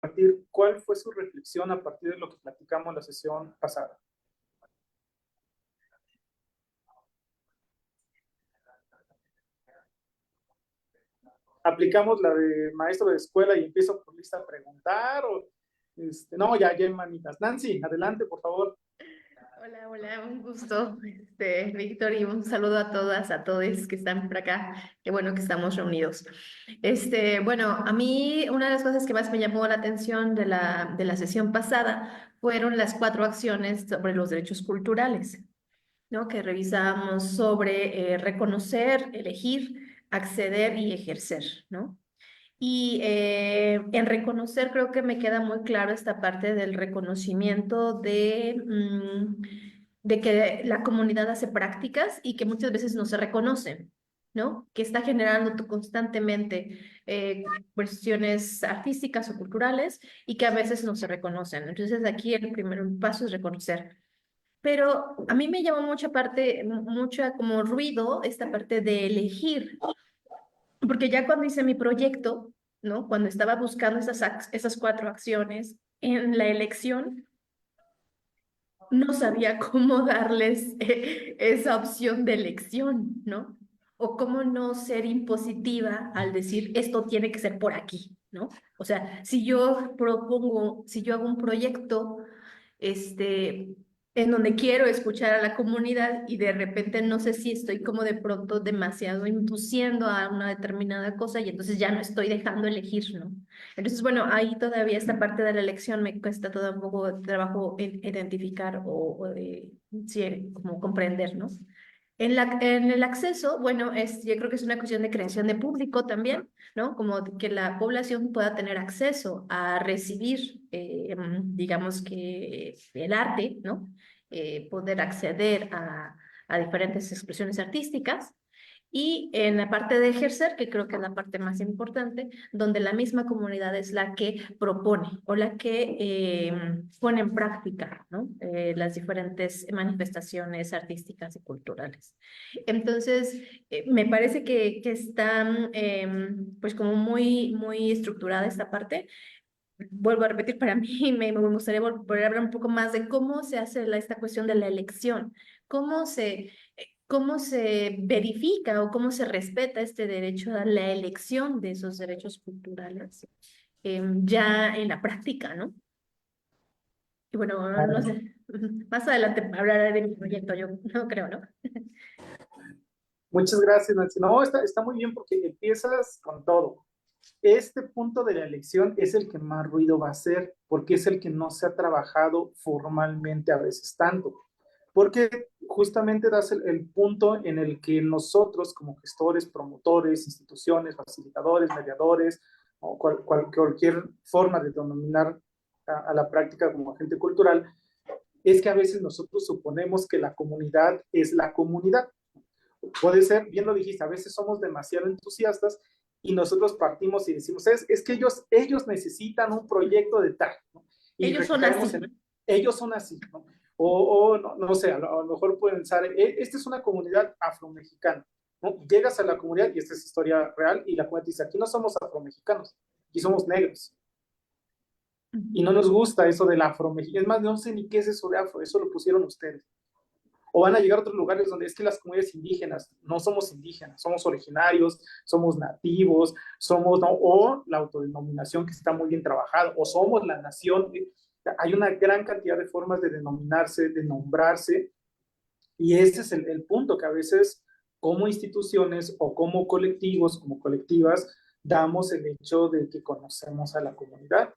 compartir cuál fue su reflexión a partir de lo que platicamos en la sesión pasada. ¿Aplicamos la de maestro de escuela y empiezo por lista a preguntar? O, no, ya hay manitas. Nancy, adelante, por favor. Hola, hola, un gusto, Víctor, y un saludo a todas, a todos que están por acá. Qué bueno que estamos reunidos. Bueno, a mí una de las cosas que más me llamó la atención de la sesión pasada fueron las 4 acciones sobre los derechos culturales, ¿no? Que revisamos sobre reconocer, elegir, acceder y ejercer, ¿no? Y en reconocer creo que me queda muy claro esta parte del reconocimiento de que la comunidad hace prácticas y que muchas veces no se reconocen, ¿no? Que está generando constantemente cuestiones artísticas o culturales y que a veces no se reconocen. Entonces aquí el primer paso es reconocer. Pero a mí me llama mucha parte, mucha como ruido esta parte de elegir, porque ya cuando hice mi proyecto, ¿no? Cuando estaba buscando esas 4 acciones en la elección, no sabía cómo darles esa opción de elección, ¿no? O cómo no ser impositiva al decir esto tiene que ser por aquí, ¿no? O sea, si yo propongo, si yo hago un proyecto, este, en donde quiero escuchar a la comunidad y de repente no sé si estoy como de pronto demasiado induciendo a una determinada cosa y entonces ya no estoy dejando elegir, ¿no? Entonces, bueno, ahí todavía esta parte de la elección me cuesta todo un poco de trabajo identificar sí, como comprender, ¿no? En el acceso, bueno, yo creo que es una cuestión de creación de público también, ¿no? Como que la población pueda tener acceso a recibir, digamos que el arte, ¿no? Poder acceder a diferentes expresiones artísticas. Y en la parte de ejercer, que creo que es la parte más importante, donde la misma comunidad es la que propone o la que pone en práctica, ¿no? Las diferentes manifestaciones artísticas y culturales. Entonces, me parece que está pues como muy, muy estructurada esta parte. Vuelvo a repetir, para mí me gustaría volver a hablar un poco más de cómo se hace esta cuestión de la elección, cómo se, cómo se verifica o cómo se respeta este derecho a la elección de esos derechos culturales ya en la práctica, ¿no? Y bueno, no sé, más adelante hablaré de mi proyecto, yo no creo, ¿no? Muchas gracias, Nancy. No, está muy bien porque empiezas con todo. Este punto de la elección es el que más ruido va a hacer, porque es el que no se ha trabajado formalmente a veces tanto. Porque justamente das el punto en el que nosotros, como gestores, promotores, instituciones, facilitadores, mediadores, o cualquier forma de denominar a la práctica como agente cultural, es que a veces nosotros suponemos que la comunidad es la comunidad. Puede ser, bien lo dijiste, a veces somos demasiado entusiastas y nosotros partimos y decimos, es que ellos necesitan un proyecto de tal, ¿no? Y Ellos son recaemos así. en, ellos son así, ¿no? O no, no sé, a lo mejor pueden pensar, esta es una comunidad afromexicana, ¿no? Llegas a la comunidad, y esta es historia real, y la comunidad dice, aquí no somos afromexicanos, aquí somos negros. Y no nos gusta eso del afromexicano. Es más, no sé ni qué es eso de afro, eso lo pusieron ustedes. O van a llegar a otros lugares donde es que las comunidades indígenas no somos indígenas, somos originarios, somos nativos, somos, ¿no? O la autodenominación que está muy bien trabajada, o somos la nación. Hay una gran cantidad de formas de denominarse, de nombrarse, y ese es el punto que a veces como instituciones o como colectivos, como colectivas, damos el hecho de que conocemos a la comunidad.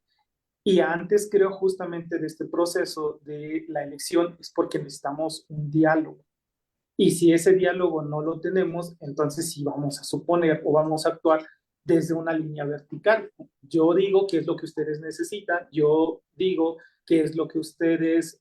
Y antes creo justamente de este proceso de la elección es porque necesitamos un diálogo. Y si ese diálogo no lo tenemos, entonces sí vamos a suponer o vamos a actuar desde una línea vertical. Yo digo qué es lo que ustedes necesitan, yo digo qué es lo que ustedes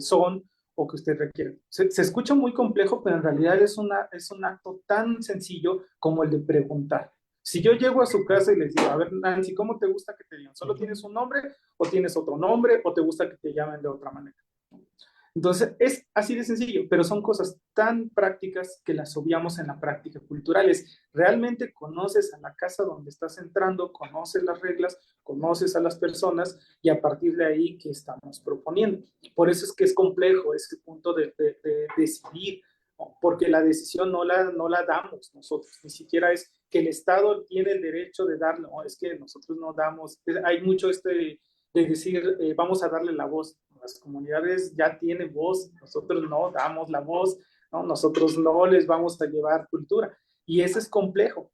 son o que ustedes requieren. Se escucha muy complejo, pero en realidad es un acto tan sencillo como el de preguntar. Si yo llego a su casa y les digo, a ver, Nancy, ¿cómo te gusta que te digan? ¿Solo tienes un nombre o tienes otro nombre o te gusta que te llamen de otra manera? Entonces, es así de sencillo, pero son cosas tan prácticas que las obviamos en la práctica cultural. Es realmente conoces a la casa donde estás entrando, conoces las reglas, conoces a las personas y a partir de ahí, ¿qué estamos proponiendo? Por eso es que es complejo ese punto de decidir, ¿no? Porque la decisión no la damos nosotros, ni siquiera es que el Estado tiene el derecho de darlo, no, es que nosotros no damos, hay mucho de decir, vamos a darle la voz. Las comunidades ya tienen voz, nosotros no damos la voz, ¿no? Nosotros no les vamos a llevar cultura. Y eso es complejo,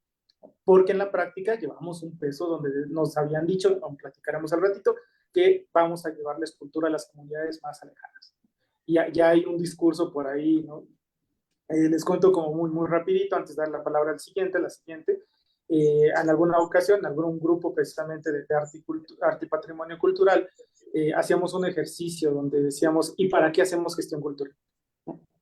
porque en la práctica llevamos un peso donde nos habían dicho, aún platicaremos al ratito, que vamos a llevarles cultura a las comunidades más alejadas. Y ya hay un discurso por ahí, ¿no? Les cuento como muy rapidito, antes de dar la palabra al siguiente, la siguiente. En alguna ocasión, en algún grupo precisamente de arte y patrimonio cultural, hacíamos un ejercicio donde decíamos, ¿y para qué hacemos gestión cultural?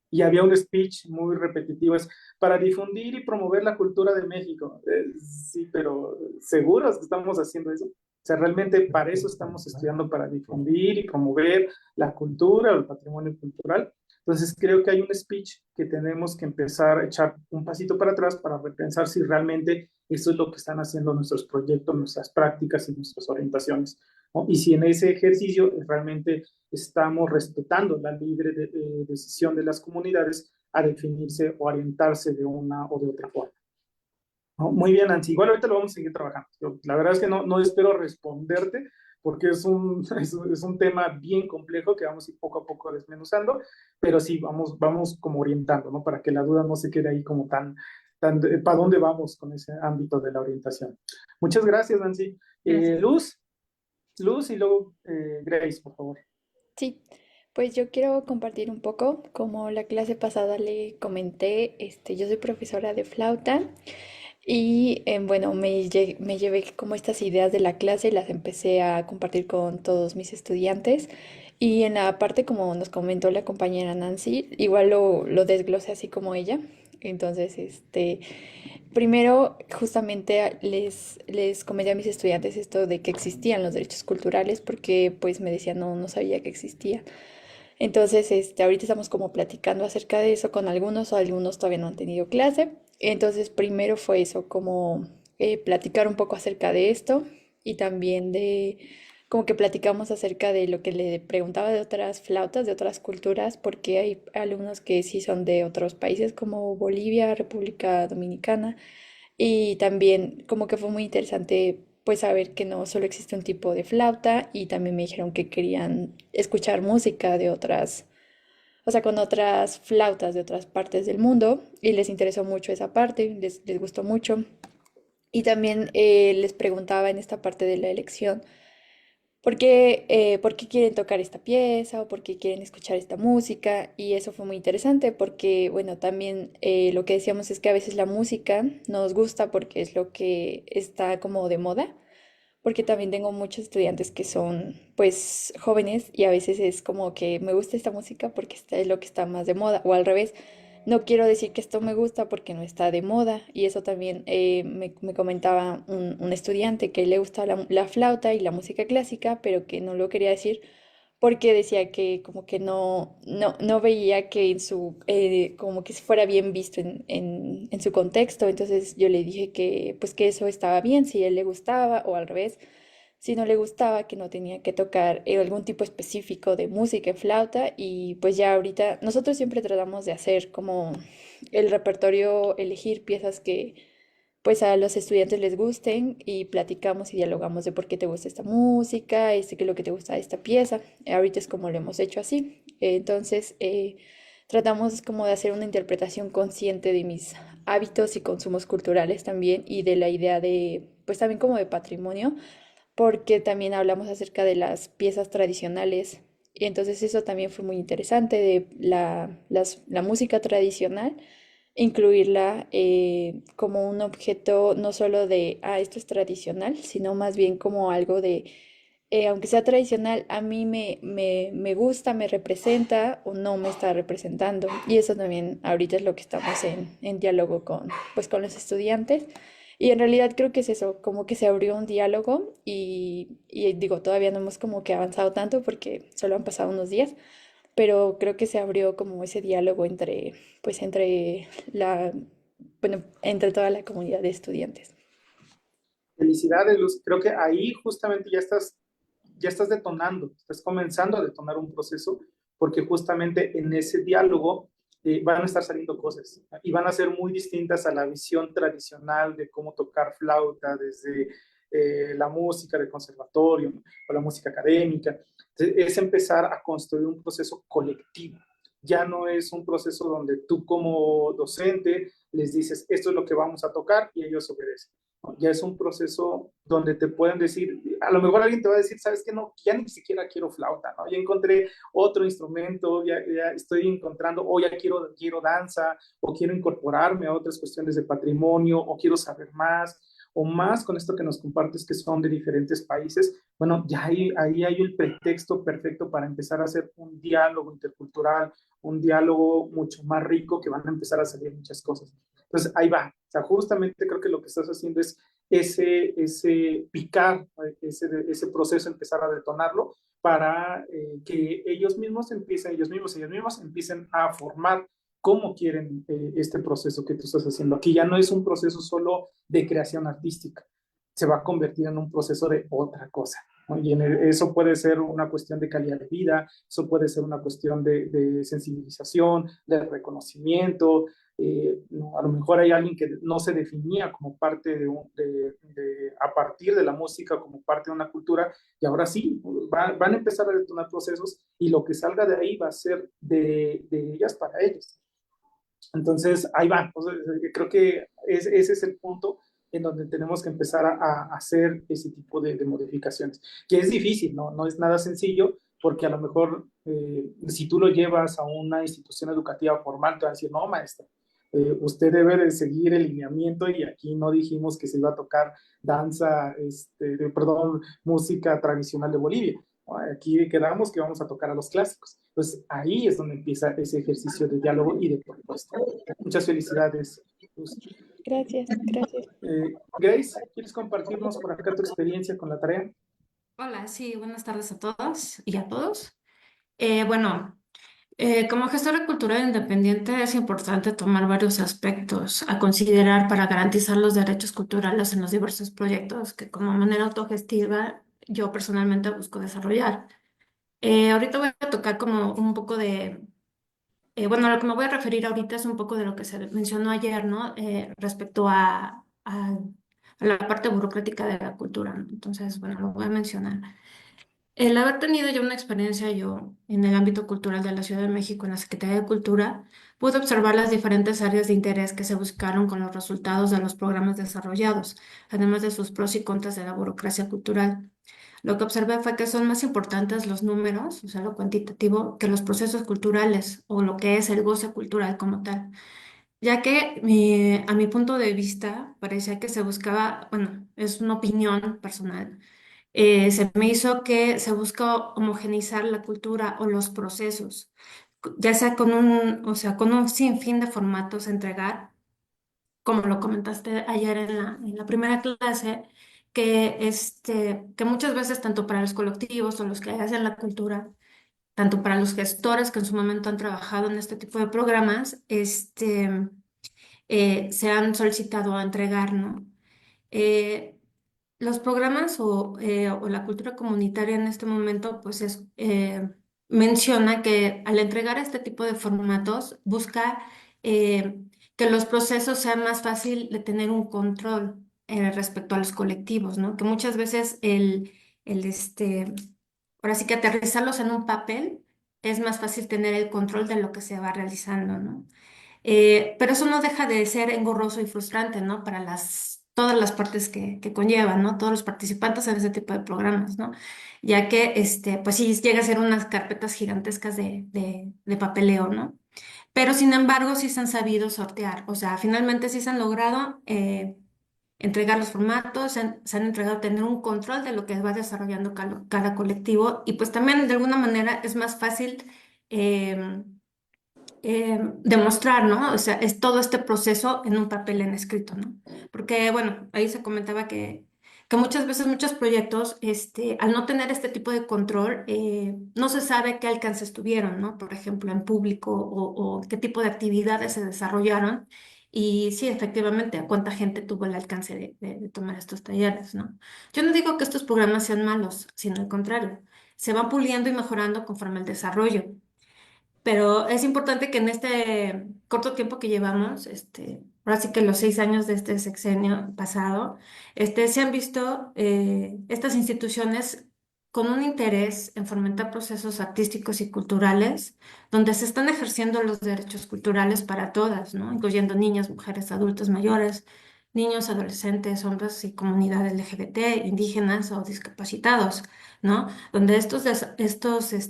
Y había un speech muy repetitivo, es para difundir y promover la cultura de México. Sí, pero ¿seguros que estamos haciendo eso? O sea, realmente para eso estamos estudiando, para difundir y promover la cultura o el patrimonio cultural. Entonces creo que hay un speech que tenemos que empezar a echar un pasito para atrás para repensar si realmente eso es lo que están haciendo nuestros proyectos, nuestras prácticas y nuestras orientaciones, ¿no? Y si en ese ejercicio realmente estamos respetando la libre decisión de las comunidades a definirse o orientarse de una o de otra forma. ¿No? Muy bien, Nancy. Igual ahorita lo vamos a seguir trabajando. Yo, la verdad es que no espero responderte porque es un tema bien complejo que vamos a ir poco a poco desmenuzando, pero sí, vamos como orientando, ¿no? Para que la duda no se quede ahí como tan ¿para dónde vamos con ese ámbito de la orientación? Muchas gracias, Nancy. Gracias. Luz y luego Grace, por favor. Sí, pues yo quiero compartir un poco, como la clase pasada le comenté, yo soy profesora de flauta y bueno, me llevé como estas ideas de la clase y las empecé a compartir con todos mis estudiantes. Y en la parte, como nos comentó la compañera Nancy, igual lo desglosé así como ella. Entonces, primero, justamente les comenté a mis estudiantes esto de que existían los derechos culturales, porque pues me decían, no sabía que existía. Entonces, ahorita estamos como platicando acerca de eso con algunos, o algunos todavía no han tenido clase. Entonces, primero fue eso, como platicar un poco acerca de esto y también de, como que platicamos acerca de lo que le preguntaba de otras flautas, de otras culturas, porque hay alumnos que sí son de otros países como Bolivia, República Dominicana, y también como que fue muy interesante pues saber que no solo existe un tipo de flauta, y también me dijeron que querían escuchar música de otras, o sea, con otras flautas de otras partes del mundo, y les interesó mucho esa parte, les gustó mucho. Y también les preguntaba en esta parte de la elección, por qué quieren tocar esta pieza o por qué quieren escuchar esta música? Y eso fue muy interesante porque, bueno, también lo que decíamos es que a veces la música nos gusta porque es lo que está como de moda, porque también tengo muchos estudiantes que son pues jóvenes y a veces es como que me gusta esta música porque esta es lo que está más de moda, o al revés, no quiero decir que esto me gusta porque no está de moda. Y eso también me comentaba un estudiante que le gusta la flauta y la música clásica, pero que no lo quería decir porque decía que como que no veía que en su, como que fuera bien visto en su contexto. Entonces yo le dije que pues que eso estaba bien si a él le gustaba, o al revés, si no le gustaba, que no tenía que tocar algún tipo específico de música en flauta. Y pues ya ahorita nosotros siempre tratamos de hacer como el repertorio, elegir piezas que pues a los estudiantes les gusten, y platicamos y dialogamos de por qué te gusta esta música, qué es lo que te gusta de esta pieza. Ahorita es como lo hemos hecho así. Entonces, tratamos como de hacer una interpretación consciente de mis hábitos y consumos culturales también, y de la idea de, pues también como de patrimonio, porque también hablamos acerca de las piezas tradicionales. Y entonces eso también fue muy interesante, de la música tradicional, incluirla como un objeto no solo de, esto es tradicional, sino más bien como algo de, aunque sea tradicional, a mí me gusta, me representa o no me está representando. Y eso también ahorita es lo que estamos en diálogo con, pues, con los estudiantes. Y en realidad creo que es eso, como que se abrió un diálogo, y digo, todavía no hemos como que avanzado tanto porque solo han pasado unos días, pero creo que se abrió como ese diálogo pues bueno, entre toda la comunidad de estudiantes. Felicidades, Luz. Creo que ahí justamente ya estás detonando, estás comenzando a detonar un proceso, porque justamente en ese diálogo van a estar saliendo cosas y van a ser muy distintas a la visión tradicional de cómo tocar flauta desde la música del conservatorio, ¿no? O la música académica. Es empezar a construir un proceso colectivo. Ya no es un proceso donde tú como docente les dices, esto es lo que vamos a tocar y ellos obedecen. Ya es un proceso donde te pueden decir, a lo mejor alguien te va a decir, sabes que no, ya ni siquiera quiero flauta, ¿no? Ya encontré otro instrumento, ya estoy encontrando, o ya quiero danza, o quiero incorporarme a otras cuestiones de patrimonio, o quiero saber más, o más con esto que nos compartes que son de diferentes países. Bueno, ya ahí hay el pretexto perfecto para empezar a hacer un diálogo intercultural, un diálogo mucho más rico, que van a empezar a salir muchas cosas. Entonces, ahí va. O sea, justamente creo que lo que estás haciendo es ese picar, ese proceso, empezar a detonarlo para que ellos mismos empiecen a formar cómo quieren este proceso que tú estás haciendo. Aquí ya no es un proceso solo de creación artística, se va a convertir en un proceso de otra cosa, ¿no? Y eso puede ser una cuestión de calidad de vida, eso puede ser una cuestión de sensibilización, de reconocimiento. No, a lo mejor hay alguien que no se definía como parte a partir de la música, como parte de una cultura, y ahora sí, van a empezar a detonar procesos y lo que salga de ahí va a ser de ellas para ellos. Entonces, ahí va. O sea, creo que ese es el punto en donde tenemos que empezar a hacer ese tipo de modificaciones, que es difícil, ¿no? No es nada sencillo, porque a lo mejor si tú lo llevas a una institución educativa formal, te van a decir, no, maestra, usted debe de seguir el lineamiento y aquí no dijimos que se iba a tocar danza, perdón, música tradicional de Bolivia. Aquí quedamos que vamos a tocar a los clásicos. Entonces ahí es donde empieza ese ejercicio de diálogo y de propuesta. Muchas felicidades, Luz. Gracias, gracias. Grace, ¿quieres compartirnos por acá tu experiencia con la tarea? Hola, sí, buenas tardes a todas y a todos. Bueno, como gestora cultural independiente es importante tomar varios aspectos a considerar para garantizar los derechos culturales en los diversos proyectos que como manera autogestiva yo personalmente busco desarrollar. Ahorita voy a tocar como un poco bueno, lo que me voy a referir ahorita es un poco de lo que se mencionó ayer, ¿no? Respecto a la parte burocrática de la cultura, ¿no? Entonces, bueno, lo voy a mencionar. El haber tenido ya una experiencia yo en el ámbito cultural de la Ciudad de México en la Secretaría de Cultura, pude observar las diferentes áreas de interés que se buscaron con los resultados de los programas desarrollados, además de sus pros y contras de la burocracia cultural. Lo que observé fue que son más importantes los números, o sea, lo cuantitativo, que los procesos culturales o lo que es el goce cultural como tal, ya que a mi punto de vista parecía que se buscaba, bueno, es una opinión personal, se me hizo que se busca homogeneizar la cultura o los procesos, ya sea o sea, con un sinfín de formatos a entregar, como lo comentaste ayer en la primera clase, que muchas veces tanto para los colectivos o los que hacen la cultura, tanto para los gestores que en su momento han trabajado en este tipo de programas, se han solicitado a entregar, ¿no? Eh, los programas o la cultura comunitaria en este momento, pues menciona que al entregar este tipo de formatos busca eh, que los procesos sean más fácil de tener un control respecto a los colectivos, ¿no? Que muchas veces ahora sí que aterrizarlos en un papel es más fácil tener el control de lo que se va realizando, ¿no? Pero eso no deja de ser engorroso y frustrante, ¿no? Para todas las partes que conllevan, ¿no? Todos los participantes en ese tipo de programas, ¿no? Ya que, pues sí, llega a ser unas carpetas gigantescas de papeleo, ¿no? Pero sin embargo, sí se han sabido sortear, o sea, finalmente sí se han logrado entregar los formatos, se han entregado tener un control de lo que va desarrollando cada colectivo y pues también de alguna manera es más fácil. em, Demostrar, ¿no? O sea, es todo este proceso en un papel en escrito, ¿no? Porque, bueno, ahí se comentaba que que muchas veces muchos proyectos, al no tener este tipo de control, no se sabe qué alcances tuvieron, ¿no? Por ejemplo, en público o qué tipo de actividades se desarrollaron. Y sí, efectivamente, a cuánta gente tuvo el alcance de tomar estos talleres, ¿no? Yo no digo que estos programas sean malos, sino al contrario, se van puliendo y mejorando conforme el desarrollo. Pero es importante que en este corto tiempo que llevamos, ahora sí que los 6 años de este sexenio pasado, se han visto estas instituciones con un interés en fomentar procesos artísticos y culturales, donde se están ejerciendo los derechos culturales para todas, ¿no? Incluyendo niñas, mujeres, adultos mayores, niños, adolescentes, hombres y comunidad LGBT, indígenas o discapacitados, ¿no? Donde estos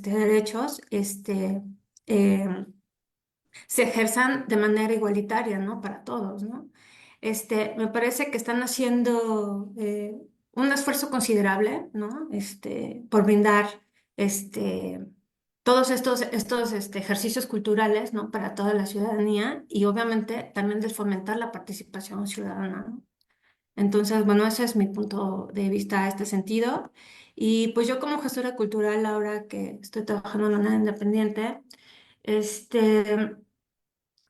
derechos, eh, se ejerzan de manera igualitaria, ¿no? Para todos, ¿no? Me parece que están haciendo un esfuerzo considerable, ¿no? Por brindar este, todos estos ejercicios culturales, ¿no? Para toda la ciudadanía y obviamente también de fomentar la participación ciudadana, ¿no? Entonces, bueno, ese es mi punto de vista a este sentido. Y pues yo como gestora cultural, ahora que estoy trabajando en una independiente, este,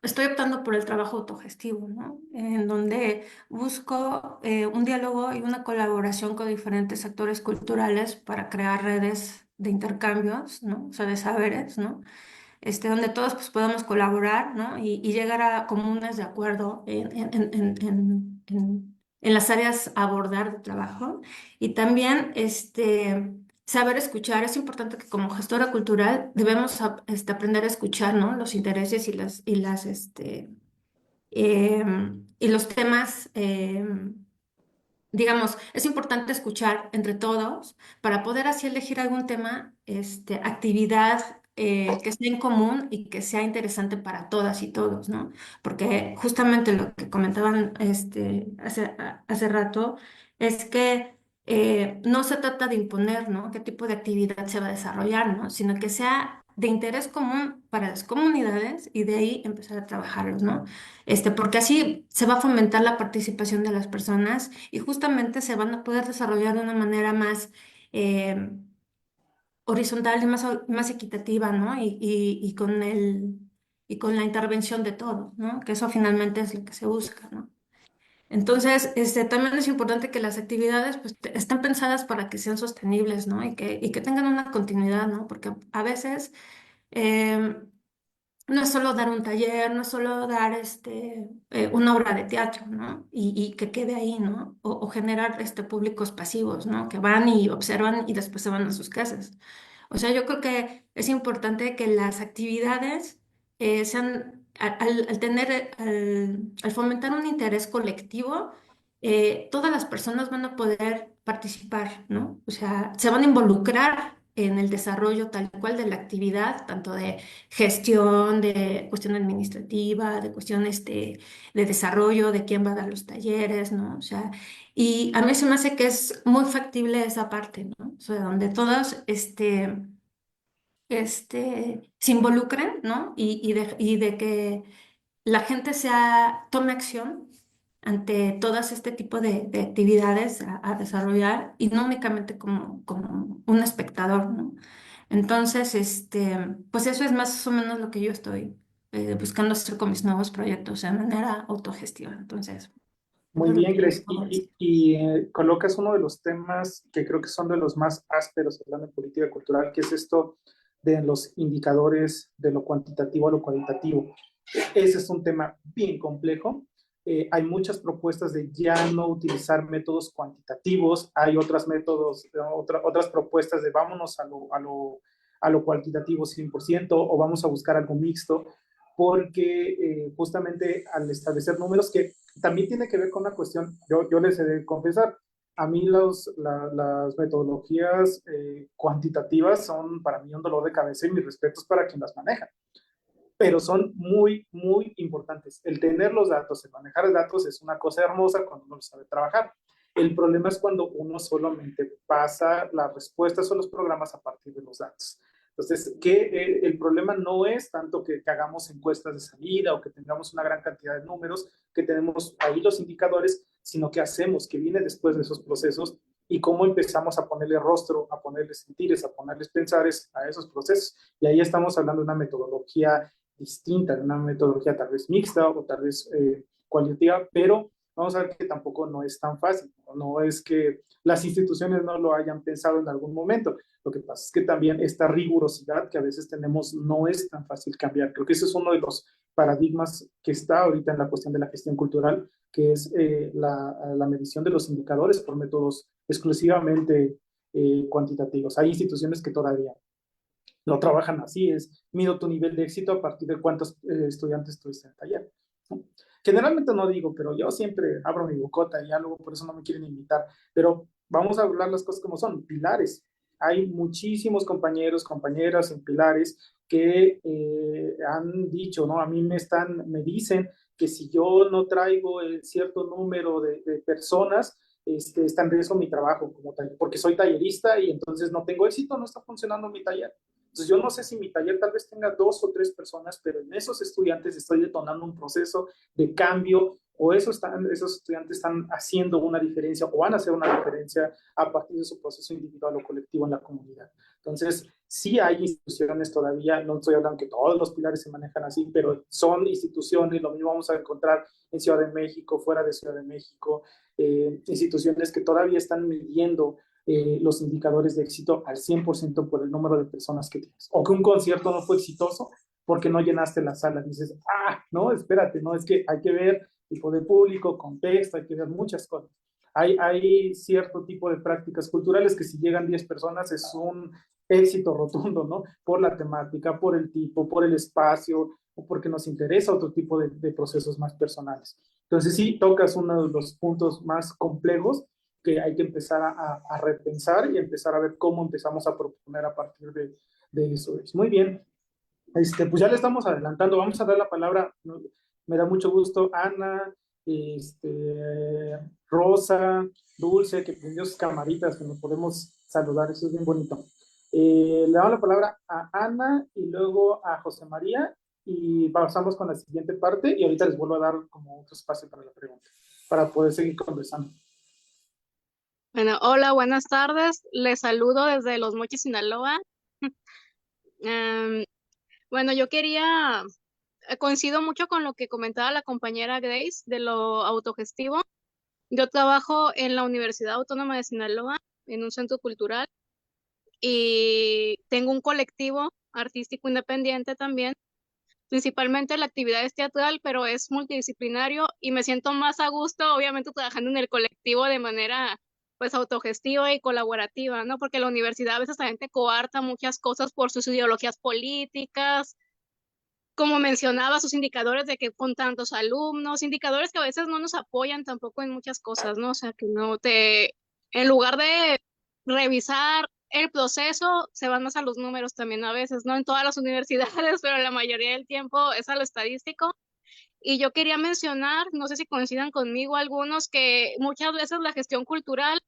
estoy optando por el trabajo autogestivo, ¿no? En donde busco un diálogo y una colaboración con diferentes actores culturales para crear redes de intercambios, ¿no? O sea, de saberes, ¿no? Donde todos pues, podamos colaborar, ¿no? Y llegar a comunes de acuerdo en las áreas a abordar de trabajo. Y también saber escuchar. Es importante que como gestora cultural debemos aprender a escuchar, ¿no? Los intereses y los temas. Digamos, es importante escuchar entre todos para poder así elegir algún tema, actividad que sea en común y que sea interesante para todas y todos, ¿no? Porque justamente lo que comentaban hace rato es que no se trata de imponer, ¿no? Qué tipo de actividad se va a desarrollar, ¿no? Sino que sea de interés común para las comunidades y de ahí empezar a trabajarlos, ¿no? Porque así se va a fomentar la participación de las personas y justamente se van a poder desarrollar de una manera más eh, horizontal y más equitativa, ¿no? Y con la intervención de todos, ¿no? Que eso finalmente es lo que se busca, ¿no? Entonces, también es importante que las actividades pues, estén pensadas para que sean sostenibles, ¿no? Y que tengan una continuidad, ¿no? Porque a veces eh, no es solo dar un taller, no es solo dar una obra de teatro, ¿no? Y que quede ahí, ¿no? O generar públicos pasivos, ¿no? Que van y observan y después se van a sus casas. O sea, yo creo que es importante que las actividades sean, al fomentar un interés colectivo, todas las personas van a poder participar, ¿no? O sea, se van a involucrar en el desarrollo tal cual de la actividad, tanto de gestión, de cuestión administrativa, de cuestión de desarrollo, de quién va a dar los talleres, ¿no? O sea, y a mí se me hace que es muy factible esa parte, ¿no? O sea, donde todos se involucren, ¿no? Y de que la gente tome acción ante todas este tipo de actividades a desarrollar y no únicamente como un espectador, ¿no? Entonces, pues eso es más o menos lo que yo estoy buscando hacer con mis nuevos proyectos de manera autogestiva. Entonces, eso Muy es lo bien, que yo Grace. puedo decir. Colocas uno de los temas que creo que son de los más ásperos hablando de política cultural, que es esto de los indicadores de lo cuantitativo a lo cualitativo. Ese es un tema bien complejo. Hay muchas propuestas de ya no utilizar métodos cuantitativos, hay otras métodos, otras propuestas de vámonos a lo cuantitativo 100% o vamos a buscar algo mixto, porque justamente al establecer números que también tiene que ver con una cuestión, yo les he de confesar, a mí las metodologías cuantitativas son para mí un dolor de cabeza y mis respetos para quien las maneja, pero son muy, muy importantes. El tener los datos, el manejar datos es una cosa hermosa cuando uno lo sabe trabajar. El problema es cuando uno solamente pasa las respuestas o los programas a partir de los datos. Entonces, el problema no es tanto que hagamos encuestas de salida o que tengamos una gran cantidad de números, que tenemos ahí los indicadores, sino que hacemos, que viene después de esos procesos y cómo empezamos a ponerle rostro, a ponerle sentires, a ponerles pensares a esos procesos. Y ahí estamos hablando de una metodología distinta, de una metodología tal vez mixta o tal vez cualitativa, pero vamos a ver que tampoco no es tan fácil, no es que las instituciones no lo hayan pensado en algún momento. Lo que pasa es que también esta rigurosidad que a veces tenemos no es tan fácil cambiar. Creo que ese es uno de los paradigmas que está ahorita en la cuestión de la gestión cultural, que es la medición de los indicadores por métodos exclusivamente cuantitativos. Hay instituciones que todavía no trabajan así, mido tu nivel de éxito a partir de cuántos estudiantes tuviste en el taller, ¿no? Generalmente no digo, pero yo siempre abro mi bocota y algo, por eso no me quieren invitar, pero vamos a hablar las cosas como son, pilares. Hay muchísimos compañeros, compañeras en pilares que han dicho, ¿no? A mí me dicen que si yo no traigo cierto número de personas, está en riesgo mi trabajo como taller, porque soy tallerista y entonces no tengo éxito, no está funcionando mi taller. Entonces yo no sé si mi taller tal vez tenga 2 o 3 personas, pero en esos estudiantes estoy detonando un proceso de cambio o esos estudiantes están haciendo una diferencia o van a hacer una diferencia a partir de su proceso individual o colectivo en la comunidad. Entonces, sí hay instituciones todavía, no estoy hablando que todos los pilares se manejan así, pero son instituciones, lo mismo vamos a encontrar en Ciudad de México, fuera de Ciudad de México, instituciones que todavía están midiendo los indicadores de éxito al 100% por el número de personas que tienes. O que un concierto no fue exitoso porque no llenaste la sala. Dices, no, espérate, no, es que hay que ver tipo de público, contexto, hay que ver muchas cosas. Hay cierto tipo de prácticas culturales que si llegan 10 personas es un éxito rotundo, ¿no? Por la temática, por el tipo, por el espacio, o porque nos interesa otro tipo de procesos más personales. Entonces sí, tocas uno de los puntos más complejos que hay que empezar a repensar y empezar a ver cómo empezamos a proponer a partir de eso. Muy bien, pues ya le estamos adelantando, vamos a dar la palabra, me da mucho gusto, Ana, Rosa, Dulce, que prendió sus camaritas, que nos podemos saludar, eso es bien bonito. Le damos la palabra a Ana y luego a José María y pasamos con la siguiente parte y ahorita les vuelvo a dar como otro espacio para la pregunta, para poder seguir conversando. Bueno, hola, buenas tardes. Les saludo desde Los Mochis, Sinaloa. Bueno, yo coincido mucho con lo que comentaba la compañera Grace de lo autogestivo. Yo trabajo en la Universidad Autónoma de Sinaloa, en un centro cultural, y tengo un colectivo artístico independiente también. Principalmente la actividad es teatral, pero es multidisciplinario y me siento más a gusto, obviamente, trabajando en el colectivo de manera pues autogestiva y colaborativa, ¿no? Porque la universidad a veces también te coarta muchas cosas por sus ideologías políticas, como mencionaba, sus indicadores de que con tantos alumnos, indicadores que a veces no nos apoyan tampoco en muchas cosas, ¿no? O sea, que en lugar de revisar el proceso, se van más a los números también a veces, no en todas las universidades, pero la mayoría del tiempo es a lo estadístico. Y yo quería mencionar, no sé si coincidan conmigo algunos, que muchas veces la gestión cultural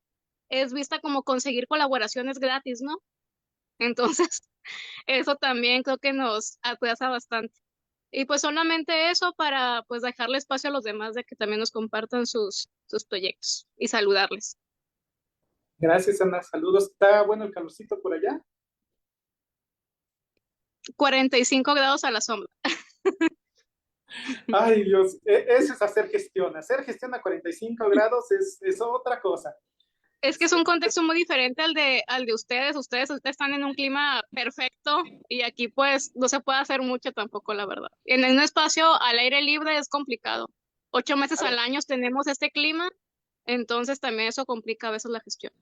es vista como conseguir colaboraciones gratis, ¿no? Entonces, eso también creo que nos atrasa bastante. Y pues solamente eso para pues dejarle espacio a los demás de que también nos compartan sus proyectos y saludarles. Gracias, Ana. Saludos. ¿Está bueno el calorcito por allá? 45 grados a la sombra. Ay, Dios, eso es hacer gestión. Hacer gestión a 45 grados es otra cosa. Es que es un contexto muy diferente al de ustedes. Ustedes están en un clima perfecto y aquí pues no se puede hacer mucho tampoco, la verdad. En un espacio al aire libre es complicado. 8 meses al año tenemos este clima, entonces también eso complica a veces la gestión.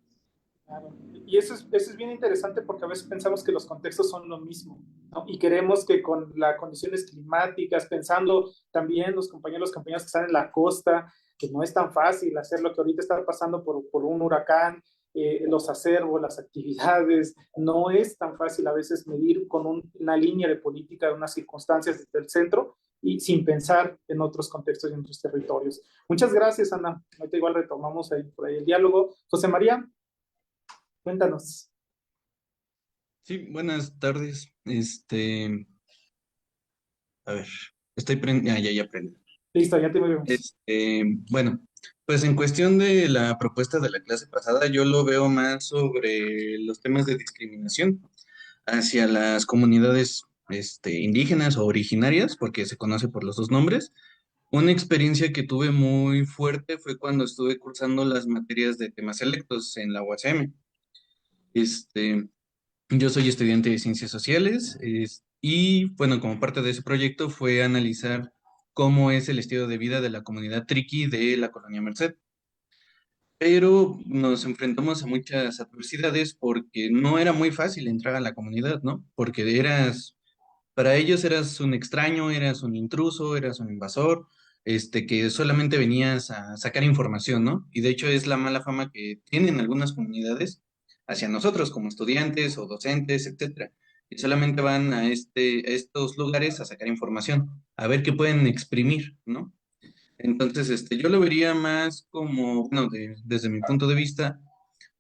Claro. Y eso es bien interesante porque a veces pensamos que los contextos son lo mismo, ¿no? Y queremos que con las condiciones climáticas, pensando también los compañeros que están en la costa, que no es tan fácil hacer lo que ahorita está pasando por un huracán, los acervos, las actividades, no es tan fácil a veces medir con una línea de política de unas circunstancias desde el centro y sin pensar en otros contextos y en otros territorios. Muchas gracias, Ana. Ahorita igual retomamos por ahí el diálogo. José María. Cuéntanos. Sí, buenas tardes. A ver, ya aprendí. Listo, ya te vemos. Bueno, pues en cuestión de la propuesta de la clase pasada, yo lo veo más sobre los temas de discriminación hacia las comunidades, indígenas o originarias, porque se conoce por los dos nombres. Una experiencia que tuve muy fuerte fue cuando estuve cursando las materias de temas selectos en la UASM. Este, Yo soy estudiante de ciencias sociales, y bueno, como parte de ese proyecto fue analizar cómo es el estilo de vida de la comunidad triqui de la colonia Merced. Pero nos enfrentamos a muchas adversidades porque no era muy fácil entrar a la comunidad, ¿no? Porque para ellos eras un extraño, eras un intruso, eras un invasor, que solamente venías a sacar información, ¿no? Y de hecho es la mala fama que tienen algunas comunidades hacia nosotros como estudiantes o docentes, etcétera. Y solamente van a estos lugares a sacar información, a ver qué pueden exprimir, ¿no? Entonces, yo lo vería más como, bueno, desde mi punto de vista,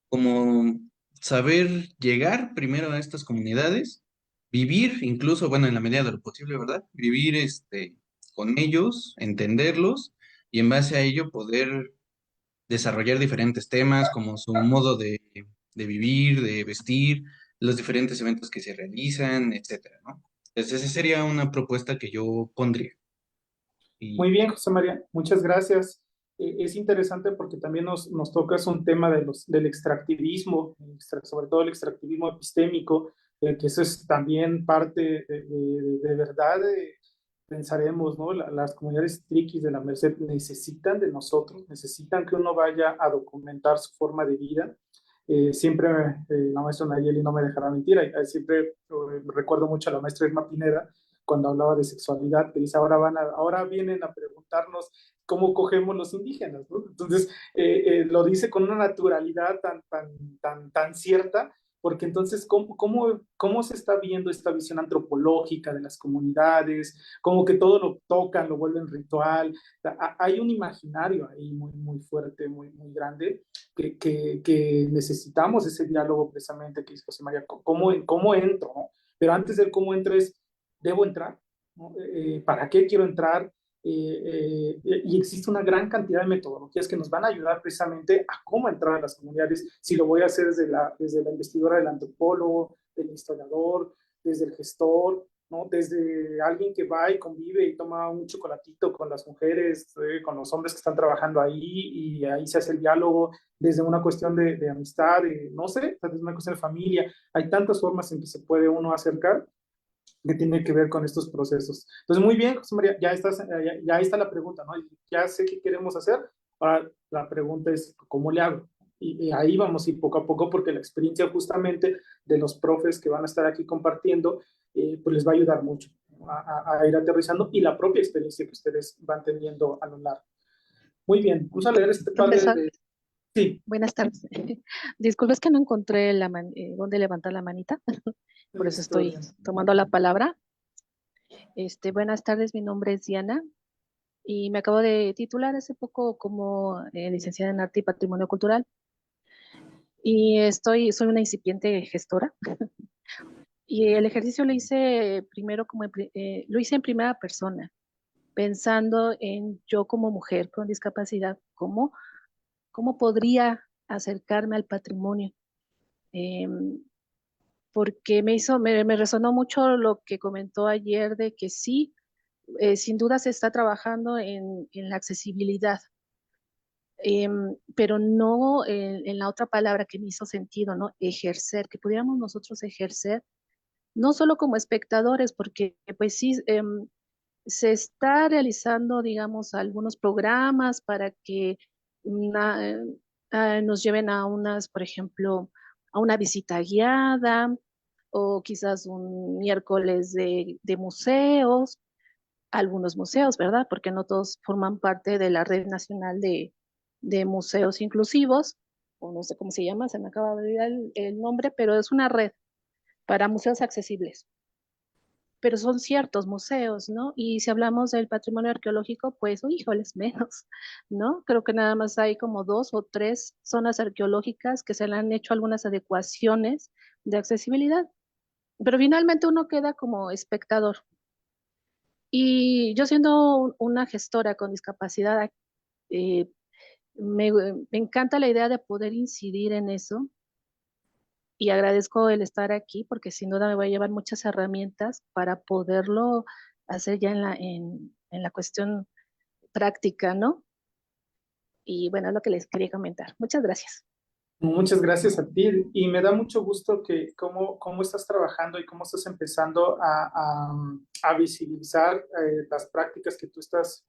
como saber llegar primero a estas comunidades, vivir incluso, bueno, en la medida de lo posible, ¿verdad? Vivir con ellos, entenderlos y en base a ello poder desarrollar diferentes temas como su modo de vivir, de vestir, los diferentes eventos que se realizan, etcétera, ¿no? Entonces, esa sería una propuesta que yo pondría. Muy Y bien, José María, muchas gracias. Es interesante porque también nos tocas un tema del extractivismo, sobre todo el extractivismo epistémico, que eso es también parte de verdad, pensaremos, ¿no? Las comunidades triquis de la Merced necesitan de nosotros, necesitan que uno vaya a documentar su forma de vida. Siempre la maestra Nayeli no me dejará mentir, siempre recuerdo mucho a la maestra Irma Pineda cuando hablaba de sexualidad, que dice, ahora vienen a preguntarnos cómo cogemos los indígenas, ¿no? Entonces, lo dice con una naturalidad tan cierta, porque entonces, ¿cómo se está viendo esta visión antropológica de las comunidades? Como que todo lo tocan, lo vuelven ritual. Hay un imaginario ahí muy fuerte, muy grande, que necesitamos ese diálogo precisamente que dice José María, ¿cómo entro? ¿No? Pero antes del cómo entro es, ¿debo entrar? ¿No? ¿Para qué quiero entrar? Y existe una gran cantidad de metodologías que nos van a ayudar precisamente a cómo entrar a las comunidades, si lo voy a hacer desde la investigadora del antropólogo, del historiador, desde el gestor, ¿no? Desde alguien que va y convive y toma un chocolatito con las mujeres, con los hombres que están trabajando ahí, y ahí se hace el diálogo, desde una cuestión de amistad, no sé, desde una cuestión de familia. Hay tantas formas en que se puede uno acercar que tiene que ver con estos procesos. Entonces, muy bien, José María, ya está la pregunta, ¿no? Ya sé qué queremos hacer, ahora la pregunta es, ¿cómo le hago? Y ahí vamos a ir poco a poco porque la experiencia justamente de los profes que van a estar aquí compartiendo, pues les va a ayudar mucho, ¿no? a ir aterrizando y la propia experiencia que ustedes van teniendo a lo largo. Muy bien, vamos a leer este par Profesor, Sí, buenas tardes. Disculpe, es que no encontré dónde levantar la manita, por eso listo, estoy bien. tomando la palabra. Buenas tardes, mi nombre es Diana y me acabo de titular hace poco como licenciada en Arte y Patrimonio Cultural y soy una incipiente gestora y el ejercicio lo hice primero lo hice en primera persona, pensando en yo como mujer con discapacidad, cómo podría acercarme al patrimonio. Em, Porque me resonó mucho lo que comentó ayer de que sí, sin duda se está trabajando en la accesibilidad, pero no en la otra palabra que me hizo sentido, ¿no? Ejercer, que pudiéramos nosotros ejercer, no solo como espectadores, porque pues sí, se está realizando, digamos, algunos programas para que una- nos lleven a por ejemplo, a una visita guiada o quizás un miércoles de museos, algunos museos, ¿verdad? Porque no todos forman parte de la Red Nacional de Museos Inclusivos, o no sé cómo se llama, se me acaba de olvidar el nombre, pero es una red para museos accesibles, pero son ciertos museos, ¿no? Y si hablamos del patrimonio arqueológico, pues, híjoles, menos, ¿no? Creo que nada más hay como 2 o 3 zonas arqueológicas que se le han hecho algunas adecuaciones de accesibilidad. pero finalmente uno queda como espectador. Y yo siendo una gestora con discapacidad, eh, me encanta la idea de poder incidir en eso y agradezco el estar aquí porque sin duda me voy a llevar muchas herramientas para poderlo hacer ya en la cuestión práctica, ¿no? Y bueno, es lo que les quería comentar. Muchas gracias. Muchas gracias a ti y me da mucho gusto que cómo estás trabajando y cómo estás empezando a visibilizar las prácticas que tú estás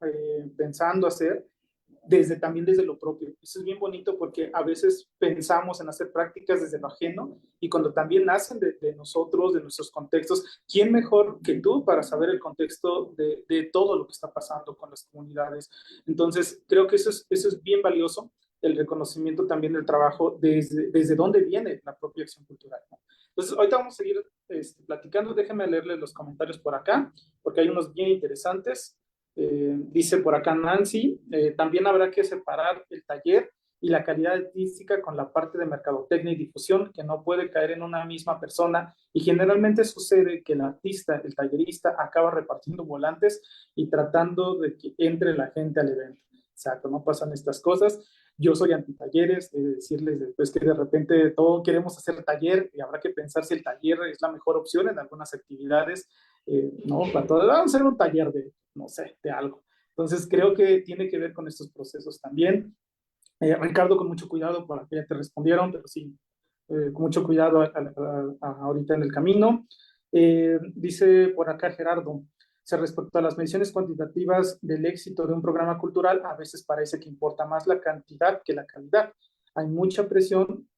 pensando hacer también desde lo propio. Eso es bien bonito porque a veces pensamos en hacer prácticas desde lo ajeno y cuando también nacen de nosotros, de nuestros contextos, ¿quién mejor que tú para saber el contexto de todo lo que está pasando con las comunidades? Entonces, creo que eso es bien valioso, el reconocimiento también del trabajo desde dónde viene la propia acción cultural, ¿no? Entonces, ahorita vamos a seguir platicando. Déjenme leerles los comentarios por acá, porque hay unos bien interesantes. Dice por acá Nancy, también habrá que separar el taller y la calidad artística con la parte de mercadotecnia y difusión, que no puede caer en una misma persona, y generalmente sucede que el artista, el tallerista, acaba repartiendo volantes y tratando de que entre la gente al evento. Exacto, no pasan estas cosas. Yo soy antitalleres, decirles pues, que de repente todos queremos hacer taller y habrá que pensar si el taller es la mejor opción en algunas actividades, no, para todo, vamos a hacer un taller de, no sé, de algo. Entonces creo que tiene que ver con estos procesos también. Ricardo, con mucho cuidado, para que ya te respondieron, pero sí, con mucho cuidado ahorita en el camino. Dice por acá Gerardo, respecto a las mediciones cuantitativas del éxito de un programa cultural, a veces parece que importa más la cantidad que la calidad. Hay mucha presión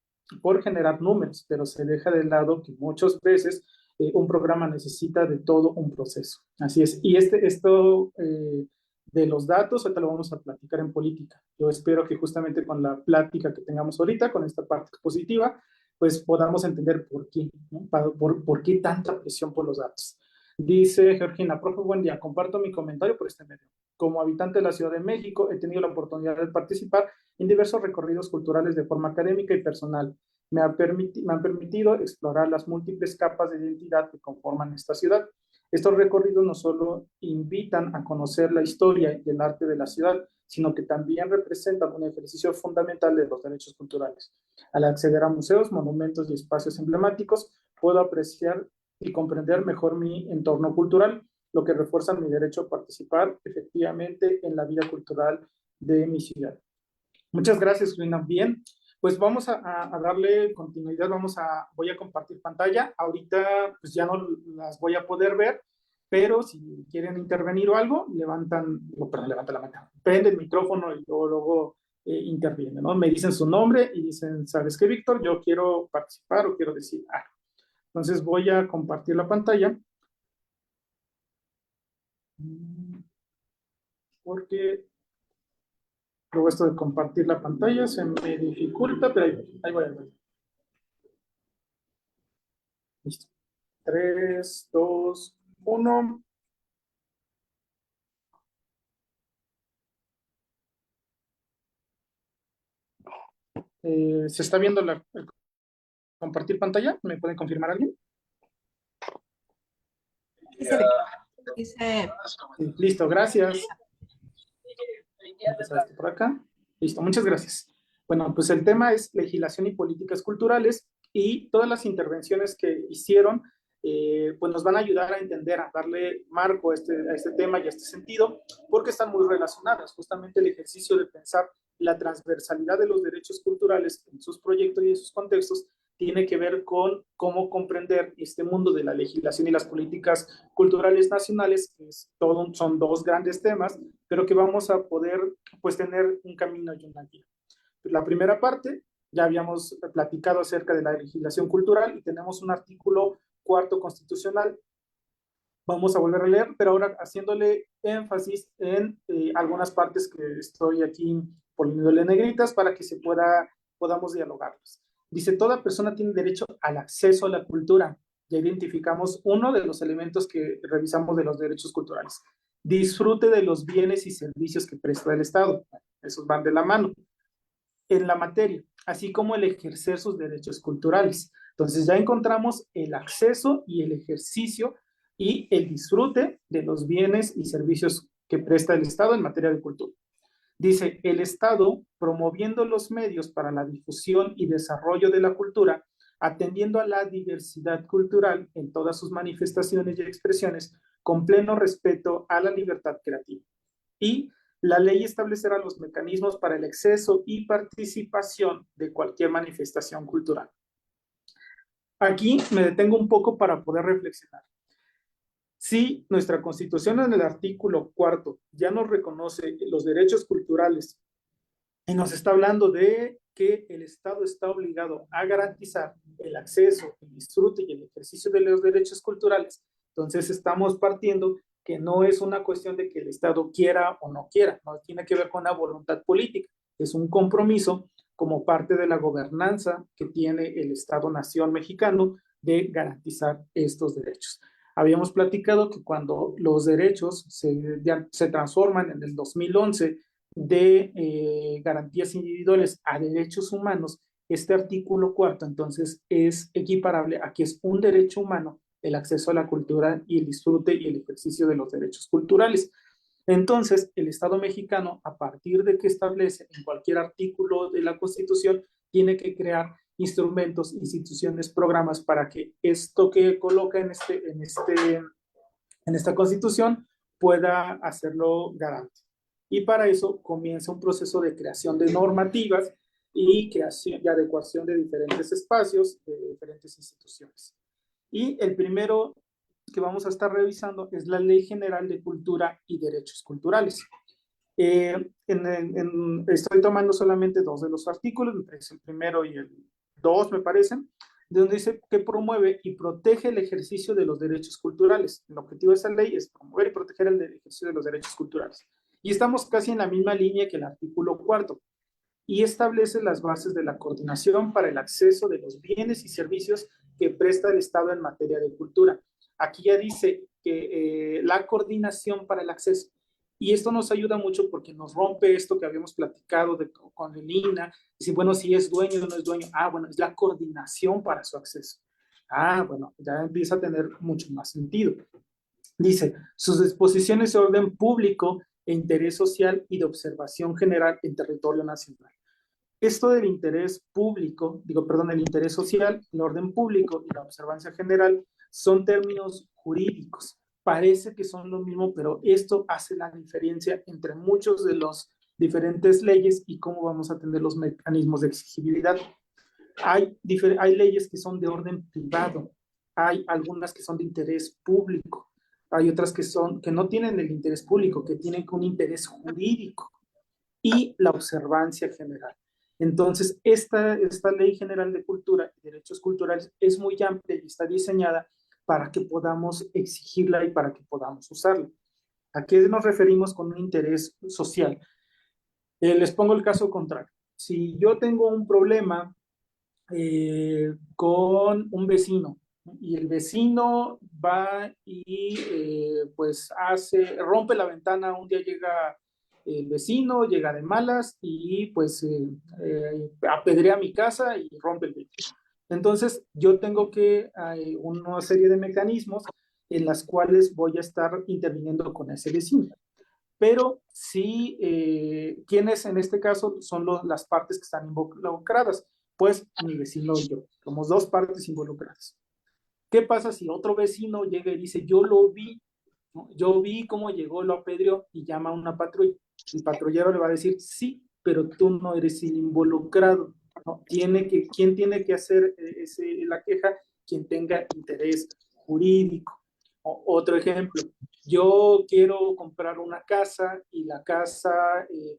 por generar números, pero se deja de lado que muchas veces un programa necesita de todo un proceso. Así es. Y esto de los datos, ahorita lo vamos a platicar en política. Yo espero que justamente con la plática que tengamos ahorita, con esta parte expositiva, pues podamos entender por qué, ¿no? Por qué tanta presión por los datos. Dice Georgina, profe, buen día, comparto mi comentario por este medio. Como habitante de la Ciudad de México, he tenido la oportunidad de participar en diversos recorridos culturales de forma académica y personal. Me han permitido explorar las múltiples capas de identidad que conforman esta ciudad. Estos recorridos no solo invitan a conocer la historia y el arte de la ciudad, sino que también representan un ejercicio fundamental de los derechos culturales. Al acceder a museos, monumentos y espacios emblemáticos, puedo apreciar y comprender mejor mi entorno cultural, lo que refuerza mi derecho a participar efectivamente en la vida cultural de mi ciudad. Muchas gracias, Lina. Bien, pues vamos a darle continuidad, voy a compartir pantalla. Ahorita pues ya no las voy a poder ver, pero si quieren intervenir o algo, levantan la mano, prende el micrófono y luego intervienen, ¿no? Me dicen su nombre y dicen, ¿sabes qué, Víctor? Yo quiero participar o quiero decir algo. Entonces voy a compartir la pantalla. Porque luego esto de compartir la pantalla se me dificulta, pero ahí voy a ver. Listo. 3, 2, 1. ¿Se está viendo el compartir pantalla? ¿Me pueden confirmar alguien? Dice, Sí, listo, gracias. Empezar esto por acá. Listo, muchas gracias. Bueno, pues el tema es legislación y políticas culturales y todas las intervenciones que hicieron pues nos van a ayudar a entender, a darle marco a este tema y a este sentido, porque están muy relacionadas. Justamente el ejercicio de pensar la transversalidad de los derechos culturales en sus proyectos y en sus contextos tiene que ver con cómo comprender este mundo de la legislación y las políticas culturales nacionales, que son dos grandes temas, pero que vamos a poder pues tener un camino y una guía. La primera parte, ya habíamos platicado acerca de la legislación cultural y tenemos un artículo 4º constitucional. Vamos a volver a leer, pero ahora haciéndole énfasis en algunas partes que estoy aquí poniéndole negritas para que podamos dialogarlas. Dice, toda persona tiene derecho al acceso a la cultura. Ya identificamos uno de los elementos que revisamos de los derechos culturales. Disfrute de los bienes y servicios que presta el Estado. Esos van de la mano. En la materia, así como el ejercer sus derechos culturales. Entonces ya encontramos el acceso y el ejercicio y el disfrute de los bienes y servicios que presta el Estado en materia de cultura. Dice, el Estado promoviendo los medios para la difusión y desarrollo de la cultura, atendiendo a la diversidad cultural en todas sus manifestaciones y expresiones, con pleno respeto a la libertad creativa. Y la ley establecerá los mecanismos para el acceso y participación de cualquier manifestación cultural. Aquí me detengo un poco para poder reflexionar. Si nuestra Constitución en el artículo 4 ya nos reconoce los derechos culturales y nos está hablando de que el Estado está obligado a garantizar el acceso, el disfrute y el ejercicio de los derechos culturales, entonces estamos partiendo que no es una cuestión de que el Estado quiera o no quiera, no tiene que ver con la voluntad política, es un compromiso como parte de la gobernanza que tiene el Estado-Nación mexicano de garantizar estos derechos. Habíamos platicado que cuando los derechos se transforman en el 2011 de garantías individuales a derechos humanos, este artículo 4 entonces es equiparable a que es un derecho humano el acceso a la cultura y el disfrute y el ejercicio de los derechos culturales. Entonces, el Estado mexicano, a partir de que establece en cualquier artículo de la Constitución, tiene que crear instrumentos, instituciones, programas para que esto que coloca en esta Constitución pueda hacerlo garante. Y para eso comienza un proceso de creación de normativas y creación y adecuación de diferentes espacios, de diferentes instituciones. Y el primero que vamos a estar revisando es la Ley General de Cultura y Derechos Culturales. Estoy tomando solamente dos de los artículos, es el primero y el dos, me parecen, de donde dice que promueve y protege el ejercicio de los derechos culturales. El objetivo de esta ley es promover y proteger el ejercicio de los derechos culturales. Y estamos casi en la misma línea que el artículo 4, y establece las bases de la coordinación para el acceso de los bienes y servicios que presta el Estado en materia de cultura. Aquí ya dice que la coordinación para el acceso, y esto nos ayuda mucho porque nos rompe esto que habíamos platicado con el INAH, decir, bueno, si es dueño o no es dueño, bueno, es la coordinación para su acceso. Bueno, ya empieza a tener mucho más sentido. Dice, sus disposiciones de orden público e interés social y de observación general en territorio nacional. Esto del interés público, el interés social, el orden público y la observancia general son términos jurídicos. Parece que son lo mismo, pero esto hace la diferencia entre muchos de los diferentes leyes y cómo vamos a atender los mecanismos de exigibilidad. Hay leyes que son de orden privado, hay algunas que son de interés público, hay otras que no tienen el interés público, que tienen un interés jurídico y la observancia general. Entonces, esta Ley General de Cultura y Derechos Culturales es muy amplia y está diseñada para que podamos exigirla y para que podamos usarla. ¿A qué nos referimos con un interés social? Les pongo el caso contrario. Si yo tengo un problema con un vecino y el vecino va y pues rompe la ventana, un día llega el vecino, llega de malas y pues apedrea mi casa y rompe el vidrio. Entonces yo tengo que una serie de mecanismos en las cuales voy a estar interviniendo con ese vecino. Pero sí, ¿quiénes en este caso son las partes que están involucradas? Pues mi vecino y yo, somos dos partes involucradas. ¿Qué pasa si otro vecino llega y dice, yo lo vi, ¿no? Yo vi cómo llegó, lo apedreó y llama a una patrulla? El patrullero le va a decir, sí, pero tú no eres el involucrado, ¿no? ¿Quién tiene que hacer la queja? Quien tenga interés jurídico. Otro ejemplo, yo quiero comprar una casa y la casa,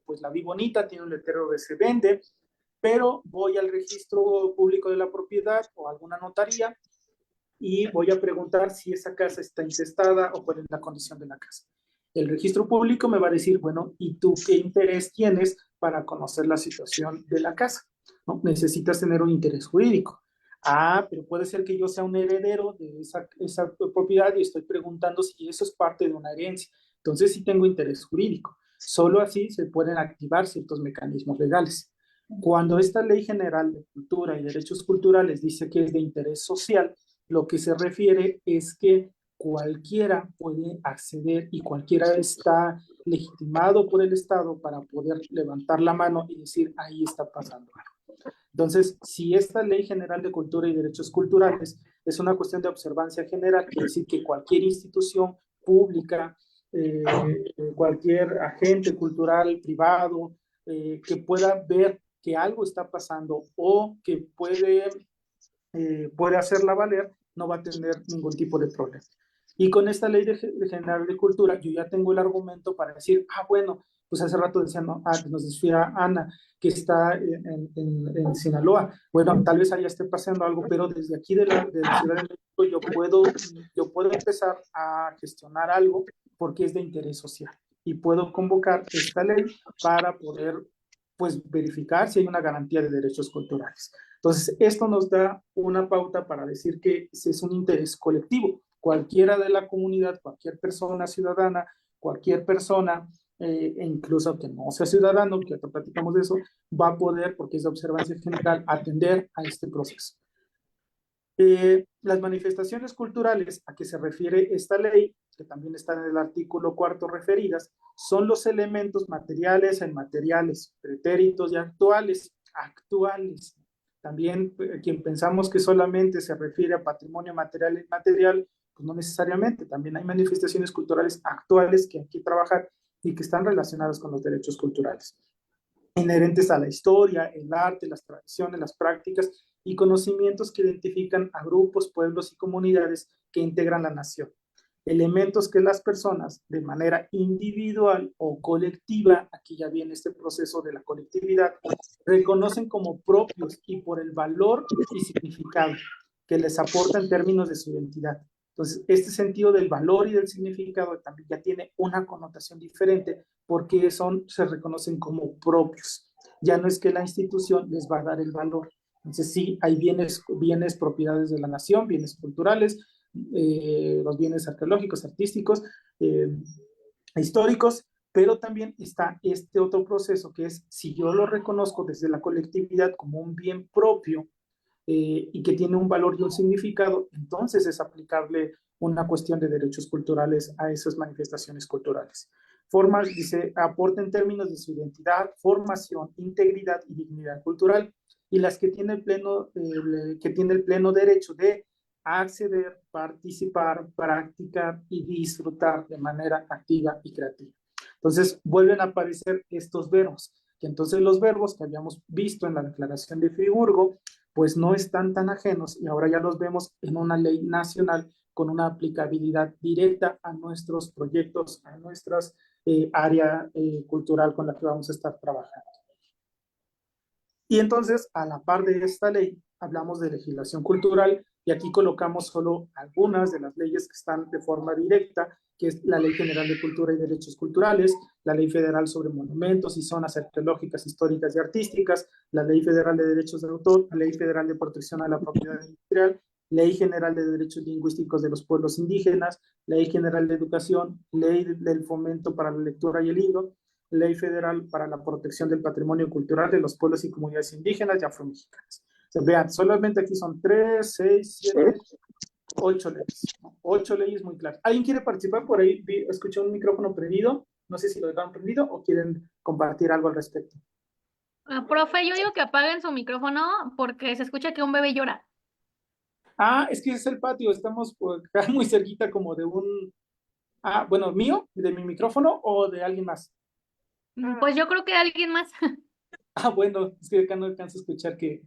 pues la vi bonita, tiene un letrero de se vende, pero voy al registro público de la propiedad o alguna notaría y voy a preguntar si esa casa está intestada o cuál es la condición de la casa. El registro público me va a decir, bueno, ¿y tú qué interés tienes para conocer la situación de la casa? ¿No? Necesitas tener un interés jurídico. Pero puede ser que yo sea un heredero de esa propiedad y estoy preguntando si eso es parte de una herencia. Entonces sí tengo interés jurídico. Solo así se pueden activar ciertos mecanismos legales. Cuando esta Ley General de Cultura y Derechos Culturales dice que es de interés social, lo que se refiere es que cualquiera puede acceder y cualquiera está legitimado por el Estado para poder levantar la mano y decir, ahí está pasando algo. Entonces, si esta Ley General de Cultura y Derechos Culturales es una cuestión de observancia general, quiere decir que cualquier institución pública, cualquier agente cultural privado que pueda ver que algo está pasando o que puede hacerla valer, no va a tener ningún tipo de problema. Y con esta ley de general de cultura, yo ya tengo el argumento para decir, bueno, pues hace rato decían, no, nos decía Ana, que está en Sinaloa. Bueno, tal vez allá esté pasando algo, pero desde aquí de la Ciudad de México yo puedo empezar a gestionar algo porque es de interés social. Y puedo convocar esta ley para poder, pues, verificar si hay una garantía de derechos culturales. Entonces, esto nos da una pauta para decir que es un interés colectivo. Cualquiera de la comunidad, cualquier persona ciudadana, cualquier persona, incluso que no sea ciudadano, que ahora platicamos de eso, va a poder, porque es de observancia general, atender a este proceso. Las manifestaciones culturales a que se refiere esta ley, que también está en el artículo 4 referidas, son los elementos materiales e inmateriales, pretéritos y actuales. También quien pensamos que solamente se refiere a patrimonio material e inmaterial, pues no necesariamente, también hay manifestaciones culturales actuales que hay que trabajar y que están relacionadas con los derechos culturales, inherentes a la historia, el arte, las tradiciones, las prácticas y conocimientos que identifican a grupos, pueblos y comunidades que integran la nación. Elementos que las personas, de manera individual o colectiva, aquí ya viene este proceso de la colectividad, reconocen como propios y por el valor y significado que les aporta en términos de su identidad. Entonces, este sentido del valor y del significado también ya tiene una connotación diferente porque se reconocen como propios. Ya no es que la institución les va a dar el valor. Entonces, sí, hay bienes propiedades de la nación, bienes culturales, los bienes arqueológicos, artísticos, históricos, pero también está este otro proceso que es, si yo lo reconozco desde la colectividad como un bien propio, y que tiene un valor y un significado, entonces es aplicable una cuestión de derechos culturales a esas manifestaciones culturales. Formas, dice, aporta en términos de su identidad, formación, integridad y dignidad cultural, y las que tiene el pleno derecho de acceder, participar, practicar y disfrutar de manera activa y creativa. Entonces, vuelven a aparecer estos verbos, que entonces los verbos que habíamos visto en la Declaración de Friburgo, pues no están tan ajenos y ahora ya los vemos en una ley nacional con una aplicabilidad directa a nuestros proyectos, a nuestras área cultural con la que vamos a estar trabajando. Y entonces, a la par de esta ley, hablamos de legislación cultural y aquí colocamos solo algunas de las leyes que están de forma directa, que es la Ley General de Cultura y Derechos Culturales, la Ley Federal sobre Monumentos y Zonas Arqueológicas, Históricas y Artísticas, la Ley Federal de Derechos de Autor, la Ley Federal de Protección a la Propiedad Industrial, Ley General de Derechos Lingüísticos de los Pueblos Indígenas, Ley General de Educación, Ley del Fomento para la Lectura y el Libro, Ley Federal para la Protección del Patrimonio Cultural de los Pueblos y Comunidades Indígenas y Afromexicanas. O sea, vean, solamente aquí son 3, 6, 7, 8 leyes. 8 leyes muy claras. ¿Alguien quiere participar? Por ahí escuché un micrófono prendido. No sé si lo dejaron prendido o quieren compartir algo al respecto. Profe, yo digo que apaguen su micrófono porque se escucha que un bebé llora. Es que ese es el patio. Estamos por acá muy cerquita como de un... bueno, mío, de mi micrófono o de alguien más. Pues yo creo que alguien más. Bueno, es que acá no alcanzo a escuchar que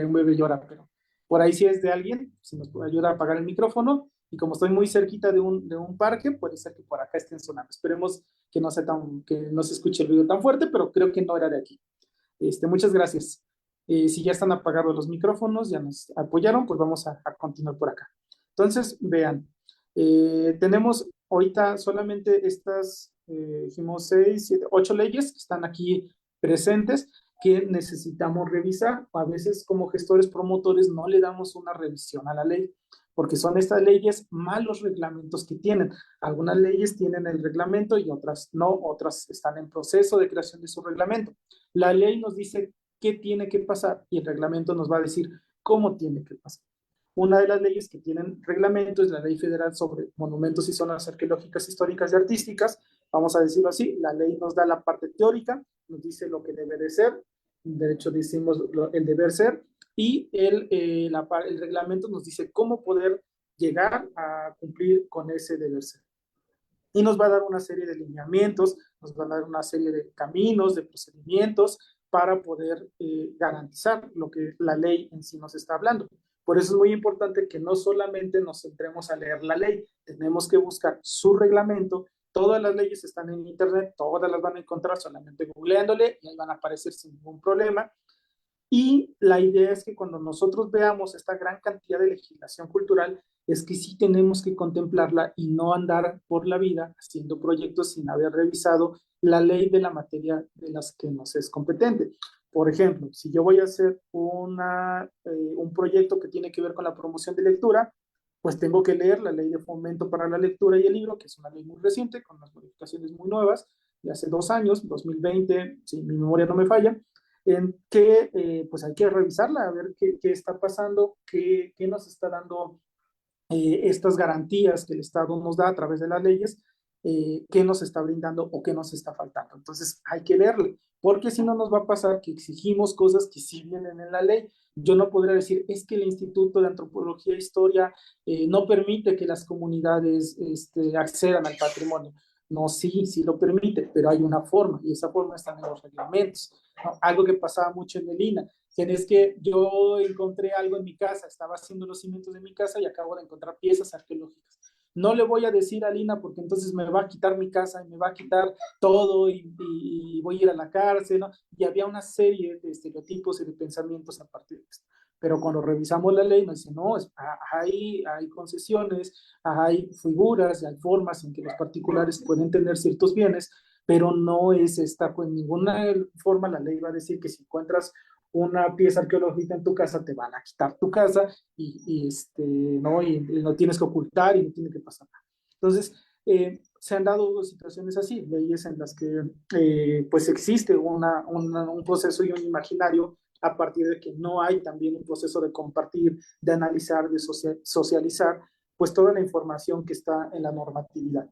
un bebé llora, pero por ahí si es de alguien, si nos puede ayudar a apagar el micrófono, y como estoy muy cerquita de un parque, puede ser que por acá estén sonando. Esperemos que no se escuche el ruido tan fuerte, pero creo que no era de aquí. Muchas gracias. Si ya están apagados los micrófonos, ya nos apoyaron, pues vamos a continuar por acá. Entonces, vean, tenemos ahorita solamente estas, dijimos 6, 7, 8 leyes que están aquí presentes, que necesitamos revisar. A veces como gestores promotores no le damos una revisión a la ley, porque son estas leyes más los reglamentos que tienen. Algunas leyes tienen el reglamento y otras no, otras están en proceso de creación de su reglamento. La ley nos dice qué tiene que pasar y el reglamento nos va a decir cómo tiene que pasar. Una de las leyes que tienen reglamento es la Ley Federal sobre Monumentos y Zonas Arqueológicas, Históricas y Artísticas. Vamos a decirlo así, la ley nos da la parte teórica, nos dice lo que debe de ser, de hecho decimos el deber ser, y el reglamento nos dice cómo poder llegar a cumplir con ese deber ser. Y nos va a dar una serie de lineamientos, nos va a dar una serie de caminos, de procedimientos para poder garantizar lo que la ley en sí nos está hablando. Por eso es muy importante que no solamente nos centremos a leer la ley, tenemos que buscar su reglamento. Todas las leyes están en internet, todas las van a encontrar solamente googleándole y ahí van a aparecer sin ningún problema. Y la idea es que cuando nosotros veamos esta gran cantidad de legislación cultural, es que sí tenemos que contemplarla y no andar por la vida haciendo proyectos sin haber revisado la ley de la materia de las que nos es competente. Por ejemplo, si yo voy a hacer un proyecto que tiene que ver con la promoción de lectura, pues tengo que leer la Ley de Fomento para la Lectura y el Libro, que es una ley muy reciente, con unas modificaciones muy nuevas, de hace 2 años, 2020, si mi memoria no me falla, en que pues hay que revisarla, a ver qué está pasando, qué nos está dando estas garantías que el Estado nos da a través de las leyes, qué nos está brindando o qué nos está faltando. Entonces hay que leerle, porque si no nos va a pasar que exigimos cosas que sí vienen en la ley. Yo no podría decir, es que el Instituto de Antropología e Historia no permite que las comunidades accedan al patrimonio. No, sí lo permite, pero hay una forma, y esa forma está en los reglamentos, ¿no? Algo que pasaba mucho en el INA, que es que yo encontré algo en mi casa, estaba haciendo los cimientos de mi casa y acabo de encontrar piezas arqueológicas. No le voy a decir a Lina porque entonces me va a quitar mi casa y me va a quitar todo y voy a ir a la cárcel, ¿no? Y había una serie de estereotipos y de pensamientos a partir de esto. Pero cuando revisamos la ley nos dice, no, hay concesiones, hay figuras, hay formas en que los particulares pueden tener ciertos bienes, pero no es esta, pues ninguna forma la ley va a decir que si encuentras una pieza arqueológica en tu casa, te van a quitar tu casa ¿no? Y no tienes que ocultar y no tiene que pasar nada. Entonces, se han dado situaciones así, leyes en las que pues existe un proceso y un imaginario a partir de que no hay también un proceso de compartir, de analizar, de socializar, pues toda la información que está en la normatividad.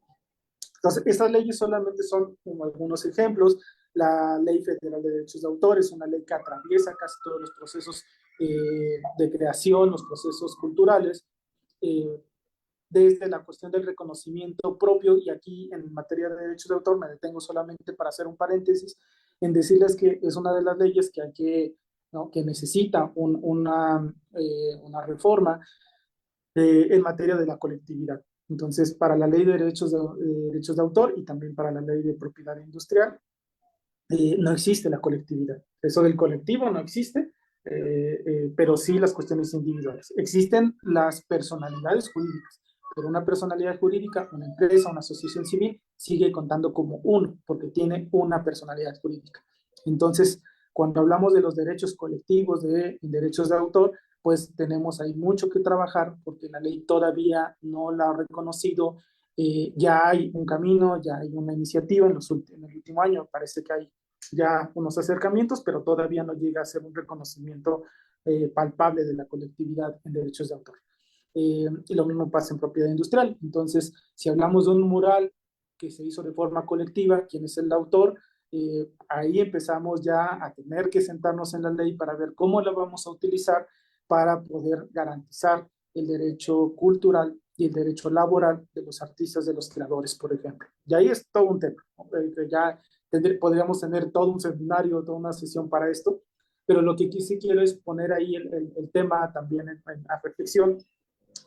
Entonces, estas leyes solamente son como algunos ejemplos. La Ley Federal de Derechos de Autor es una ley que atraviesa casi todos los procesos de creación, los procesos culturales, desde la cuestión del reconocimiento propio, y aquí en materia de derechos de autor me detengo solamente para hacer un paréntesis, en decirles que es una de las leyes que hay ¿no? que necesita una reforma en materia de la colectividad. Entonces, para la ley de derechos de autor y también para la ley de propiedad industrial, no existe la colectividad. Eso del colectivo no existe, pero sí las cuestiones individuales. Existen las personalidades jurídicas, pero una personalidad jurídica, una empresa, una asociación civil, sigue contando como uno, porque tiene una personalidad jurídica. Entonces, cuando hablamos de los derechos colectivos, de derechos de autor, pues tenemos ahí mucho que trabajar, porque la ley todavía no la ha reconocido. Ya hay un camino, ya hay una iniciativa en el último año, parece que hay ya unos acercamientos, pero todavía no llega a ser un reconocimiento palpable de la colectividad en derechos de autor. Y lo mismo pasa en propiedad industrial. Entonces, si hablamos de un mural que se hizo de forma colectiva, ¿quién es el autor? Ahí empezamos ya a tener que sentarnos en la ley para ver cómo la vamos a utilizar para poder garantizar el derecho cultural y el derecho laboral de los artistas, de los creadores, por ejemplo. Y ahí es todo un tema, ¿no? Ya podríamos tener todo un seminario, toda una sesión para esto, pero lo que sí quiero es poner ahí el tema también a reflexión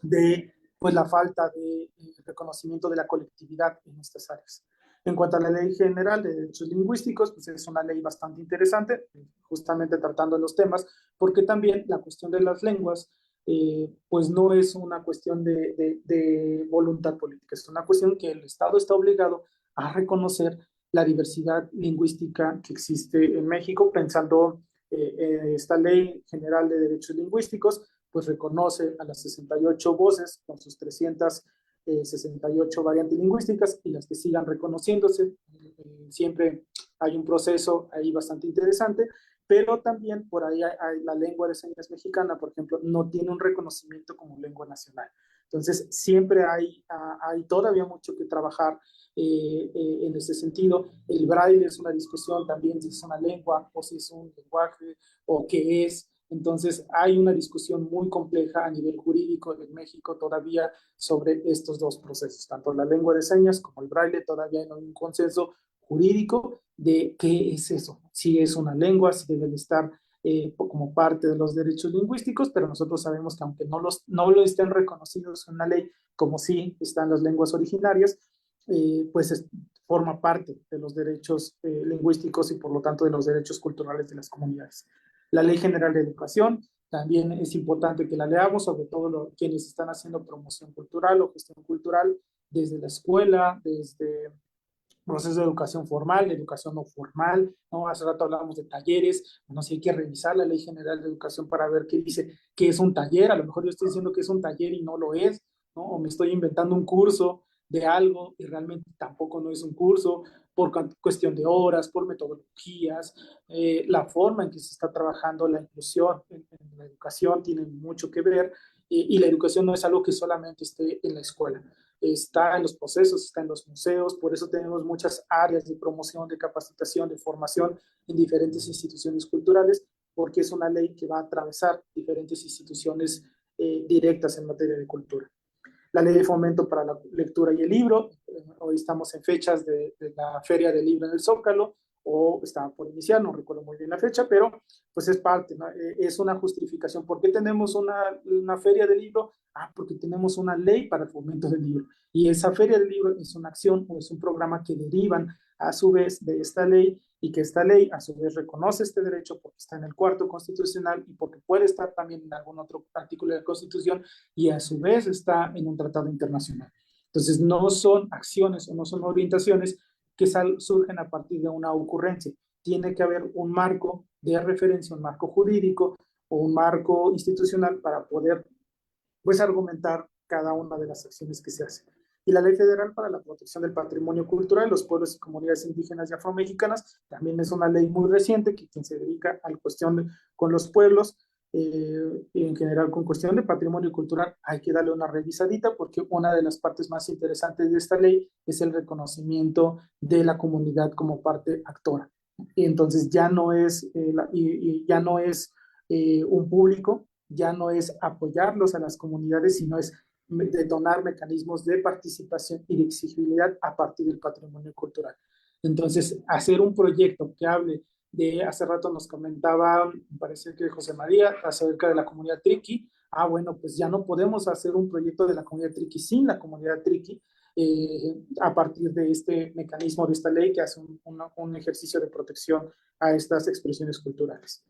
de pues, la falta de reconocimiento de la colectividad en estas áreas. En cuanto a la Ley General de Derechos Lingüísticos, pues es una ley bastante interesante, justamente tratando los temas, porque también la cuestión de las lenguas, pues no es una cuestión de voluntad política, es una cuestión que el Estado está obligado a reconocer la diversidad lingüística que existe en México, pensando esta Ley General de Derechos Lingüísticos, pues reconoce a las 68 voces con sus 368 variantes lingüísticas y las que sigan reconociéndose. Siempre hay un proceso ahí bastante interesante, pero también por ahí la lengua de señas mexicana, por ejemplo, no tiene un reconocimiento como lengua nacional. Entonces, siempre hay todavía mucho que trabajar en ese sentido. El braille es una discusión también si es una lengua o si es un lenguaje o qué es. Entonces, hay una discusión muy compleja a nivel jurídico en México todavía sobre estos dos procesos, tanto la lengua de señas como el braille. Todavía no hay un consenso jurídico de qué es eso, si es una lengua, si debe de estar como parte de los derechos lingüísticos, pero nosotros sabemos que aunque no lo estén reconocidos en la ley, como sí están las lenguas originarias, pues forma parte de los derechos lingüísticos y por lo tanto de los derechos culturales de las comunidades. La Ley General de Educación también es importante que la leamos, sobre todo quienes están haciendo promoción cultural o gestión cultural desde la escuela, desde procesos de educación formal, educación no formal, ¿no? Hace rato hablábamos de talleres, no sé, hay que revisar la Ley General de Educación para ver qué dice, qué es un taller. A lo mejor yo estoy diciendo que es un taller y no lo es, ¿no? O me estoy inventando un curso de algo y realmente tampoco no es un curso, por cuestión de horas, por metodologías, la forma en que se está trabajando la inclusión en la educación tiene mucho que ver, y la educación no es algo que solamente esté en la escuela, está en los procesos, está en los museos. Por eso tenemos muchas áreas de promoción, de capacitación, de formación en diferentes instituciones culturales, porque es una ley que va a atravesar diferentes instituciones directas en materia de cultura. La ley de fomento para la lectura y el libro, hoy estamos en fechas de la Feria del Libro en el Zócalo, o estaba por iniciar, no recuerdo muy bien la fecha, pero pues es parte, ¿no? Es una justificación. ¿Por qué tenemos una feria del libro? Porque tenemos una ley para el fomento del libro, y esa feria del libro es una acción o es un programa que derivan a su vez de esta ley, y que esta ley a su vez reconoce este derecho porque está en el cuarto constitucional y porque puede estar también en algún otro artículo de la Constitución, y a su vez está en un tratado internacional. Entonces, no son acciones o no son orientaciones que surgen a partir de una ocurrencia. Tiene que haber un marco de referencia, un marco jurídico o un marco institucional para poder, pues, argumentar cada una de las acciones que se hacen. Y la Ley Federal para la Protección del Patrimonio Cultural de los Pueblos y Comunidades Indígenas y Afromexicanas también es una ley muy reciente que quien se dedica a la cuestión con los pueblos, y en general con cuestión de patrimonio cultural, hay que darle una revisadita, porque una de las partes más interesantes de esta ley es el reconocimiento de la comunidad como parte actora. Y entonces ya no es, ya no es un público, ya no es apoyarlos a las comunidades, sino es detonar mecanismos de participación y de exigibilidad a partir del patrimonio cultural. Entonces, hacer un proyecto que hable de, hace rato nos comentaba, me parece que José María, acerca de la comunidad Triqui. Bueno, pues ya no podemos hacer un proyecto de la comunidad Triqui sin la comunidad Triqui, a partir de este mecanismo, de esta ley que hace un ejercicio de protección a estas expresiones culturales.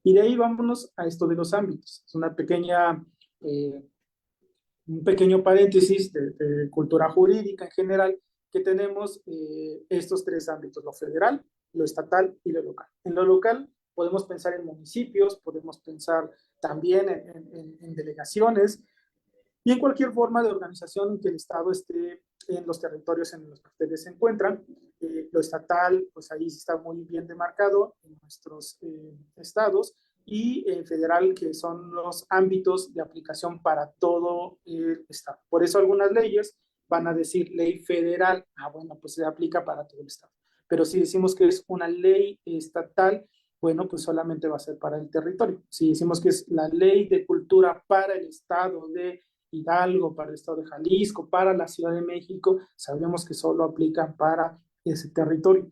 Y de ahí vámonos a esto de los ámbitos. Es una pequeña, un pequeño paréntesis de cultura jurídica en general, que tenemos estos tres ámbitos: lo federal, lo estatal y lo local. En lo local podemos pensar en municipios, podemos pensar también en delegaciones y en cualquier forma de organización en que el Estado esté en los territorios en los que ustedes se encuentran. Lo estatal, pues ahí está muy bien demarcado en nuestros estados, y federal, que son los ámbitos de aplicación para todo el Estado. Por eso algunas leyes van a decir ley federal, bueno, pues se aplica para todo el Estado. Pero si decimos que es una ley estatal, bueno, pues solamente va a ser para el territorio. Si decimos que es la ley de cultura para el Estado de Hidalgo, para el Estado de Jalisco, para la Ciudad de México, sabemos que solo aplican para ese territorio.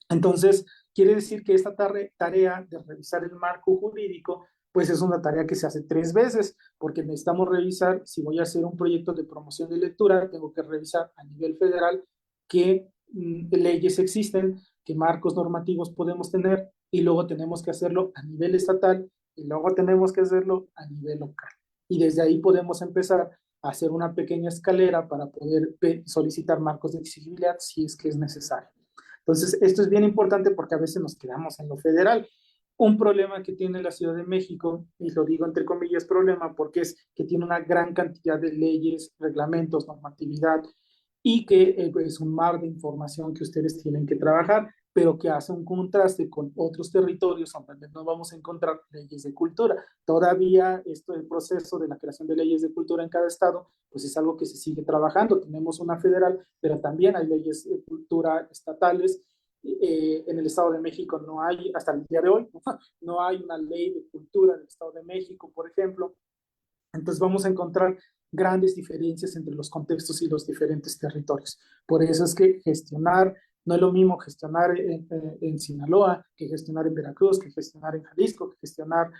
Entonces, quiere decir que esta tarea de revisar el marco jurídico, pues es una tarea que se hace 3 veces, porque necesitamos revisar, si voy a hacer un proyecto de promoción de lectura, tengo que revisar a nivel federal qué leyes existen, qué marcos normativos podemos tener, y luego tenemos que hacerlo a nivel estatal, y luego tenemos que hacerlo a nivel local. Y desde ahí podemos empezar a hacer una pequeña escalera para poder solicitar marcos de exigibilidad si es que es necesario. Entonces, esto es bien importante porque a veces nos quedamos en lo federal. Un problema que tiene la Ciudad de México, y lo digo entre comillas problema, porque es que tiene una gran cantidad de leyes, reglamentos, normatividad, y que es un mar de información que ustedes tienen que trabajar. pero que hace un contraste con otros territorios donde no vamos a encontrar leyes de cultura. Todavía esto del proceso de la creación de leyes de cultura en cada estado, pues es algo que se sigue trabajando. Tenemos una federal, pero también hay leyes de cultura estatales. En el Estado de México no hay, hasta el día de hoy, no hay una ley de cultura del Estado de México, por ejemplo. Entonces vamos a encontrar grandes diferencias entre los contextos y los diferentes territorios. Por eso es que gestionar, no es lo mismo gestionar en Sinaloa que gestionar en Veracruz, que gestionar en Jalisco, que gestionar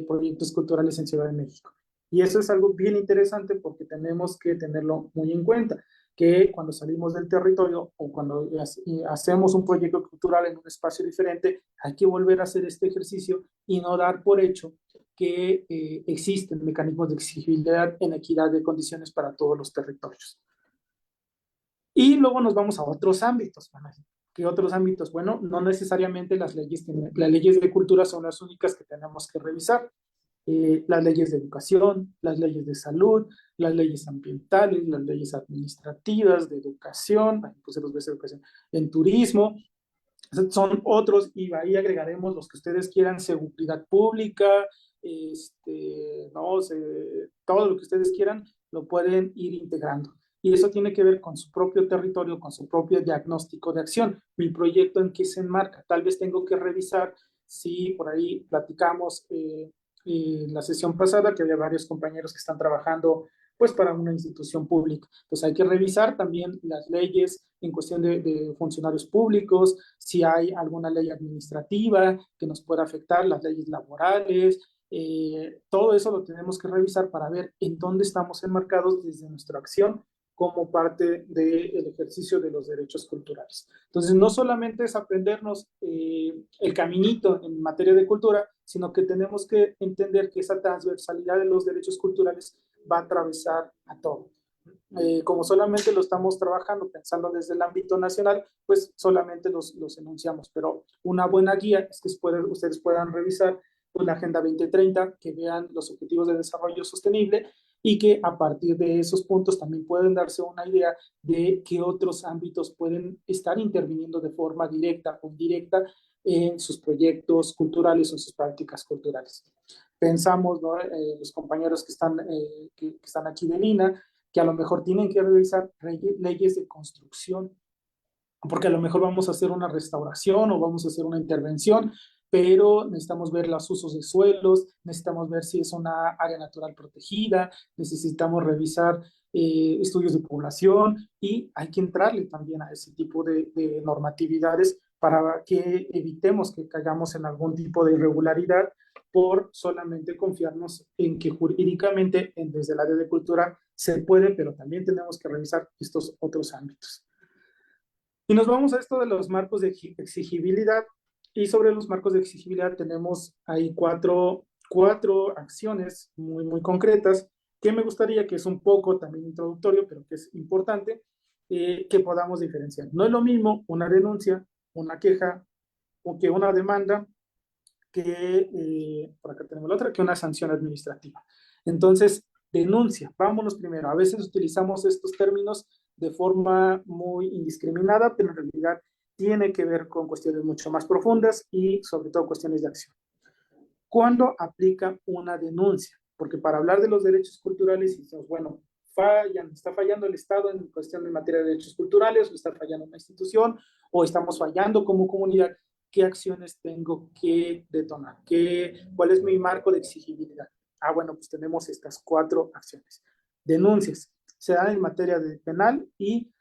proyectos culturales en Ciudad de México. Y eso es algo bien interesante porque tenemos que tenerlo muy en cuenta, que cuando salimos del territorio o cuando hacemos un proyecto cultural en un espacio diferente, hay que volver a hacer este ejercicio y no dar por hecho que existen mecanismos de exigibilidad en equidad de condiciones para todos los territorios. Y luego nos vamos a otros ámbitos. ¿Qué otros ámbitos? Bueno, no necesariamente las leyes de cultura son las únicas que tenemos que revisar. Las leyes de educación, las leyes de salud, las leyes ambientales, las leyes administrativas, de educación, puse dos veces educación, en turismo, son otros, y ahí agregaremos los que ustedes quieran, seguridad pública, no sé, todo lo que ustedes quieran, lo pueden ir integrando. Y eso tiene que ver con su propio territorio, con su propio diagnóstico de acción. Mi proyecto en qué se enmarca. Tal vez tengo que revisar si por ahí platicamos la sesión pasada que había varios compañeros que están trabajando pues para una institución pública. Pues hay que revisar también las leyes en cuestión de funcionarios públicos, si hay alguna ley administrativa que nos pueda afectar, las leyes laborales, todo eso lo tenemos que revisar para ver en dónde estamos enmarcados desde nuestra acción como parte del ejercicio de los derechos culturales. Entonces, no solamente es aprendernos el caminito en materia de cultura, sino que tenemos que entender que esa transversalidad de los derechos culturales va a atravesar a todo. Como solamente lo estamos trabajando pensando desde el ámbito nacional, pues solamente los enunciamos, pero una buena guía es que ustedes puedan revisar pues, la Agenda 2030, que vean los objetivos de desarrollo sostenible y que a partir de esos puntos también pueden darse una idea de qué otros ámbitos pueden estar interviniendo de forma directa o indirecta en sus proyectos culturales o en sus prácticas culturales. Pensamos, ¿no? Los compañeros que están aquí de Lina, que a lo mejor tienen que revisar leyes de construcción, porque a lo mejor vamos a hacer una restauración o vamos a hacer una intervención, pero necesitamos ver los usos de suelos, necesitamos ver si es una área natural protegida, necesitamos revisar estudios de población y hay que entrarle también a ese tipo de normatividades para que evitemos que caigamos en algún tipo de irregularidad por solamente confiarnos en que jurídicamente desde el área de cultura se puede, pero también tenemos que revisar estos otros ámbitos. Y nos vamos a esto de los marcos de exigibilidad. Y sobre los marcos de exigibilidad tenemos ahí cuatro acciones muy, muy concretas que me gustaría, que es un poco también introductorio, pero que es importante, que podamos diferenciar. No es lo mismo una denuncia, una queja, o que una demanda, por acá tenemos la otra, que una sanción administrativa. Entonces, denuncia, vámonos primero. A veces utilizamos estos términos de forma muy indiscriminada, pero en realidad tiene que ver con cuestiones mucho más profundas y sobre todo cuestiones de acción. ¿Cuándo aplica una denuncia? Porque para hablar de los derechos culturales, decimos, bueno, está fallando el Estado en cuestión de materia de derechos culturales, o está fallando una institución, o estamos fallando como comunidad. ¿Qué acciones tengo que detonar? ¿Cuál es mi marco de exigibilidad? Bueno, pues tenemos estas 4 acciones. Denuncias se dan en materia de penal y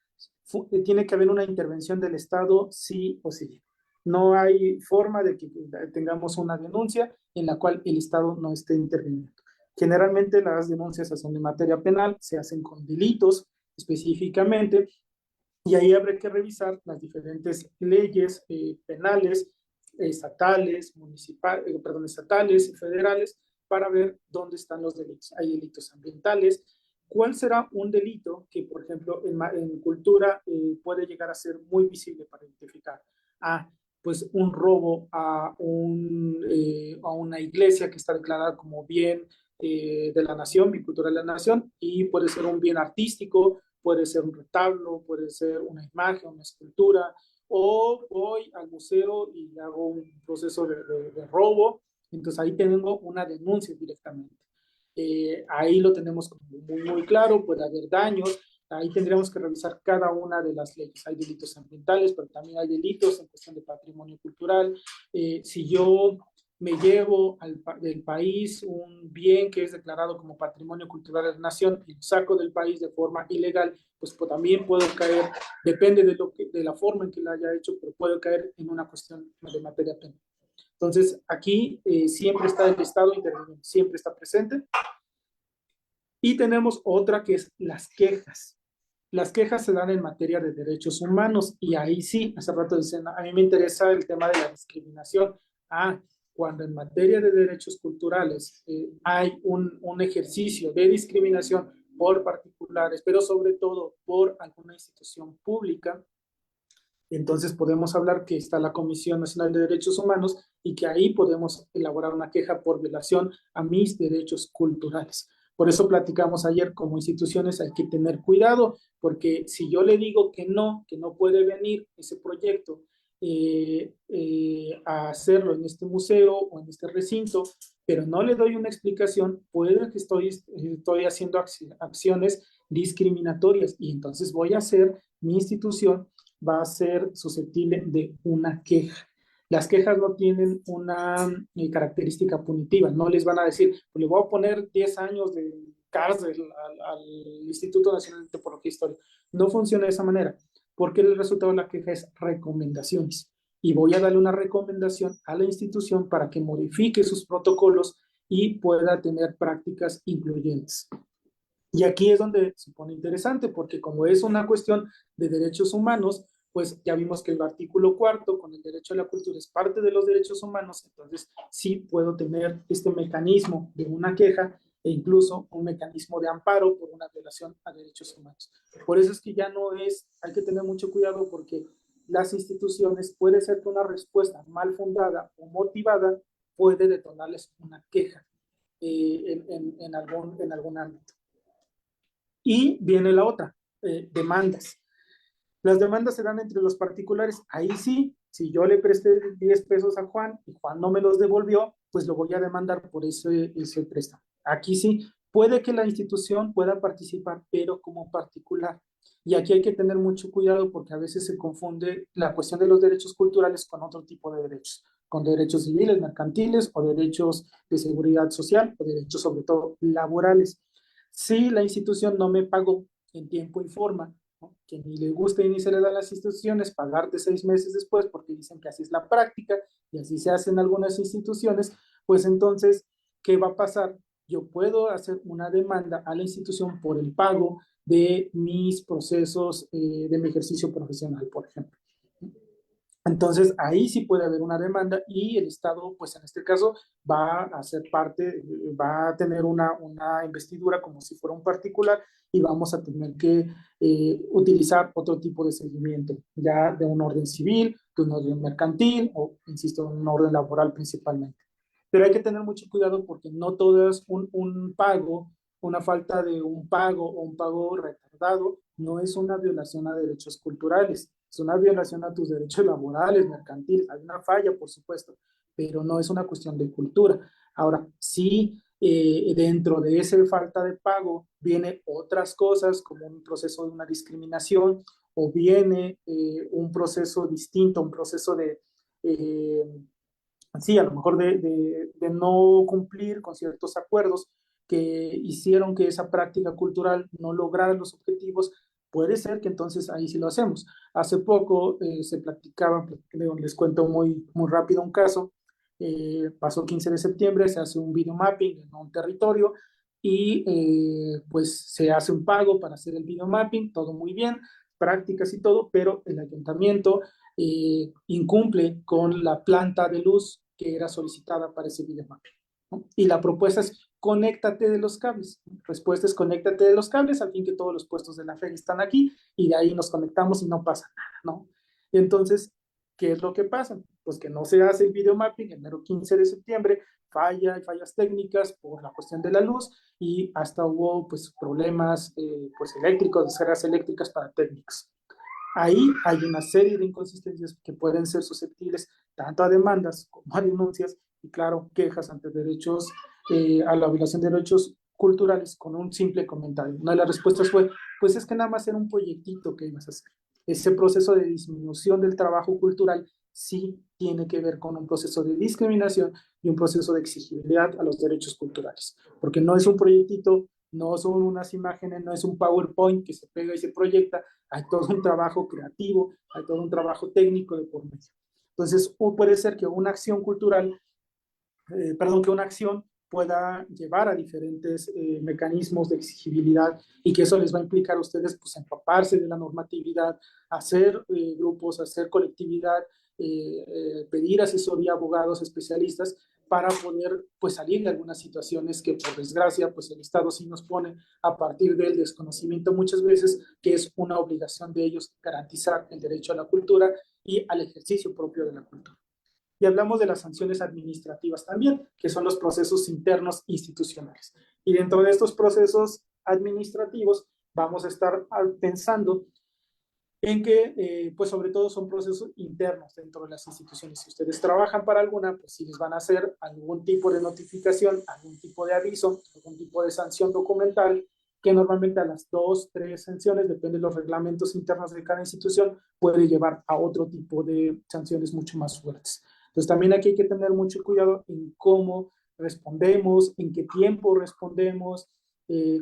tiene que haber una intervención del Estado sí o sí. No hay forma de que tengamos una denuncia en la cual el Estado no esté interviniendo. Generalmente las denuncias se hacen en materia penal, se hacen con delitos específicamente, y ahí habrá que revisar las diferentes leyes penales, estatales, estatales y federales, para ver dónde están los delitos. Hay delitos ambientales. ¿Cuál será un delito que, por ejemplo, en cultura puede llegar a ser muy visible para identificar? Pues un robo a una iglesia que está declarada como bien de la nación, bien cultural de la nación, y puede ser un bien artístico, puede ser un retablo, puede ser una imagen, una escultura, o voy al museo y hago un proceso de robo, entonces ahí tengo una denuncia directamente. Ahí lo tenemos muy, muy claro, puede haber daños, ahí tendríamos que revisar cada una de las leyes. Hay delitos ambientales, pero también hay delitos en cuestión de patrimonio cultural. Si yo me llevo del país un bien que es declarado como patrimonio cultural de la nación y lo saco del país de forma ilegal, pues también puedo caer, depende de la forma en que lo haya hecho, pero puedo caer en una cuestión de materia penal. Entonces, aquí siempre está el Estado interviniendo, siempre está presente. Y tenemos otra que es las quejas. Las quejas se dan en materia de derechos humanos y ahí sí, hace rato dicen, a mí me interesa el tema de la discriminación. Cuando en materia de derechos culturales hay un ejercicio de discriminación por particulares, pero sobre todo por alguna institución pública, entonces podemos hablar que está la Comisión Nacional de Derechos Humanos y que ahí podemos elaborar una queja por violación a mis derechos culturales. Por eso platicamos ayer, como instituciones hay que tener cuidado, porque si yo le digo que no puede venir ese proyecto a hacerlo en este museo o en este recinto, pero no le doy una explicación, puede que estoy haciendo acciones discriminatorias y entonces voy a hacer mi institución va a ser susceptible de una queja. Las quejas no tienen una característica punitiva, no les van a decir, pues le voy a poner 10 años de cárcel al Instituto Nacional de Antropología e Historia. No funciona de esa manera, porque el resultado de la queja es recomendaciones. Y voy a darle una recomendación a la institución para que modifique sus protocolos y pueda tener prácticas incluyentes. Y aquí es donde se pone interesante, porque como es una cuestión de derechos humanos, pues ya vimos que el artículo 4 con el derecho a la cultura es parte de los derechos humanos, entonces sí puedo tener este mecanismo de una queja e incluso un mecanismo de amparo por una violación a derechos humanos. Por eso es que ya no es, hay que tener mucho cuidado porque las instituciones puede ser que una respuesta mal fundada o motivada puede detonarles una queja en algún ámbito. Y viene la otra, demandas. Las demandas se dan entre los particulares. Ahí sí, si yo le presté 10 pesos a Juan y Juan no me los devolvió, pues lo voy a demandar por ese préstamo. Aquí sí, puede que la institución pueda participar, pero como particular. Y aquí hay que tener mucho cuidado porque a veces se confunde la cuestión de los derechos culturales con otro tipo de derechos, con derechos civiles, mercantiles o derechos de seguridad social o derechos sobre todo laborales. Si la institución no me pagó en tiempo y forma, ¿no? Que ni le gusta y ni se le da a las instituciones pagarte 6 meses después porque dicen que así es la práctica y así se hace en algunas instituciones, pues entonces, ¿qué va a pasar? Yo puedo hacer una demanda a la institución por el pago de mis procesos de mi ejercicio profesional, por ejemplo. Entonces, ahí sí puede haber una demanda y el Estado, pues en este caso, va a ser parte, va a tener una investidura como si fuera un particular y vamos a tener que utilizar otro tipo de seguimiento, ya de un orden civil, de un orden mercantil o, insisto, un orden laboral principalmente. Pero hay que tener mucho cuidado porque no todo es un pago, una falta de un pago o un pago retardado, no es una violación a derechos culturales, es una violación a tus derechos laborales, mercantiles. Hay una falla, por supuesto, pero no es una cuestión de cultura. Ahora, sí, dentro de esa falta de pago viene otras cosas como un proceso de una discriminación o viene un proceso distinto, un proceso de... sí, a lo mejor de no cumplir con ciertos acuerdos que hicieron que esa práctica cultural no lograra los objetivos, puede ser que entonces ahí sí lo hacemos. Hace poco se platicaba, les cuento muy, muy rápido un caso, pasó 15 de septiembre, se hace un video mapping en un territorio y pues se hace un pago para hacer el video mapping, todo muy bien, prácticas y todo, pero el ayuntamiento incumple con la planta de luz que era solicitada para ese video mapping, ¿no? Y la propuesta es conéctate de los cables. Respuesta es conéctate de los cables, al fin que todos los puestos de la feria están aquí y de ahí nos conectamos y no pasa nada, ¿no? Entonces, ¿qué es lo que pasa? Pues que no se hace el video mapping el mero 15 de septiembre, fallas técnicas por la cuestión de la luz y hasta hubo pues problemas pues eléctricos, descargas eléctricas para técnicos. Ahí hay una serie de inconsistencias que pueden ser susceptibles tanto a demandas como a denuncias y, claro, quejas ante derechos, a la violación de derechos culturales con un simple comentario. Una de las respuestas fue, pues es que nada más era un proyectito que ibas a hacer. Ese proceso de disminución del trabajo cultural sí tiene que ver con un proceso de discriminación y un proceso de exigibilidad a los derechos culturales, porque no es un proyectito, no son unas imágenes, no es un PowerPoint que se pega y se proyecta, hay todo un trabajo creativo, hay todo un trabajo técnico de por medio. Entonces, puede ser que una acción cultural, que una acción pueda llevar a diferentes mecanismos de exigibilidad y que eso les va a implicar a ustedes pues empaparse de la normatividad, hacer grupos, hacer colectividad, pedir asesoría a abogados especialistas para poder pues salir de algunas situaciones que por desgracia pues el Estado sí nos pone a partir del desconocimiento muchas veces, que es una obligación de ellos garantizar el derecho a la cultura y al ejercicio propio de la cultura. Y hablamos de las sanciones administrativas también, que son los procesos internos institucionales. Y dentro de estos procesos administrativos vamos a estar pensando en que, pues sobre todo son procesos internos dentro de las instituciones. Si ustedes trabajan para alguna, pues sí les van a hacer algún tipo de notificación, algún tipo de aviso, algún tipo de sanción documental, que normalmente a las 2, 3 sanciones, depende de los reglamentos internos de cada institución, puede llevar a otro tipo de sanciones mucho más fuertes. Entonces también aquí hay que tener mucho cuidado en cómo respondemos, en qué tiempo respondemos,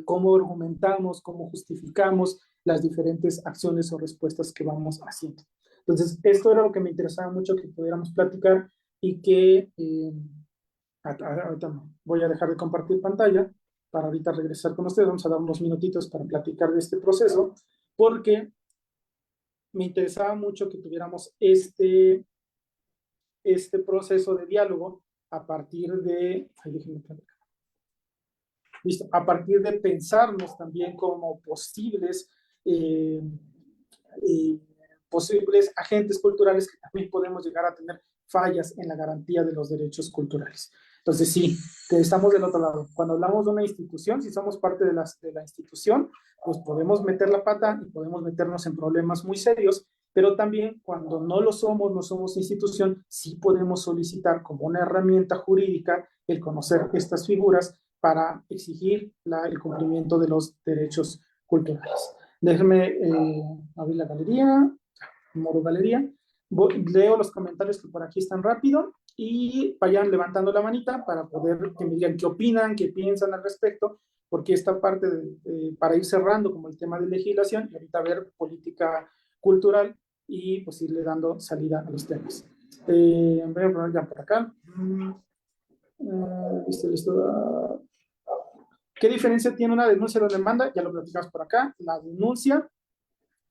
cómo argumentamos, cómo justificamos las diferentes acciones o respuestas que vamos haciendo. Entonces, esto era lo que me interesaba mucho que pudiéramos platicar y que ahorita voy a dejar de compartir pantalla para ahorita regresar con ustedes. Vamos a dar unos minutitos para platicar de este proceso, porque me interesaba mucho que tuviéramos este proceso de diálogo a partir de... Listo, a partir de pensarnos también como posibles posibles agentes culturales que también podemos llegar a tener fallas en la garantía de los derechos culturales. Entonces sí, que estamos del otro lado. Cuando hablamos de una institución, si somos parte de la institución, pues podemos meter la pata y podemos meternos en problemas muy serios, pero también cuando no lo somos, no somos institución, sí podemos solicitar como una herramienta jurídica el conocer estas figuras para exigir el cumplimiento de los derechos culturales. Déjenme abrir la galería, modo galería. Leo los comentarios que por aquí están rápido y vayan levantando la manita para poder que me digan qué opinan, qué piensan al respecto, porque esta parte para ir cerrando como el tema de legislación y ahorita ver política cultural y pues irle dando salida a los temas. Voy a poner ya por acá. Listo. ¿Qué diferencia tiene una denuncia de una demanda? Ya lo platicamos por acá. La denuncia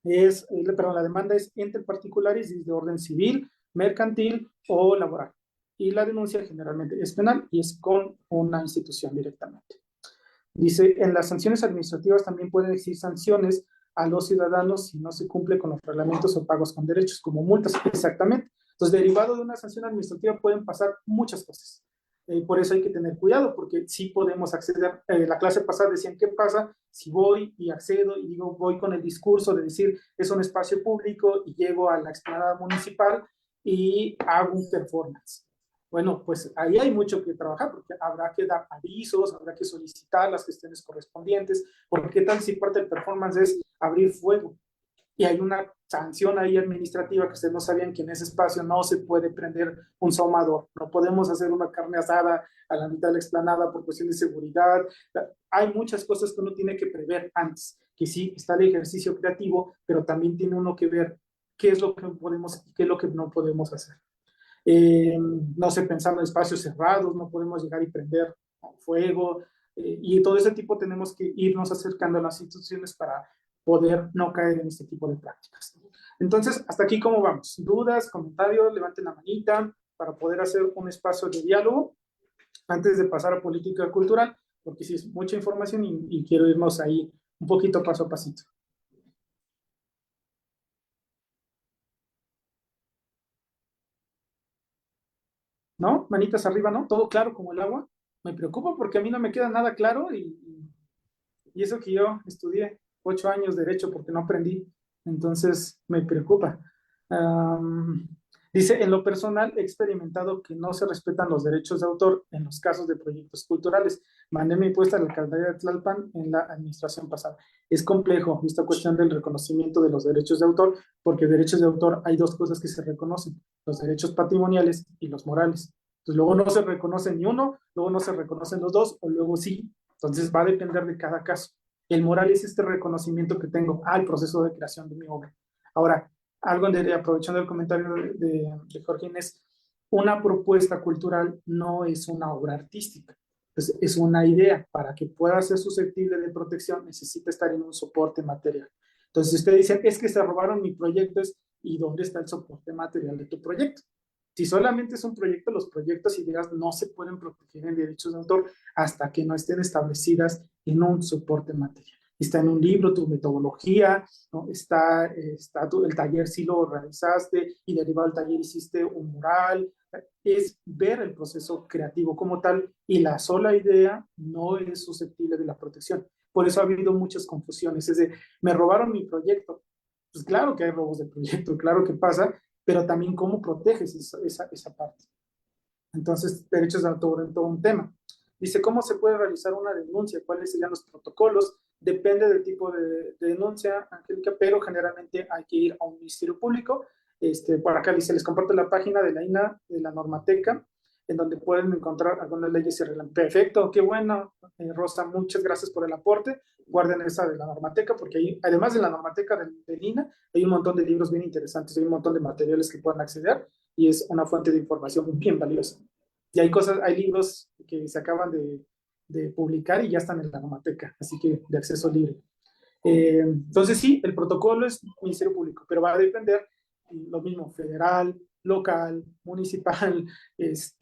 la demanda es entre particulares y de orden civil, mercantil o laboral. Y la denuncia generalmente es penal y es con una institución directamente. Dice, en las sanciones administrativas también pueden existir sanciones a los ciudadanos si no se cumple con los reglamentos o pagos con derechos, como multas, exactamente. Entonces, derivado de una sanción administrativa pueden pasar muchas cosas. Por eso hay que tener cuidado, porque sí podemos acceder. La clase pasada decían, ¿qué pasa si voy y accedo y digo, voy con el discurso de decir, es un espacio público y llego a la explanada municipal y hago un performance? Bueno, pues ahí hay mucho que trabajar, porque habrá que dar avisos, habrá que solicitar las gestiones correspondientes, porque qué tal si parte del performance es abrir fuego y hay una sanción ahí administrativa que ustedes no sabían que en ese espacio no se puede prender un saumador, no podemos hacer una carne asada a la mitad de la explanada por cuestión de seguridad. Hay muchas cosas que uno tiene que prever antes, que sí está el ejercicio creativo, pero también tiene uno que ver qué es lo que podemos y qué es lo que no podemos hacer. No sé, pensando en espacios cerrados, no podemos llegar y prender fuego, y todo ese tipo tenemos que irnos acercando a las instituciones para poder no caer en este tipo de prácticas. Entonces, hasta aquí, ¿cómo vamos? ¿Dudas, comentarios? Levanten la manita para poder hacer un espacio de diálogo antes de pasar a política cultural, porque sí es mucha información y quiero irnos ahí un poquito paso a pasito. ¿No? Manitas arriba, ¿no? Todo claro como el agua. Me preocupa porque a mí no me queda nada claro y eso que yo estudié 8 años de derecho porque no aprendí Entonces, me preocupa. Am, Dice, en lo personal he experimentado que no se respetan los derechos de autor en los casos de proyectos culturales. Mandé mi encuesta a la alcaldía de Tlalpan en la administración pasada. Es complejo esta cuestión del reconocimiento de los derechos de autor, porque derechos de autor hay dos cosas que se reconocen, los derechos patrimoniales y los morales. Entonces, luego no se reconoce ni uno, luego no se reconocen los dos, o luego sí. Entonces, va a depender de cada caso. El moral es este reconocimiento que tengo al proceso de creación de mi obra. Ahora, algo de, aprovechando el comentario de Jorge Inés, una propuesta cultural no es una obra artística, es una idea. Para que pueda ser susceptible de protección necesita estar en un soporte material. Entonces, si usted dice, es que se robaron mi proyecto, ¿y dónde está el soporte material de tu proyecto? Si solamente es un proyecto, los proyectos y ideas no se pueden proteger en derechos de autor hasta que no estén establecidas en un soporte material. Está en un libro tu metodología, ¿no? Está el taller si lo realizaste y derivado del taller hiciste un mural. Es ver el proceso creativo como tal, y la sola idea no es susceptible de la protección. Por eso ha habido muchas confusiones. Es de, me robaron mi proyecto. Pues claro que hay robos de proyecto, claro que pasa, pero también cómo proteges esa parte. Entonces, derechos de autor en todo un tema. Dice, ¿cómo se puede realizar una denuncia? ¿Cuáles serían los protocolos? Depende del tipo de denuncia, Angélica, pero generalmente hay que ir a un ministerio público. Por acá dice, les comparto la página de la INA, de la Normateca, en donde pueden encontrar algunas leyes y reglas. Perfecto, qué bueno, Rosa, muchas gracias por el aporte. Guarden esa de la Normateca, porque ahí, además de la Normateca del INA, hay un montón de libros bien interesantes, hay un montón de materiales que pueden acceder, y es una fuente de información bien valiosa. Y hay cosas, hay libros que se acaban de publicar y ya están en la Normateca, así que de acceso libre. Entonces sí, el protocolo es Ministerio Público, pero va a depender lo mismo, federal, local, municipal, es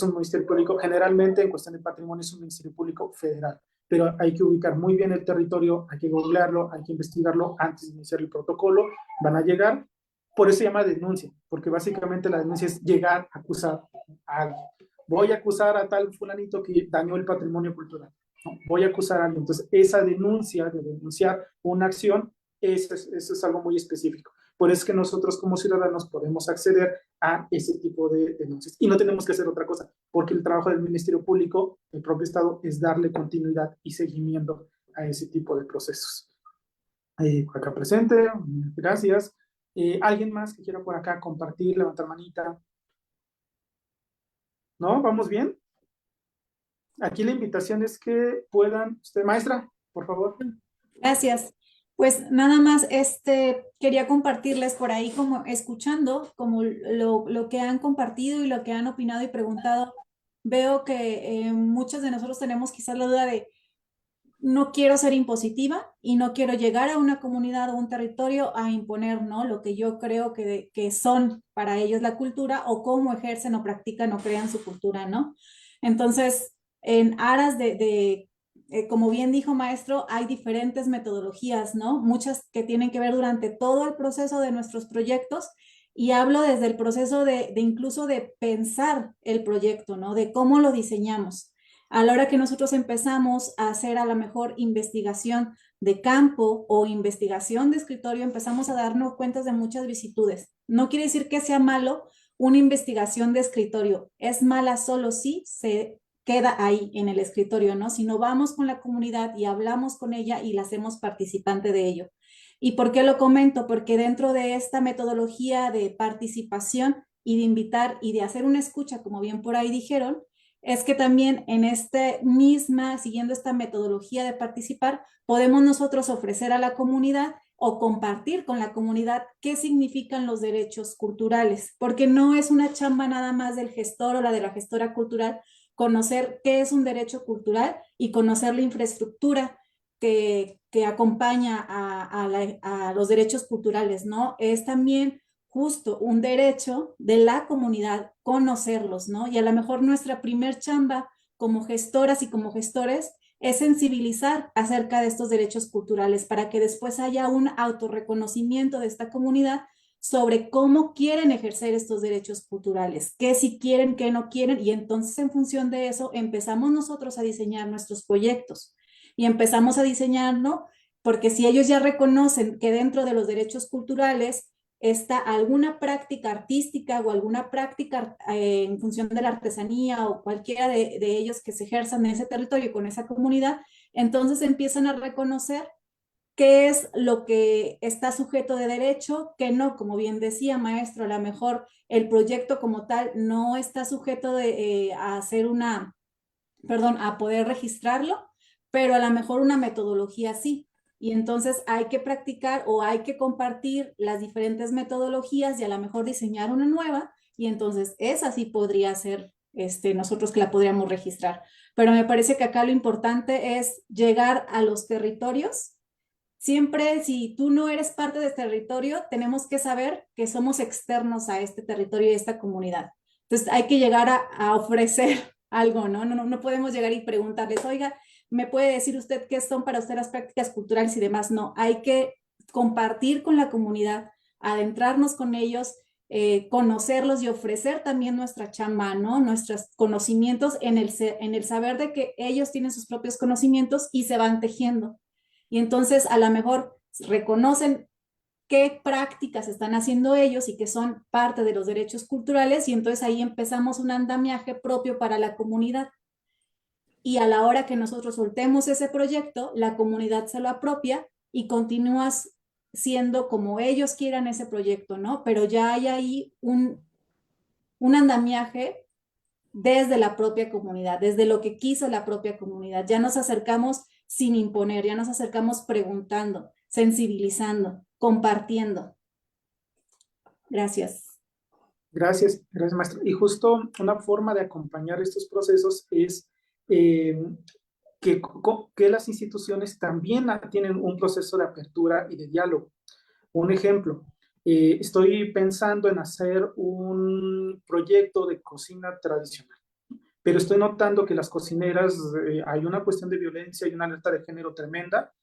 un Ministerio Público, generalmente en cuestión de patrimonio es un Ministerio Público federal, pero hay que ubicar muy bien el territorio, hay que googlearlo, hay que investigarlo antes de iniciar el protocolo, van a llegar, por eso se llama denuncia, porque básicamente la denuncia es llegar a acusar a alguien. Voy a acusar a tal fulanito que dañó el patrimonio cultural. ¿No? Voy a acusar a alguien. Entonces, esa denuncia, de denunciar una acción, eso es algo muy específico. Por eso es que nosotros como ciudadanos podemos acceder a ese tipo de denuncias. Y no tenemos que hacer otra cosa, porque el trabajo del Ministerio Público, el propio Estado, es darle continuidad y seguimiento a ese tipo de procesos. Acá presente, gracias. ¿Alguien más que quiera por acá compartir, levantar manita? ¿No? ¿Vamos bien? Aquí la invitación es que puedan, usted, maestra, por favor. Gracias. Pues nada más, quería compartirles por ahí, como escuchando, como lo que han compartido y lo que han opinado y preguntado. Veo que muchos de nosotros tenemos quizás la duda de, no quiero ser impositiva y no quiero llegar a una comunidad o un territorio a imponer, ¿no? Lo que yo creo que son para ellos la cultura, o cómo ejercen o practican o crean su cultura, ¿no? Entonces, en aras como bien dijo maestro, hay diferentes metodologías, ¿no? Muchas que tienen que ver durante todo el proceso de nuestros proyectos, y hablo desde el proceso de incluso de pensar el proyecto, ¿no? De cómo lo diseñamos. A la hora que nosotros empezamos a hacer a lo mejor investigación de campo o investigación de escritorio, empezamos a darnos cuenta de muchas vicisitudes. No quiere decir que sea malo una investigación de escritorio. Es mala solo si se queda ahí en el escritorio, ¿no? Si no vamos con la comunidad y hablamos con ella y la hacemos participante de ello. ¿Y por qué lo comento? Porque dentro de esta metodología de participación y de invitar y de hacer una escucha, como bien por ahí dijeron, es que también en siguiendo esta metodología de participar, podemos nosotros ofrecer a la comunidad o compartir con la comunidad qué significan los derechos culturales, porque no es una chamba nada más del gestor o la de la gestora cultural conocer qué es un derecho cultural y conocer la infraestructura que acompaña a los derechos culturales, ¿no? Es también justo un derecho de la comunidad conocerlos, ¿no? Y a lo mejor nuestra primer chamba como gestoras y como gestores es sensibilizar acerca de estos derechos culturales para que después haya un autorreconocimiento de esta comunidad sobre cómo quieren ejercer estos derechos culturales, qué si quieren, qué no quieren, y entonces en función de eso empezamos nosotros a diseñar nuestros proyectos y empezamos a diseñar, ¿no? porque si ellos ya reconocen que dentro de los derechos culturales está alguna práctica artística o alguna práctica en función de la artesanía o cualquiera de ellos que se ejerzan en ese territorio con esa comunidad, entonces empiezan a reconocer qué es lo que está sujeto de derecho, qué no, como bien decía maestro, a lo mejor el proyecto como tal no está sujeto a hacer a poder registrarlo, pero a lo mejor una metodología sí. Y entonces hay que practicar o hay que compartir las diferentes metodologías y a lo mejor diseñar una nueva, y entonces esa sí podría ser nosotros que la podríamos registrar. Pero me parece que acá lo importante es llegar a los territorios. Siempre, si tú no eres parte de este territorio, tenemos que saber que somos externos a este territorio y a esta comunidad. Entonces hay que llegar a ofrecer algo, ¿no? No podemos llegar y preguntarles, oiga, ¿me puede decir usted qué son para usted las prácticas culturales y demás? No, hay que compartir con la comunidad, adentrarnos con ellos, conocerlos y ofrecer también nuestra chamba, ¿no? Nuestros conocimientos en el saber de que ellos tienen sus propios conocimientos y se van tejiendo. Y entonces a lo mejor reconocen qué prácticas están haciendo ellos y que son parte de los derechos culturales, y entonces ahí empezamos un andamiaje propio para la comunidad. Y a la hora que nosotros soltemos ese proyecto, la comunidad se lo apropia y continúas siendo como ellos quieran ese proyecto, ¿no? Pero ya hay ahí un andamiaje desde la propia comunidad, desde lo que quiso la propia comunidad. Ya nos acercamos sin imponer, ya nos acercamos preguntando, sensibilizando, compartiendo. Gracias. Gracias, gracias, maestro. Y justo una forma de acompañar estos procesos es que las instituciones también tienen un proceso de apertura y de diálogo. Un ejemplo, estoy pensando en hacer un proyecto de cocina tradicional, pero estoy notando que las cocineras, hay una cuestión de violencia y una alerta de género tremenda.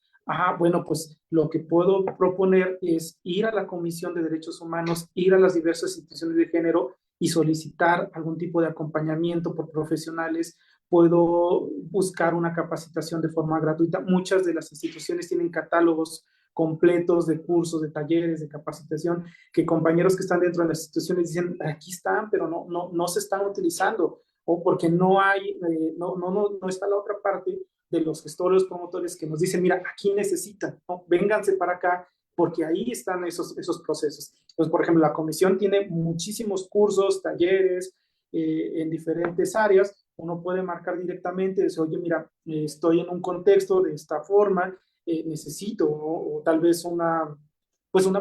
Bueno, pues lo que puedo proponer es ir a la Comisión de Derechos Humanos, ir a las diversas instituciones de género y solicitar algún tipo de acompañamiento por profesionales. Puedo buscar una capacitación de forma gratuita. Muchas de las instituciones tienen catálogos completos de cursos, de talleres, de capacitación, que compañeros que están dentro de las instituciones dicen, aquí están, pero no se están utilizando, o porque no hay, no está la otra parte de los gestores, promotores que nos dicen, mira, aquí necesitan, ¿no? Vénganse para acá, porque ahí están esos procesos. Entonces, por ejemplo, la comisión tiene muchísimos cursos, talleres, en diferentes áreas. Uno puede marcar directamente, decir, oye, mira, estoy en un contexto de esta forma, necesito, ¿no? O tal vez una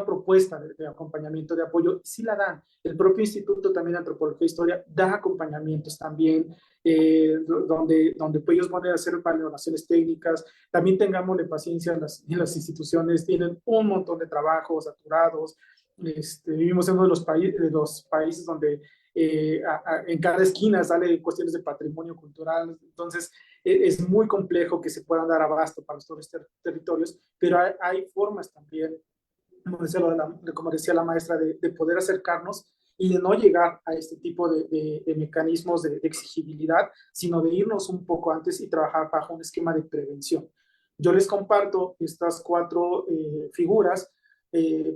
propuesta de acompañamiento, de apoyo, sí la dan. El propio Instituto también de Antropología e Historia da acompañamientos también, donde pues ellos van a hacer valoraciones técnicas. También tengámosle paciencia en las instituciones, tienen un montón de trabajos saturados. Vivimos en uno de los países donde en cada esquina sale cuestiones de patrimonio cultural. Entonces es muy complejo que se puedan dar abasto para todos estos territorios, pero hay formas también, como decía la maestra, de poder acercarnos y de no llegar a este tipo de mecanismos de exigibilidad, sino de irnos un poco antes y trabajar bajo un esquema de prevención. Yo les comparto estas 4 figuras,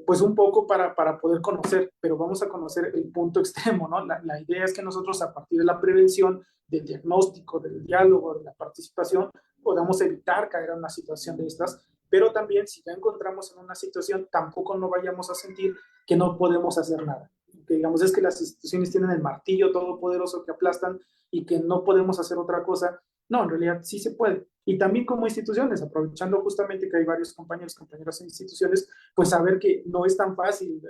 pues un poco para poder conocer, pero vamos a conocer el punto extremo, ¿no? La idea es que nosotros, a partir de la prevención, del diagnóstico, del diálogo, de la participación, podamos evitar caer en una situación de estas, pero también si ya encontramos en una situación, tampoco no vayamos a sentir que no podemos hacer nada. Que digamos es que las instituciones tienen el martillo todopoderoso que aplastan y que no podemos hacer otra cosa. No, en realidad sí se puede. Y también como instituciones, aprovechando justamente que hay varios compañeros, compañeras en instituciones, pues saber que no es tan fácil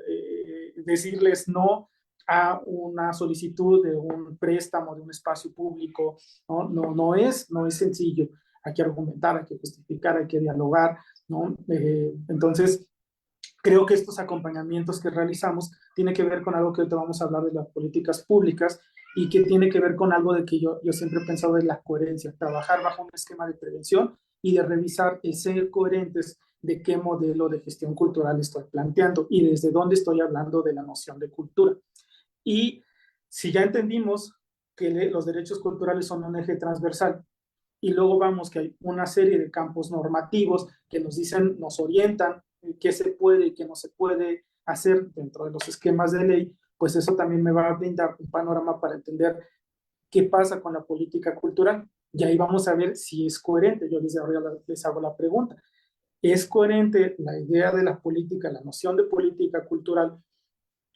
decirles no a una solicitud de un préstamo, de un espacio público, ¿no? No es sencillo. Hay que argumentar, hay que justificar, hay que dialogar, ¿no? Entonces, creo que estos acompañamientos que realizamos tienen que ver con algo que ahorita vamos a hablar de las políticas públicas y que tiene que ver con algo de que yo siempre he pensado de la coherencia, trabajar bajo un esquema de prevención y de revisar el ser coherentes de qué modelo de gestión cultural estoy planteando y desde dónde estoy hablando de la noción de cultura. Y si ya entendimos que los derechos culturales son un eje transversal, y luego vamos que hay una serie de campos normativos que nos dicen, nos orientan qué se puede y qué no se puede hacer dentro de los esquemas de ley, pues eso también me va a brindar un panorama para entender qué pasa con la política cultural. Y ahí vamos a ver si es coherente. Yo les hago la pregunta. ¿Es coherente la idea de la política, la noción de política cultural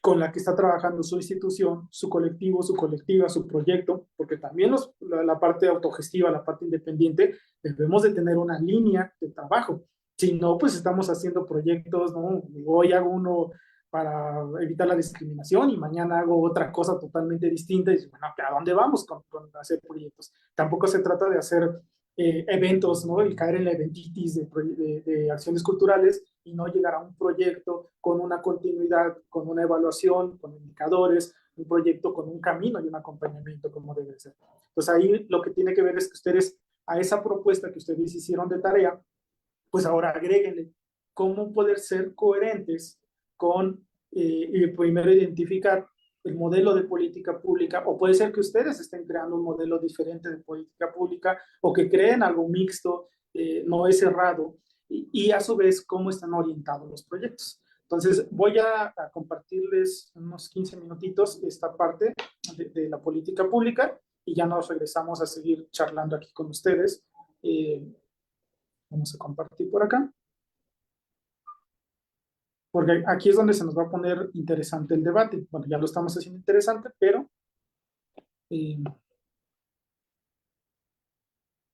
con la que está trabajando su institución, su colectivo, su colectiva, su proyecto? Porque también la parte autogestiva, la parte independiente, debemos de tener una línea de trabajo. Si no, pues estamos haciendo proyectos, ¿no? Hoy hago uno para evitar la discriminación y mañana hago otra cosa totalmente distinta y bueno, ¿a dónde vamos con hacer proyectos? Tampoco se trata de hacer eventos, ¿no? Y caer en la eventitis de acciones culturales y no llegar a un proyecto con una continuidad, con una evaluación, con indicadores, un proyecto con un camino y un acompañamiento como debe ser. Entonces ahí lo que tiene que ver es que ustedes a esa propuesta que ustedes hicieron de tarea, pues ahora agréguenle cómo poder ser coherentes con primero identificar el modelo de política pública, o puede ser que ustedes estén creando un modelo diferente de política pública o que creen algo mixto, no es cerrado, y a su vez cómo están orientados los proyectos. Entonces voy a compartirles unos 15 minutitos esta parte de la política pública y ya nos regresamos a seguir charlando aquí con ustedes. Vamos a compartir por acá, porque aquí es donde se nos va a poner interesante el debate. Bueno, ya lo estamos haciendo interesante, pero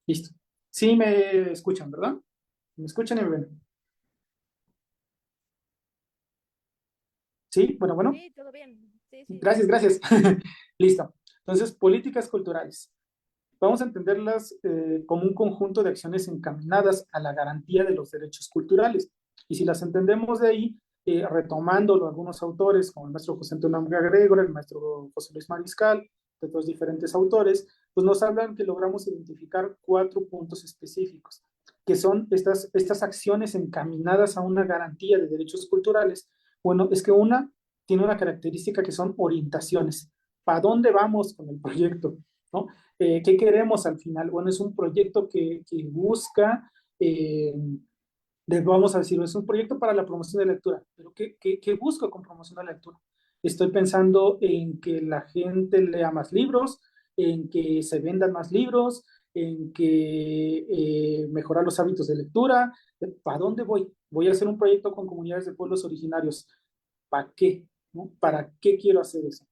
listo. Sí me escuchan, ¿verdad? ¿Me escuchan y me ven? Sí, bueno. Sí, todo bien. Sí, sí. Gracias. Listo. Entonces, políticas culturales. Vamos a entenderlas como un conjunto de acciones encaminadas a la garantía de los derechos culturales. Y si las entendemos de ahí, retomándolo algunos autores, como el maestro José Antonio Gregor, el maestro José Luis Mariscal, de otros diferentes autores, pues nos hablan que logramos identificar 4 puntos específicos, que son estas acciones encaminadas a una garantía de derechos culturales. Bueno, es que una tiene una característica que son orientaciones. ¿Para dónde vamos con el proyecto? ¿No? ¿Qué queremos al final? Bueno, es un proyecto que busca, vamos a decirlo, es un proyecto para la promoción de la lectura, pero ¿qué busco con promoción de la lectura? Estoy pensando en que la gente lea más libros, en que se vendan más libros, en que mejorar los hábitos de lectura. ¿Para dónde voy? Voy a hacer un proyecto con comunidades de pueblos originarios. ¿Para qué? ¿No? ¿Para qué quiero hacer eso?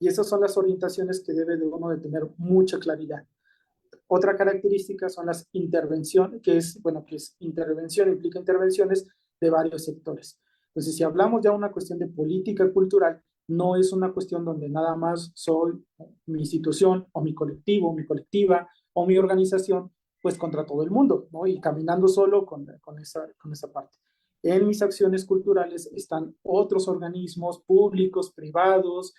Y esas son las orientaciones que debe de uno de tener mucha claridad. Otra característica son las intervenciones, que es intervención, implica intervenciones de varios sectores. Entonces, si hablamos ya de una cuestión de política cultural, no es una cuestión donde nada más soy mi institución o mi colectivo, mi colectiva o mi organización, pues contra todo el mundo, ¿no? Y caminando solo con esa parte. En mis acciones culturales están otros organismos públicos, privados,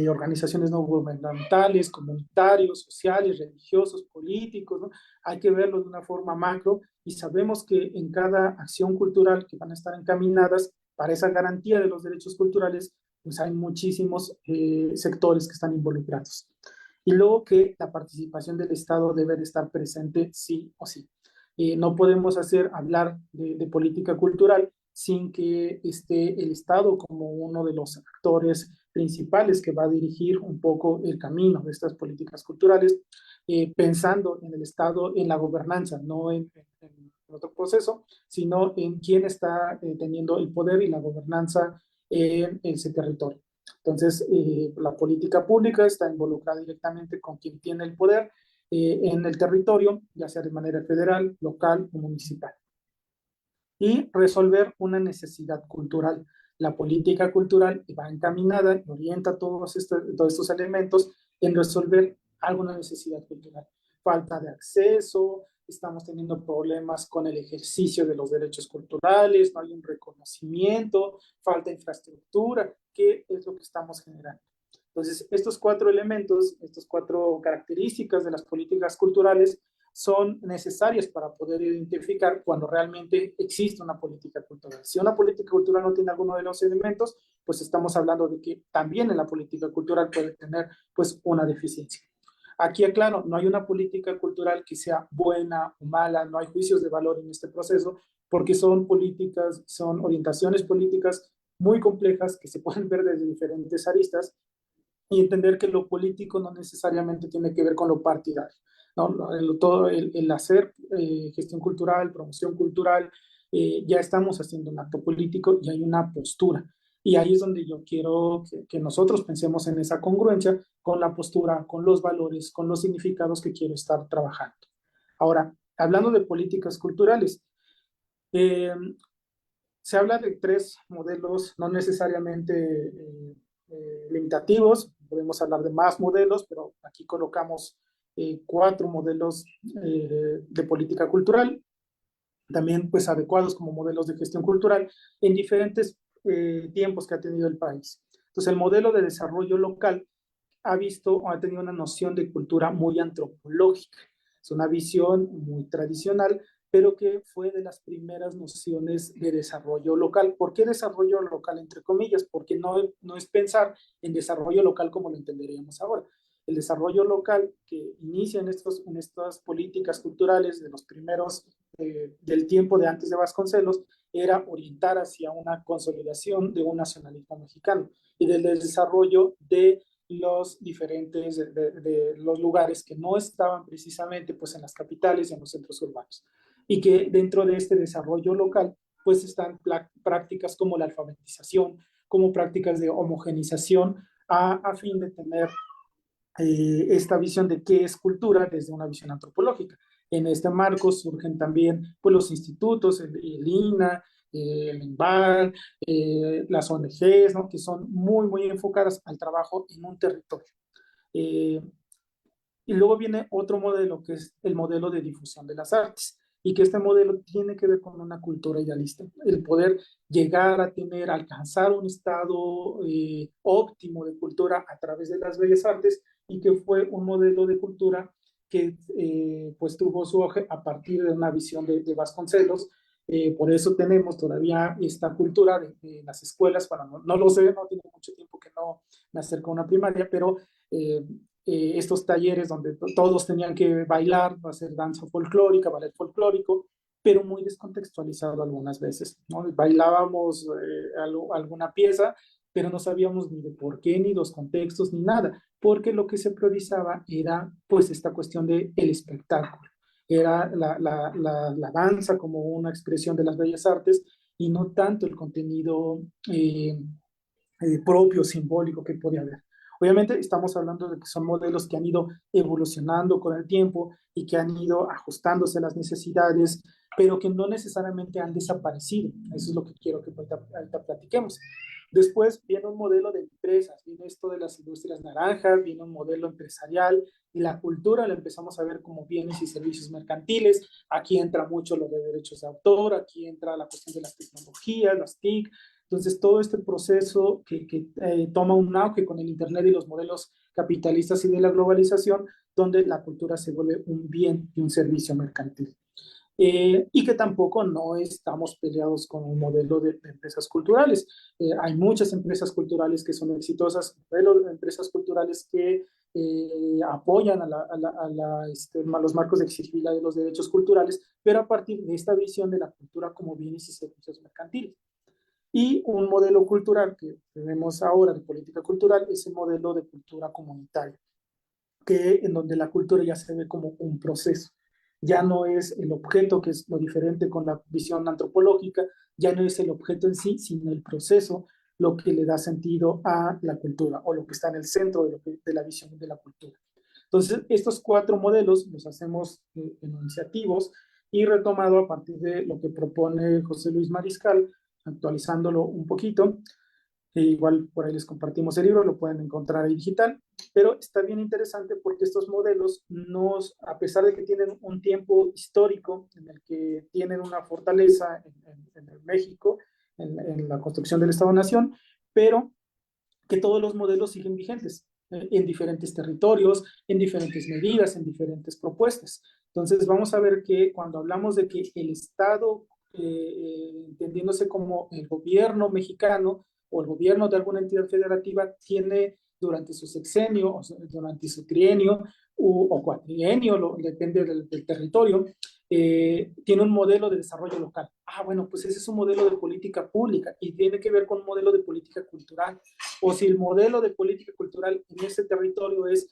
organizaciones no gubernamentales, comunitarios, sociales, religiosos, políticos, ¿no? Hay que verlo de una forma macro y sabemos que en cada acción cultural que van a estar encaminadas para esa garantía de los derechos culturales, pues hay muchísimos sectores que están involucrados. Y luego que la participación del Estado debe de estar presente sí o sí. No podemos hablar de política cultural sin que esté el Estado como uno de los actores principales que va a dirigir un poco el camino de estas políticas culturales, pensando en el Estado, en la gobernanza, no en otro proceso, sino en quién está teniendo el poder y la gobernanza en ese territorio. Entonces, la política pública está involucrada directamente con quien tiene el poder en el territorio, ya sea de manera federal, local o municipal. Y resolver una necesidad cultural. La política cultural va encaminada y orienta todos estos elementos en resolver alguna necesidad cultural. Falta de acceso, estamos teniendo problemas con el ejercicio de los derechos culturales, no hay un reconocimiento, falta infraestructura, ¿qué es lo que estamos generando? Entonces, estos 4 elementos, estas 4 características de las políticas culturales son necesarias para poder identificar cuando realmente existe una política cultural. Si una política cultural no tiene alguno de los elementos, pues estamos hablando de que también en la política cultural puede tener pues una deficiencia. Aquí aclaro, no hay una política cultural que sea buena o mala, no hay juicios de valor en este proceso, porque son políticas, son orientaciones políticas muy complejas que se pueden ver desde diferentes aristas y entender que lo político no necesariamente tiene que ver con lo partidario. ¿No? Todo el hacer gestión cultural, promoción cultural, ya estamos haciendo un acto político y hay una postura. Y ahí es donde yo quiero que nosotros pensemos en esa congruencia con la postura, con los valores, con los significados que quiero estar trabajando. Ahora, hablando de políticas culturales, eh, se habla de 3 modelos, no necesariamente limitativos, podemos hablar de más modelos, pero aquí colocamos 4 modelos de política cultural, también pues adecuados como modelos de gestión cultural en diferentes tiempos que ha tenido el país. Entonces el modelo de desarrollo local ha visto o ha tenido una noción de cultura muy antropológica. Es una visión muy tradicional, pero que fue de las primeras nociones de desarrollo local. ¿Por qué desarrollo local, entre comillas? Porque no es pensar en desarrollo local como lo entenderíamos ahora. El desarrollo local que inicia en estas políticas culturales de los primeros, del tiempo de antes de Vasconcelos, era orientar hacia una consolidación de un nacionalismo mexicano y del desarrollo de los diferentes, de los lugares que no estaban precisamente pues en las capitales y en los centros urbanos. Y que dentro de este desarrollo local pues están prácticas como la alfabetización, como prácticas de homogenización a fin de tener esta visión de qué es cultura desde una visión antropológica. En este marco surgen también pues, los institutos, el INA, el INVAL, las ONGs, ¿no? Que son muy, muy enfocadas al trabajo en un territorio. Y luego viene otro modelo, que es el modelo de difusión de las artes, y que este modelo tiene que ver con una cultura idealista, el poder llegar a tener, alcanzar un estado óptimo de cultura a través de las bellas artes, y que fue un modelo de cultura que pues tuvo su auge a partir de una visión de Vasconcelos. Por eso tenemos todavía esta cultura de las escuelas, bueno, no lo sé, no tiene mucho tiempo que no me acerco a una primaria, pero estos talleres donde todos tenían que bailar, hacer danza folclórica, ballet folclórico, pero muy descontextualizado algunas veces, ¿no? Bailábamos alguna pieza, pero no sabíamos ni de por qué, ni los contextos, ni nada, porque lo que se priorizaba era pues esta cuestión del espectáculo, era la danza como una expresión de las bellas artes y no tanto el contenido propio, simbólico que podía haber. Obviamente estamos hablando de que son modelos que han ido evolucionando con el tiempo y que han ido ajustándose a las necesidades, pero que no necesariamente han desaparecido. Eso es lo que quiero que ahorita platiquemos. Después viene un modelo de empresas, viene esto de las industrias naranjas, viene un modelo empresarial y la cultura la empezamos a ver como bienes y servicios mercantiles. Aquí entra mucho lo de derechos de autor, aquí entra la cuestión de las tecnologías, las TIC. Entonces, todo este proceso que toma un auge con el Internet y los modelos capitalistas y de la globalización, donde la cultura se vuelve un bien y un servicio mercantil. Y que tampoco no estamos peleados con un modelo de empresas culturales. Hay muchas empresas culturales que son exitosas, modelos de empresas culturales que apoyan a los marcos de exigibilidad de los derechos culturales, pero a partir de esta visión de la cultura como bienes y servicios mercantiles. Y un modelo cultural que tenemos ahora de política cultural es el modelo de cultura comunitaria, en donde la cultura ya se ve como un proceso. Ya no es el objeto, que es lo diferente con la visión antropológica, ya no es el objeto en sí, sino el proceso lo que le da sentido a la cultura o lo que está en el centro de la visión de la cultura. Entonces, estos 4 modelos los hacemos enunciativos y retomado a partir de lo que propone José Luis Mariscal, actualizándolo un poquito. Igual por ahí les compartimos el libro, lo pueden encontrar ahí digital, pero está bien interesante porque estos modelos, a pesar de que tienen un tiempo histórico en el que tienen una fortaleza en México, en la construcción del Estado-Nación, pero que todos los modelos siguen vigentes en diferentes territorios, en diferentes medidas, en diferentes propuestas. Entonces vamos a ver que cuando hablamos de que el Estado, entendiéndose como el gobierno mexicano, o el gobierno de alguna entidad federativa tiene durante su sexenio o durante su trienio o cuatrienio, depende del territorio, tiene un modelo de desarrollo local. Ah, bueno, pues ese es un modelo de política pública y tiene que ver con un modelo de política cultural. O si el modelo de política cultural en ese territorio es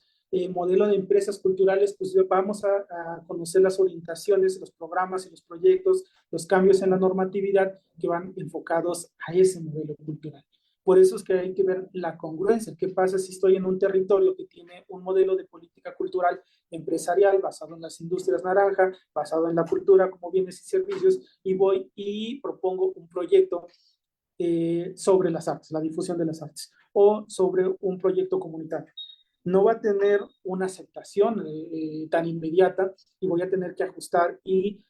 modelo de empresas culturales, pues vamos a conocer las orientaciones, los programas y los proyectos, los cambios en la normatividad que van enfocados a ese modelo cultural. Por eso es que hay que ver la congruencia. ¿Qué pasa si estoy en un territorio que tiene un modelo de política cultural empresarial basado en las industrias naranja, basado en la cultura como bienes y servicios, y voy y propongo un proyecto sobre las artes, la difusión de las artes, o sobre un proyecto comunitario? No va a tener una aceptación tan inmediata y voy a tener que ajustar y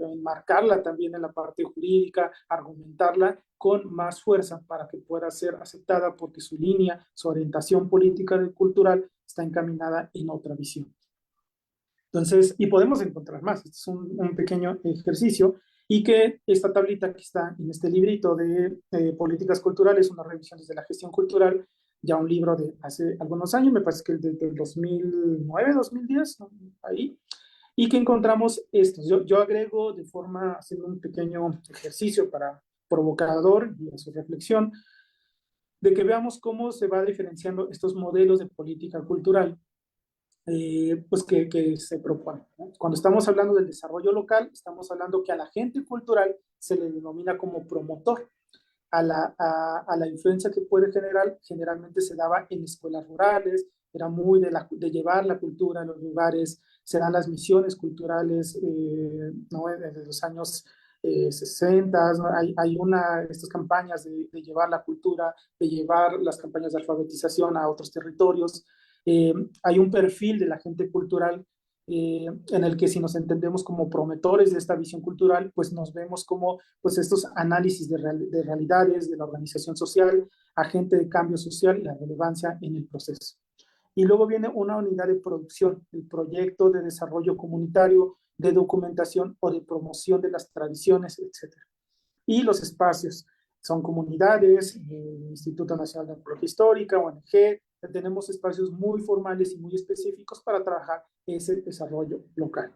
enmarcarla también en la parte jurídica, argumentarla con más fuerza para que pueda ser aceptada porque su línea, su orientación política y cultural está encaminada en otra visión. Entonces, y podemos encontrar más. Este es un pequeño ejercicio y que esta tablita que está en este librito de políticas culturales, unas revisiones de la gestión cultural, ya un libro de hace algunos años, me parece que del 2009, 2010, ahí, y que encontramos estos. Yo agrego de forma, haciendo un pequeño ejercicio para provocador y a su reflexión, de que veamos cómo se va diferenciando estos modelos de política cultural pues que se propone, ¿no? Cuando estamos hablando del desarrollo local, estamos hablando que a la agente cultural se le denomina como promotor. A la influencia que puede generar, generalmente se daba en escuelas rurales, era muy de llevar la cultura a los lugares, se dan las misiones culturales, ¿no? Desde los años 60, ¿no? Hay estas campañas de llevar la cultura, de llevar las campañas de alfabetización a otros territorios. Hay un perfil de la gente cultural en el que si nos entendemos como promotores de esta visión cultural, pues nos vemos como pues estos análisis de realidades, de la organización social, agente de cambio social y la relevancia en el proceso. Y luego viene una unidad de producción, el proyecto de desarrollo comunitario, de documentación o de promoción de las tradiciones, etc. Y los espacios son comunidades, Instituto Nacional de Antropología Histórica, ONG, tenemos espacios muy formales y muy específicos para trabajar ese desarrollo local.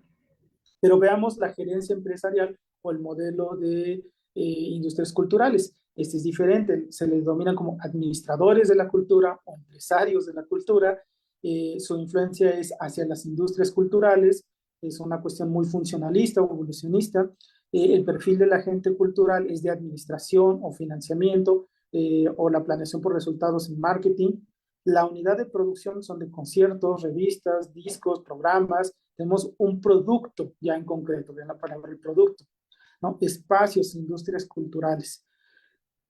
Pero veamos la gerencia empresarial o el modelo de industrias culturales. Este es diferente, se les denomina como administradores de la cultura o empresarios de la cultura. Su influencia es hacia las industrias culturales, es una cuestión muy funcionalista o evolucionista. El perfil de la agente cultural es de administración o financiamiento o la planeación por resultados en marketing. La unidad de producción son de conciertos, revistas, discos, programas. Tenemos un producto ya en concreto, vean la palabra el producto, ¿no? Espacios, industrias culturales.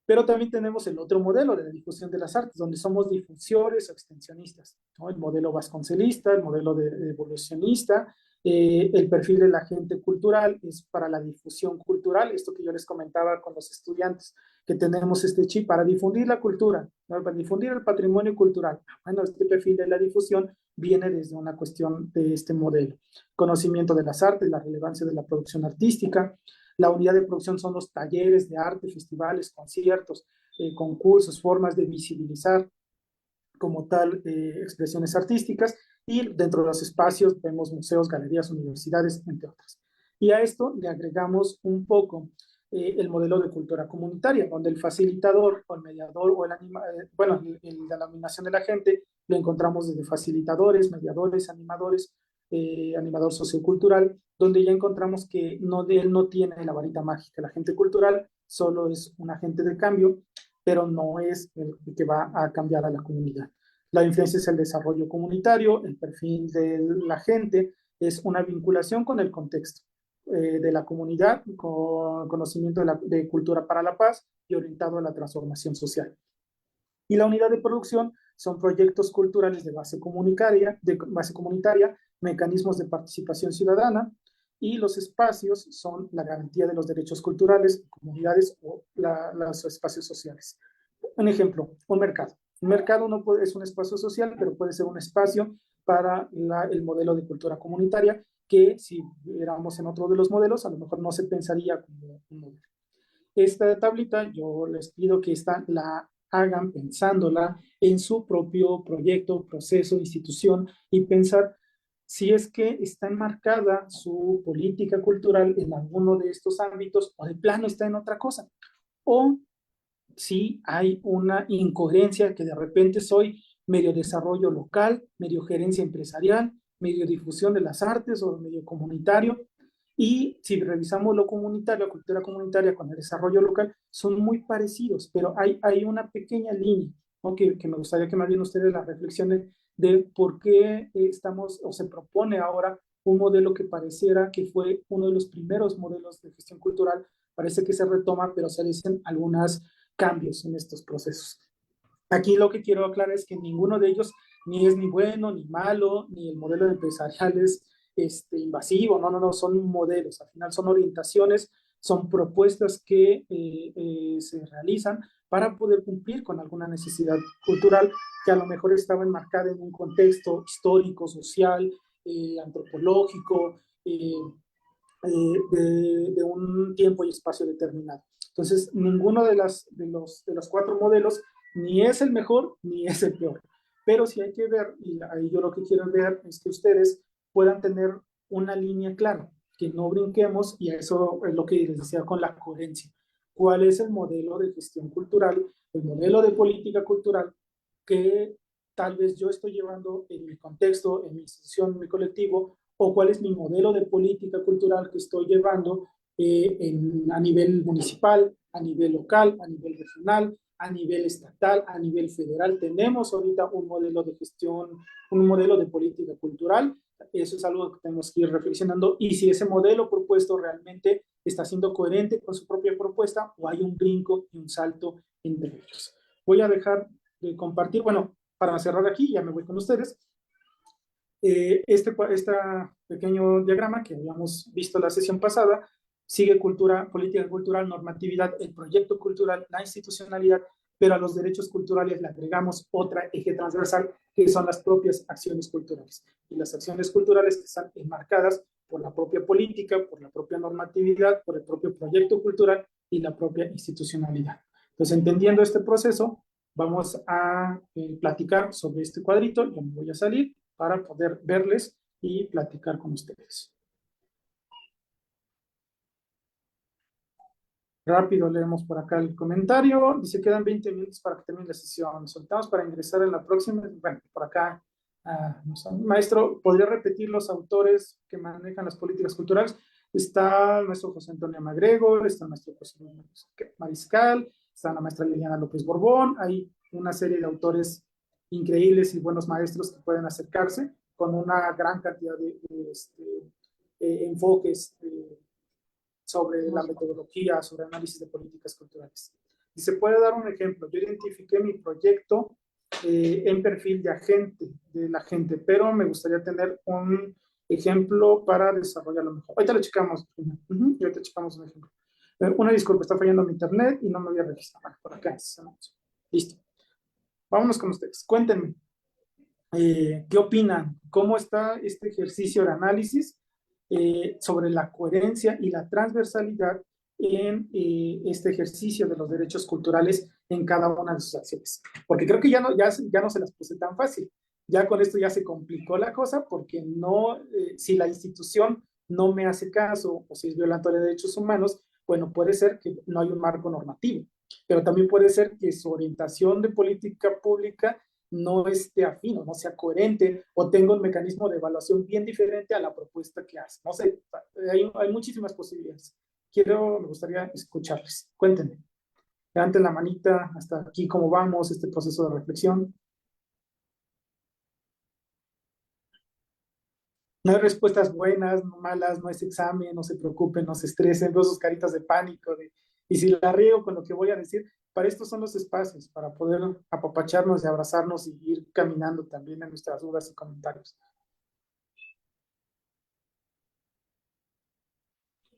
Pero también tenemos el otro modelo de la difusión de las artes, donde somos difusores o extensionistas, ¿no? El modelo vasconcelista, el modelo de evolucionista. El perfil de la agente cultural es para la difusión cultural, esto que yo les comentaba con los estudiantes, que tenemos este chip para difundir la cultura, ¿no? Para difundir el patrimonio cultural. Bueno, este perfil de la difusión viene desde una cuestión de este modelo. Conocimiento de las artes, la relevancia de la producción artística. La unidad de producción son los talleres de arte, festivales, conciertos, concursos, formas de visibilizar como tal expresiones artísticas, y dentro de los espacios vemos museos, galerías, universidades, entre otras. Y a esto le agregamos un poco el modelo de cultura comunitaria, donde el facilitador o el mediador o la nominación de la gente lo encontramos desde facilitadores, mediadores, animadores, animador sociocultural, donde ya encontramos que él no tiene la varita mágica. El agente cultural solo es un agente de cambio, pero no es el que va a cambiar a la comunidad. La influencia es el desarrollo comunitario, el perfil de la gente es una vinculación con el contexto de la comunidad, con conocimiento de cultura para la paz y orientado a la transformación social. Y la unidad de producción son proyectos culturales de base comunitaria, mecanismos de participación ciudadana, y los espacios son la garantía de los derechos culturales, comunidades o los espacios sociales. Un ejemplo, un mercado. Un mercado no es un espacio social, pero puede ser un espacio para el modelo de cultura comunitaria, que si viéramos en otro de los modelos, a lo mejor no se pensaría como un modelo. Esta tablita, yo les pido que hagan pensándola en su propio proyecto, proceso, institución y pensar si es que está enmarcada su política cultural en alguno de estos ámbitos o de plano está en otra cosa. O si hay una incoherencia que de repente soy medio desarrollo local, medio gerencia empresarial, medio difusión de las artes o medio comunitario. Y si revisamos lo comunitario, la cultura comunitaria con el desarrollo local, son muy parecidos, pero hay una pequeña línea, ¿no? Que me gustaría que más bien ustedes la reflexionen de por qué estamos o se propone ahora un modelo que pareciera que fue uno de los primeros modelos de gestión cultural, parece que se retoma, pero se hacen algunos cambios en estos procesos. Aquí lo que quiero aclarar es que ninguno de ellos ni es ni bueno ni malo, ni el modelo empresarial es invasivo, no, son modelos, al final son orientaciones, son propuestas que se realizan para poder cumplir con alguna necesidad cultural que a lo mejor estaba enmarcada en un contexto histórico, social, antropológico, de un tiempo y espacio determinado. Entonces, ninguno de los cuatro modelos ni es el mejor ni es el peor. Pero sí hay que ver, y ahí yo lo que quiero ver es que ustedes puedan tener una línea clara, que no brinquemos, y eso es lo que les decía con la coherencia. ¿Cuál es el modelo de gestión cultural, el modelo de política cultural que tal vez yo estoy llevando en mi contexto, en mi institución, en mi colectivo, o cuál es mi modelo de política cultural que estoy llevando a nivel municipal, a nivel local, a nivel regional, a nivel estatal, a nivel federal? Tenemos ahorita un modelo de gestión, un modelo de política cultural. Eso es algo que tenemos que ir reflexionando, y si ese modelo propuesto realmente está siendo coherente con su propia propuesta o hay un brinco y un salto entre ellos. Voy a dejar de compartir, bueno, para cerrar aquí, ya me voy con ustedes. Este pequeño diagrama que habíamos visto la sesión pasada sigue cultura, política cultural, normatividad, el proyecto cultural, la institucionalidad, pero a los derechos culturales le agregamos otra eje transversal que son las propias acciones culturales. Y las acciones culturales que están enmarcadas por la propia política, por la propia normatividad, por el propio proyecto cultural y la propia institucionalidad. Entonces, entendiendo este proceso, vamos a platicar sobre este cuadrito. Yo me voy a salir para poder verles y platicar con ustedes. Rápido leemos por acá el comentario. Dice, quedan 20 minutos para que termine la sesión. Soltamos para ingresar en la próxima. Bueno, por acá, maestro, ¿podría repetir los autores que manejan las políticas culturales? Está el maestro José Antonio Magregor, está el maestro José Mariscal, está la maestra Liliana López Borbón. Hay una serie de autores increíbles y buenos maestros que pueden acercarse con una gran cantidad de enfoques sobre la metodología, sobre análisis de políticas culturales. Y se puede dar un ejemplo. Yo identifiqué mi proyecto en perfil de la gente, pero me gustaría tener un ejemplo para desarrollarlo mejor. Ahorita lo checamos. Ahorita checamos un ejemplo. Una disculpa, está fallando mi internet y no me voy a registrar. Bueno, por acá. Listo. Vámonos con ustedes. Cuéntenme. ¿Qué opinan? ¿Cómo está este ejercicio de análisis sobre la coherencia y la transversalidad en este ejercicio de los derechos culturales en cada una de sus acciones? Porque creo que ya no se las puse tan fácil. Ya con esto ya se complicó la cosa, porque no, si la institución no me hace caso o si es violatoria de derechos humanos, bueno, puede ser que no hay un marco normativo, pero también puede ser que su orientación de política pública no esté afín o no sea coherente o tenga un mecanismo de evaluación bien diferente a la propuesta que hace. No sé, hay muchísimas posibilidades. Me gustaría escucharles. Cuéntenme. Levanten la manita hasta aquí, cómo vamos, este proceso de reflexión. No hay respuestas buenas, malas, no es examen, no se preocupen, no se estresen, veo sus caritas de pánico, y si la riego con lo que voy a decir, para esto son los espacios, para poder apapacharnos y abrazarnos y ir caminando también en nuestras dudas y comentarios.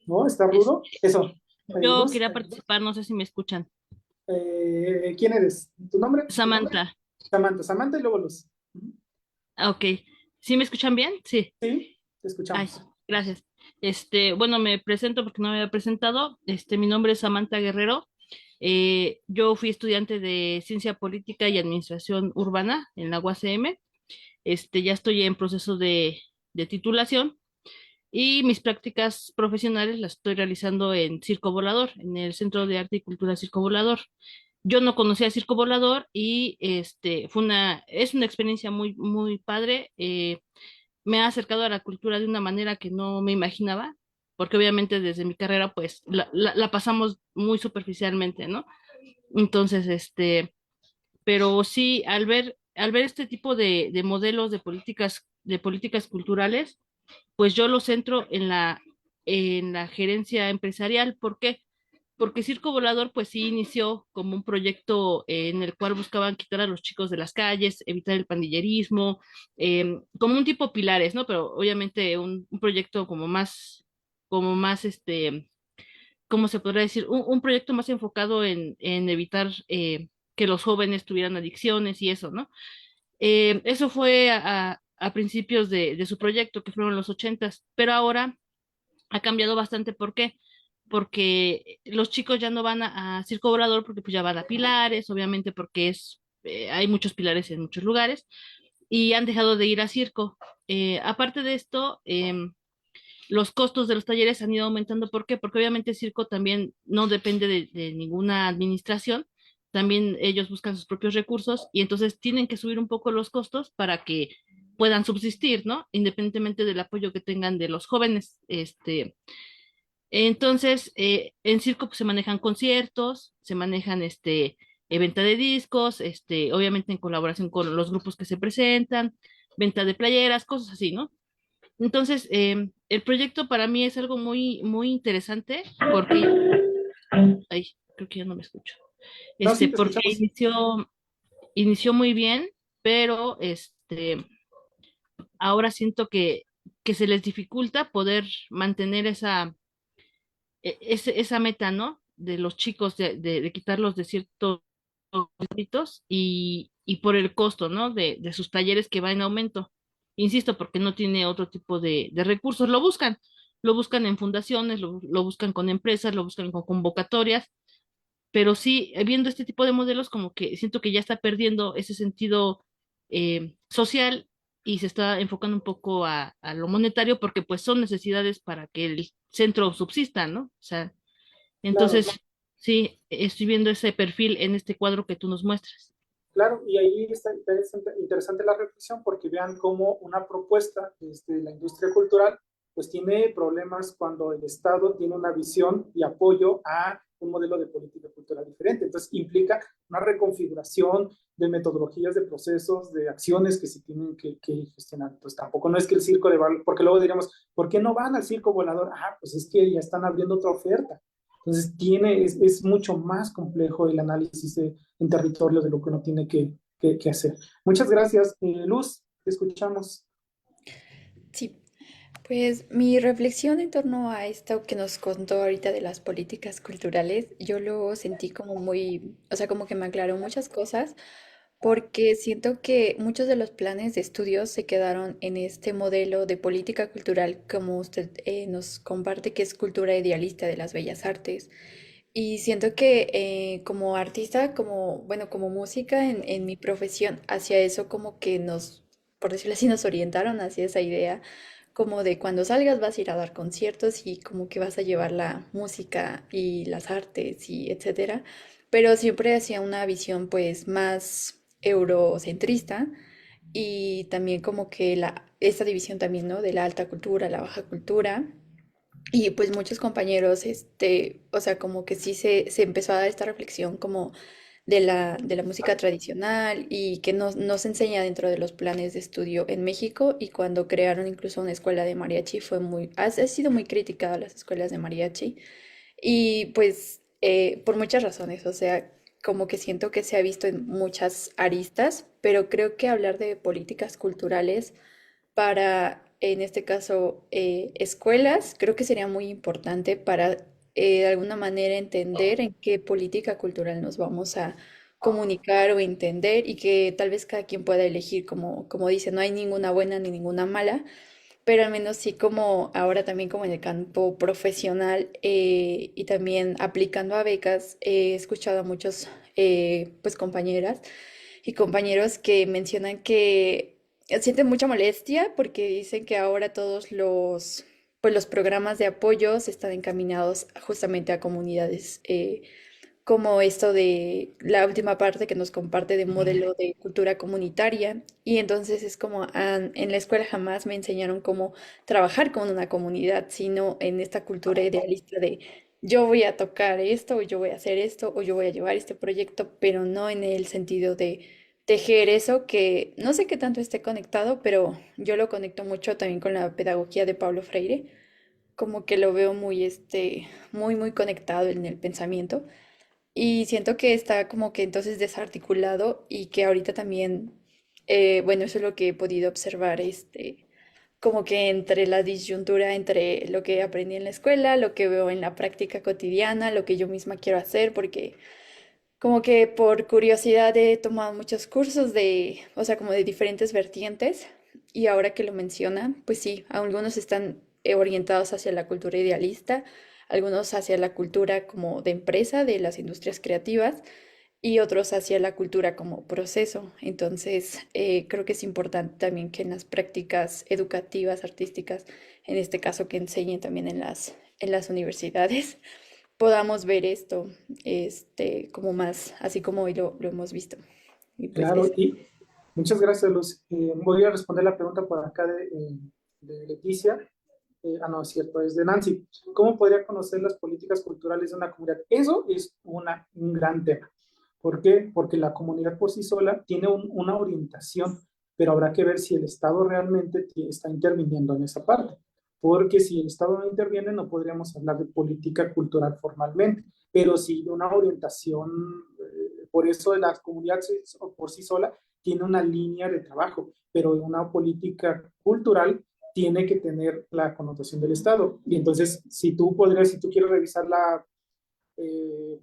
¿No? ¿Está rudo? Eso. Yo quería participar, no sé si me escuchan. ¿Quién eres? ¿Tu nombre? Samantha. Samantha y luego Luz. Ok. ¿Sí me escuchan bien? Sí. Sí, te escuchamos. Ay, gracias. Bueno, me presento porque no me había presentado. Mi nombre es Samantha Guerrero Yo fui estudiante de Ciencia Política y Administración Urbana en la UACM. Ya estoy en proceso de titulación y mis prácticas profesionales las estoy realizando en Circo Volador, en el Centro de Arte y Cultura Circo Volador. Yo no conocía Circo Volador y es una experiencia muy, muy padre. Me ha acercado a la cultura de una manera que no me imaginaba, porque obviamente desde mi carrera pues la pasamos muy superficialmente, ¿no? Entonces, pero sí, al ver este tipo de modelos de políticas culturales, pues yo lo centro en la gerencia empresarial. ¿Por qué? Porque Circo Volador pues sí inició como un proyecto en el cual buscaban quitar a los chicos de las calles, evitar el pandillerismo, como un tipo pilares, ¿no? Pero obviamente un proyecto como más, ¿cómo se podría decir? Un proyecto más enfocado en evitar que los jóvenes tuvieran adicciones y eso, ¿no? Eso fue a principios de su proyecto, que fueron los ochentas, pero ahora ha cambiado bastante. ¿Por qué? Porque los chicos ya no van a Circo Volador porque pues ya van a Pilares, obviamente porque hay muchos pilares en muchos lugares y han dejado de ir a circo. Aparte de esto, los costos de los talleres han ido aumentando. ¿Por qué? Porque obviamente el circo también no depende de ninguna administración, también ellos buscan sus propios recursos y entonces tienen que subir un poco los costos para que puedan subsistir, ¿no? Independientemente del apoyo que tengan de los jóvenes. Entonces, en circo pues, se manejan conciertos, se manejan venta de discos, obviamente en colaboración con los grupos que se presentan, venta de playeras, cosas así, ¿no? Entonces, el proyecto para mí es algo muy, muy interesante porque, ay, creo que ya no me escucho. No, sí, te Porque escuchamos. inició muy bien, pero ahora siento que se les dificulta poder mantener esa meta, ¿no? De los chicos, de quitarlos de ciertos delitos y por el costo, ¿no? De sus talleres que va en aumento. Insisto, porque no tiene otro tipo de recursos. Lo buscan en fundaciones, lo buscan con empresas, lo buscan con convocatorias, pero sí, viendo este tipo de modelos, como que siento que ya está perdiendo ese sentido social y se está enfocando un poco a lo monetario porque pues son necesidades para que el centro subsista, ¿no? O sea, Claro, entonces, sí, estoy viendo ese perfil en este cuadro que tú nos muestras. claro, y ahí está interesante la reflexión porque vean cómo una propuesta desde la industria cultural pues tiene problemas cuando el Estado tiene una visión y apoyo a un modelo de política cultural diferente. Entonces implica una reconfiguración de metodologías, de procesos, de acciones que se tienen que gestionar. Entonces tampoco no es que el circo de Volador, porque luego diríamos, ¿por qué no van al circo volador? Ah, pues es que ya están abriendo otra oferta. Entonces es mucho más complejo el análisis en territorio de lo que uno tiene que hacer. Muchas gracias, Luz, te escuchamos. Sí, pues mi reflexión en torno a esto que nos contó ahorita de las políticas culturales, yo lo sentí como muy, o sea, como que me aclaró muchas cosas, porque siento que muchos de los planes de estudios se quedaron en este modelo de política cultural, como usted nos comparte, que es cultura idealista de las bellas artes. Y siento que como artista, como, bueno, como música en mi profesión, hacia eso como que nos, por decirlo así, nos orientaron hacia esa idea, como de cuando salgas vas a ir a dar conciertos y como que vas a llevar la música y las artes y etcétera, pero siempre hacia una visión pues más eurocentrista y también como que esta división también, ¿no? De la alta cultura, la baja cultura. Y pues muchos compañeros, o sea, como que sí se empezó a dar esta reflexión como de la música tradicional y que no se enseña dentro de los planes de estudio en México y cuando crearon incluso una escuela de mariachi ha sido muy criticada las escuelas de mariachi y pues por muchas razones, o sea, como que siento que se ha visto en muchas aristas, pero creo que hablar de políticas culturales para, en este caso, escuelas, creo que sería muy importante para de alguna manera entender en qué política cultural nos vamos a comunicar o entender y que tal vez cada quien pueda elegir, como dice, no hay ninguna buena ni ninguna mala, pero al menos sí como ahora también como en el campo profesional y también aplicando a becas, he escuchado a muchos pues compañeras y compañeros que mencionan que sienten mucha molestia porque dicen que ahora todos los pues los programas de apoyo se están encaminados justamente a comunidades como esto de la última parte que nos comparte de modelo de cultura comunitaria. Y entonces es como, en la escuela jamás me enseñaron cómo trabajar con una comunidad, sino en esta cultura idealista de yo voy a tocar esto, o yo voy a hacer esto, o yo voy a llevar este proyecto, pero no en el sentido de tejer eso que no sé qué tanto esté conectado, pero yo lo conecto mucho también con la pedagogía de Pablo Freire, como que lo veo muy, muy conectado en el pensamiento. Y siento que está como que entonces desarticulado y que ahorita también, bueno, eso es lo que he podido observar, como que entre la disyuntura entre lo que aprendí en la escuela, lo que veo en la práctica cotidiana, lo que yo misma quiero hacer, porque como que por curiosidad he tomado muchos cursos de, o sea, como de diferentes vertientes y ahora que lo menciona, pues sí, algunos están orientados hacia la cultura idealista, algunos hacia la cultura como de empresa, de las industrias creativas y otros hacia la cultura como proceso. Entonces, creo que es importante también que en las prácticas educativas, artísticas, en este caso que enseñen también en las universidades, podamos ver esto, como más, así como hoy lo hemos visto. Y pues Claro, eso. y muchas gracias, Luz. Voy a responder la pregunta por acá de Leticia. No, es cierto, es de Nancy. ¿Cómo podría conocer las políticas culturales de una comunidad? Eso es un gran tema. ¿Por qué? Porque la comunidad por sí sola tiene una orientación, pero habrá que ver si el Estado realmente está interviniendo en esa parte. Porque si el Estado no interviene, no podríamos hablar de política cultural formalmente, pero sí de una orientación, por eso de la comunidad por sí sola tiene una línea de trabajo, pero una política cultural tiene que tener la connotación del Estado. Y entonces, si tú quieres revisar la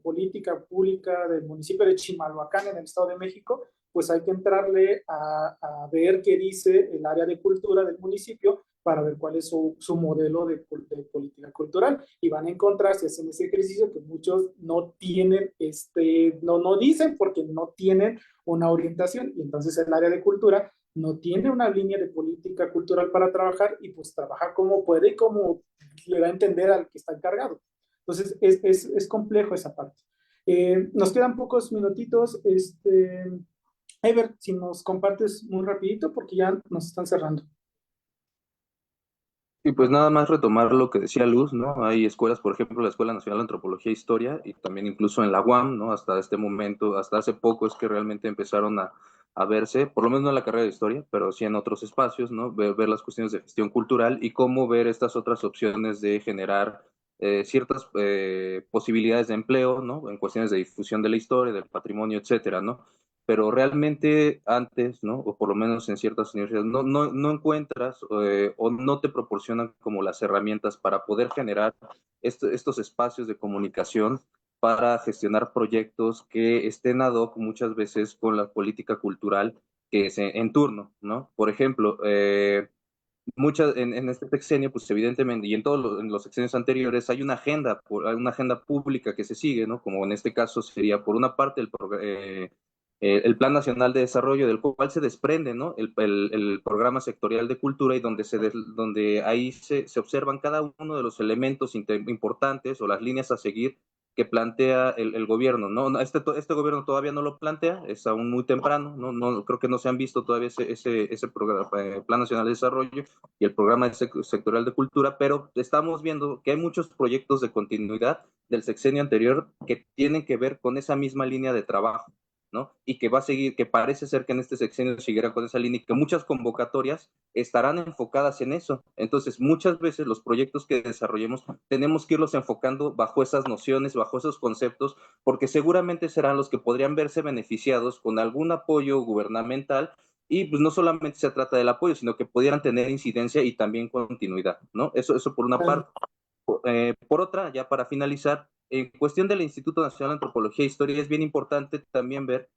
política pública del municipio de Chimalhuacán en el Estado de México, pues hay que entrarle a ver qué dice el área de cultura del municipio para ver cuál es su modelo de política cultural. Y van a encontrar, si hacen ese ejercicio, que muchos no tienen, no dicen porque no tienen una orientación. Y entonces el área de cultura no tiene una línea de política cultural para trabajar y pues trabaja como puede y como le va a entender al que está encargado. Entonces es complejo esa parte. Nos quedan pocos minutitos. Ever, si nos compartes muy rapidito porque ya nos están cerrando. Y pues nada más retomar lo que decía Luz, ¿no? Hay escuelas, por ejemplo, la Escuela Nacional de Antropología e Historia, y también incluso en la UAM, ¿no? Hasta este momento, hasta hace poco es que realmente empezaron a verse, por lo menos no en la carrera de Historia, pero sí en otros espacios, ¿no? Ver las cuestiones de gestión cultural y cómo ver estas otras opciones de generar ciertas posibilidades de empleo, ¿no? En cuestiones de difusión de la historia, del patrimonio, etcétera, ¿no? Pero realmente antes, ¿no? O por lo menos en ciertas universidades, no encuentras o no te proporcionan como las herramientas para poder generar estos espacios de comunicación para gestionar proyectos que estén ad hoc muchas veces con la política cultural que es en turno, ¿no? Por ejemplo, en este sexenio, pues evidentemente, y en todos en los sexenios anteriores, hay una agenda pública que se sigue, ¿no? Como en este caso sería, por una parte, el Plan Nacional de Desarrollo, del cual se desprende, ¿no? El programa sectorial de cultura y donde ahí se observan cada uno de los elementos importantes o las líneas a seguir que plantea el gobierno, ¿no? Este gobierno todavía no lo plantea, es aún muy temprano, no creo que no se han visto todavía ese programa, Plan Nacional de Desarrollo y el programa sectorial de cultura, pero estamos viendo que hay muchos proyectos de continuidad del sexenio anterior que tienen que ver con esa misma línea de trabajo, ¿no? Y que va a seguir, que parece ser que en este sexenio seguirá con esa línea y que muchas convocatorias estarán enfocadas en eso. Entonces, muchas veces los proyectos que desarrollemos tenemos que irlos enfocando bajo esas nociones, bajo esos conceptos, porque seguramente serán los que podrían verse beneficiados con algún apoyo gubernamental y pues no solamente se trata del apoyo, sino que pudieran tener incidencia y también continuidad, ¿no? Eso por una parte. Por otra, ya para finalizar, En cuestión del Instituto Nacional de Antropología e Historia, es bien importante también ver,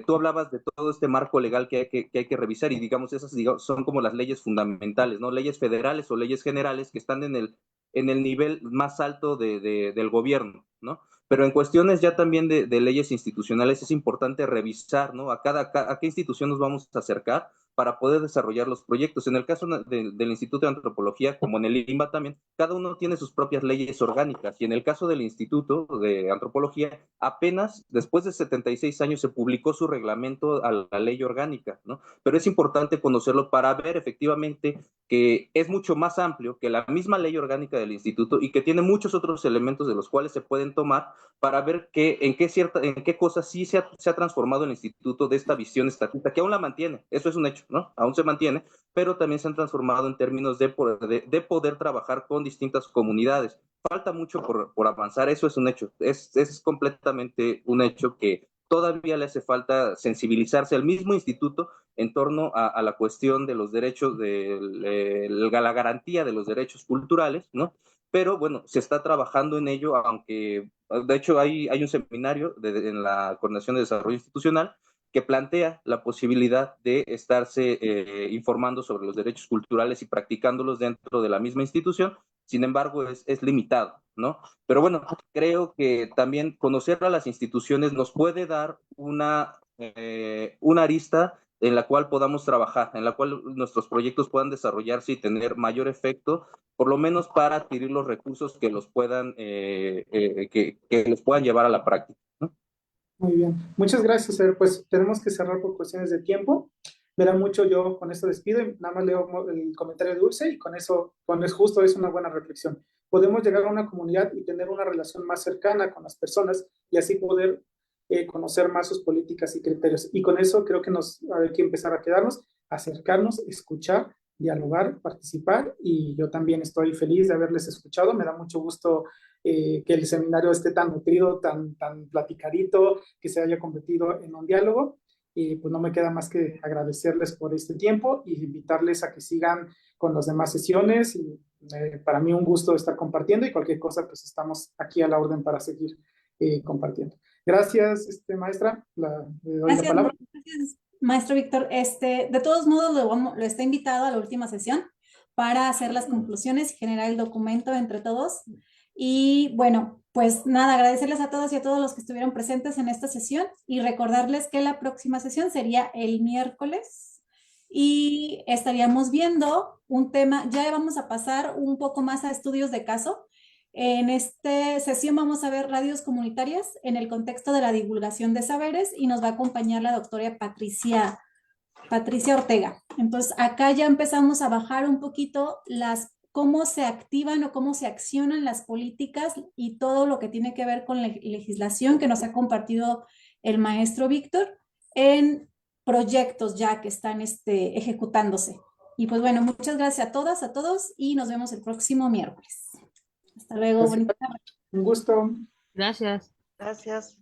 tú hablabas de todo este marco legal que hay que revisar, y digamos, esas son como las leyes fundamentales, ¿no? Leyes federales o leyes generales que están en el nivel más alto del gobierno, ¿no? Pero en cuestiones ya también de leyes institucionales es importante revisar, ¿no? A qué institución nos vamos a acercar para poder desarrollar los proyectos. En el caso del Instituto de Antropología, como en el INBA también, cada uno tiene sus propias leyes orgánicas, y en el caso del Instituto de Antropología, apenas después de 76 años se publicó su reglamento a la ley orgánica, ¿no? Pero es importante conocerlo para ver efectivamente que es mucho más amplio que la misma ley orgánica del instituto, y que tiene muchos otros elementos de los cuales se pueden tomar para ver en qué cosas sí se ha transformado el instituto de esta visión estatista, que aún la mantiene, eso es un hecho, ¿no? Aún se mantiene, pero también se han transformado en términos de poder trabajar con distintas comunidades. Falta mucho por avanzar, eso es un hecho, es completamente un hecho que todavía le hace falta sensibilizarse al mismo instituto en torno a la cuestión de los derechos, de la garantía de los derechos culturales, ¿no? Pero bueno, se está trabajando en ello, aunque de hecho hay un seminario en la Coordinación de Desarrollo Institucional que plantea la posibilidad de estarse informando sobre los derechos culturales y practicándolos dentro de la misma institución. Sin embargo, es limitado, ¿no? Pero bueno, creo que también conocer a las instituciones nos puede dar una arista en la cual podamos trabajar, en la cual nuestros proyectos puedan desarrollarse y tener mayor efecto, por lo menos para adquirir los recursos que los puedan, que los puedan llevar a la práctica, ¿no? Muy bien, muchas gracias. Pues tenemos que cerrar por cuestiones de tiempo. Verá mucho, yo con esto despido y nada más leo el comentario de Dulce, y con eso justo es una buena reflexión. Podemos llegar a una comunidad y tener una relación más cercana con las personas, y así poder conocer más sus políticas y criterios. Y con eso creo que hay que empezar a quedarnos, acercarnos, escuchar, dialogar, participar, y yo también estoy feliz de haberles escuchado. Me da mucho gusto que el seminario esté tan nutrido, tan platicadito, que se haya convertido en un diálogo. Y pues no me queda más que agradecerles por este tiempo y invitarles a que sigan con las demás sesiones. Y para mí un gusto estar compartiendo, y cualquier cosa pues estamos aquí a la orden para seguir compartiendo. Gracias, maestra. Le doy la palabra. Gracias, maestro Víctor. De todos modos, lo está invitado a la última sesión para hacer las conclusiones y generar el documento entre todos. Y bueno, pues nada, agradecerles a todos y a todos los que estuvieron presentes en esta sesión, y recordarles que la próxima sesión sería el miércoles, y estaríamos viendo un tema, ya vamos a pasar un poco más a estudios de caso. En esta sesión vamos a ver radios comunitarias en el contexto de la divulgación de saberes, y nos va a acompañar la doctora Patricia Ortega. Entonces, acá ya empezamos a bajar un poquito cómo se activan o cómo se accionan las políticas y todo lo que tiene que ver con la legislación que nos ha compartido el maestro Víctor en proyectos ya que están ejecutándose. Y pues bueno, muchas gracias a todas, a todos, y nos vemos el próximo miércoles. Hasta luego. Gracias. Un gusto. Gracias. Gracias.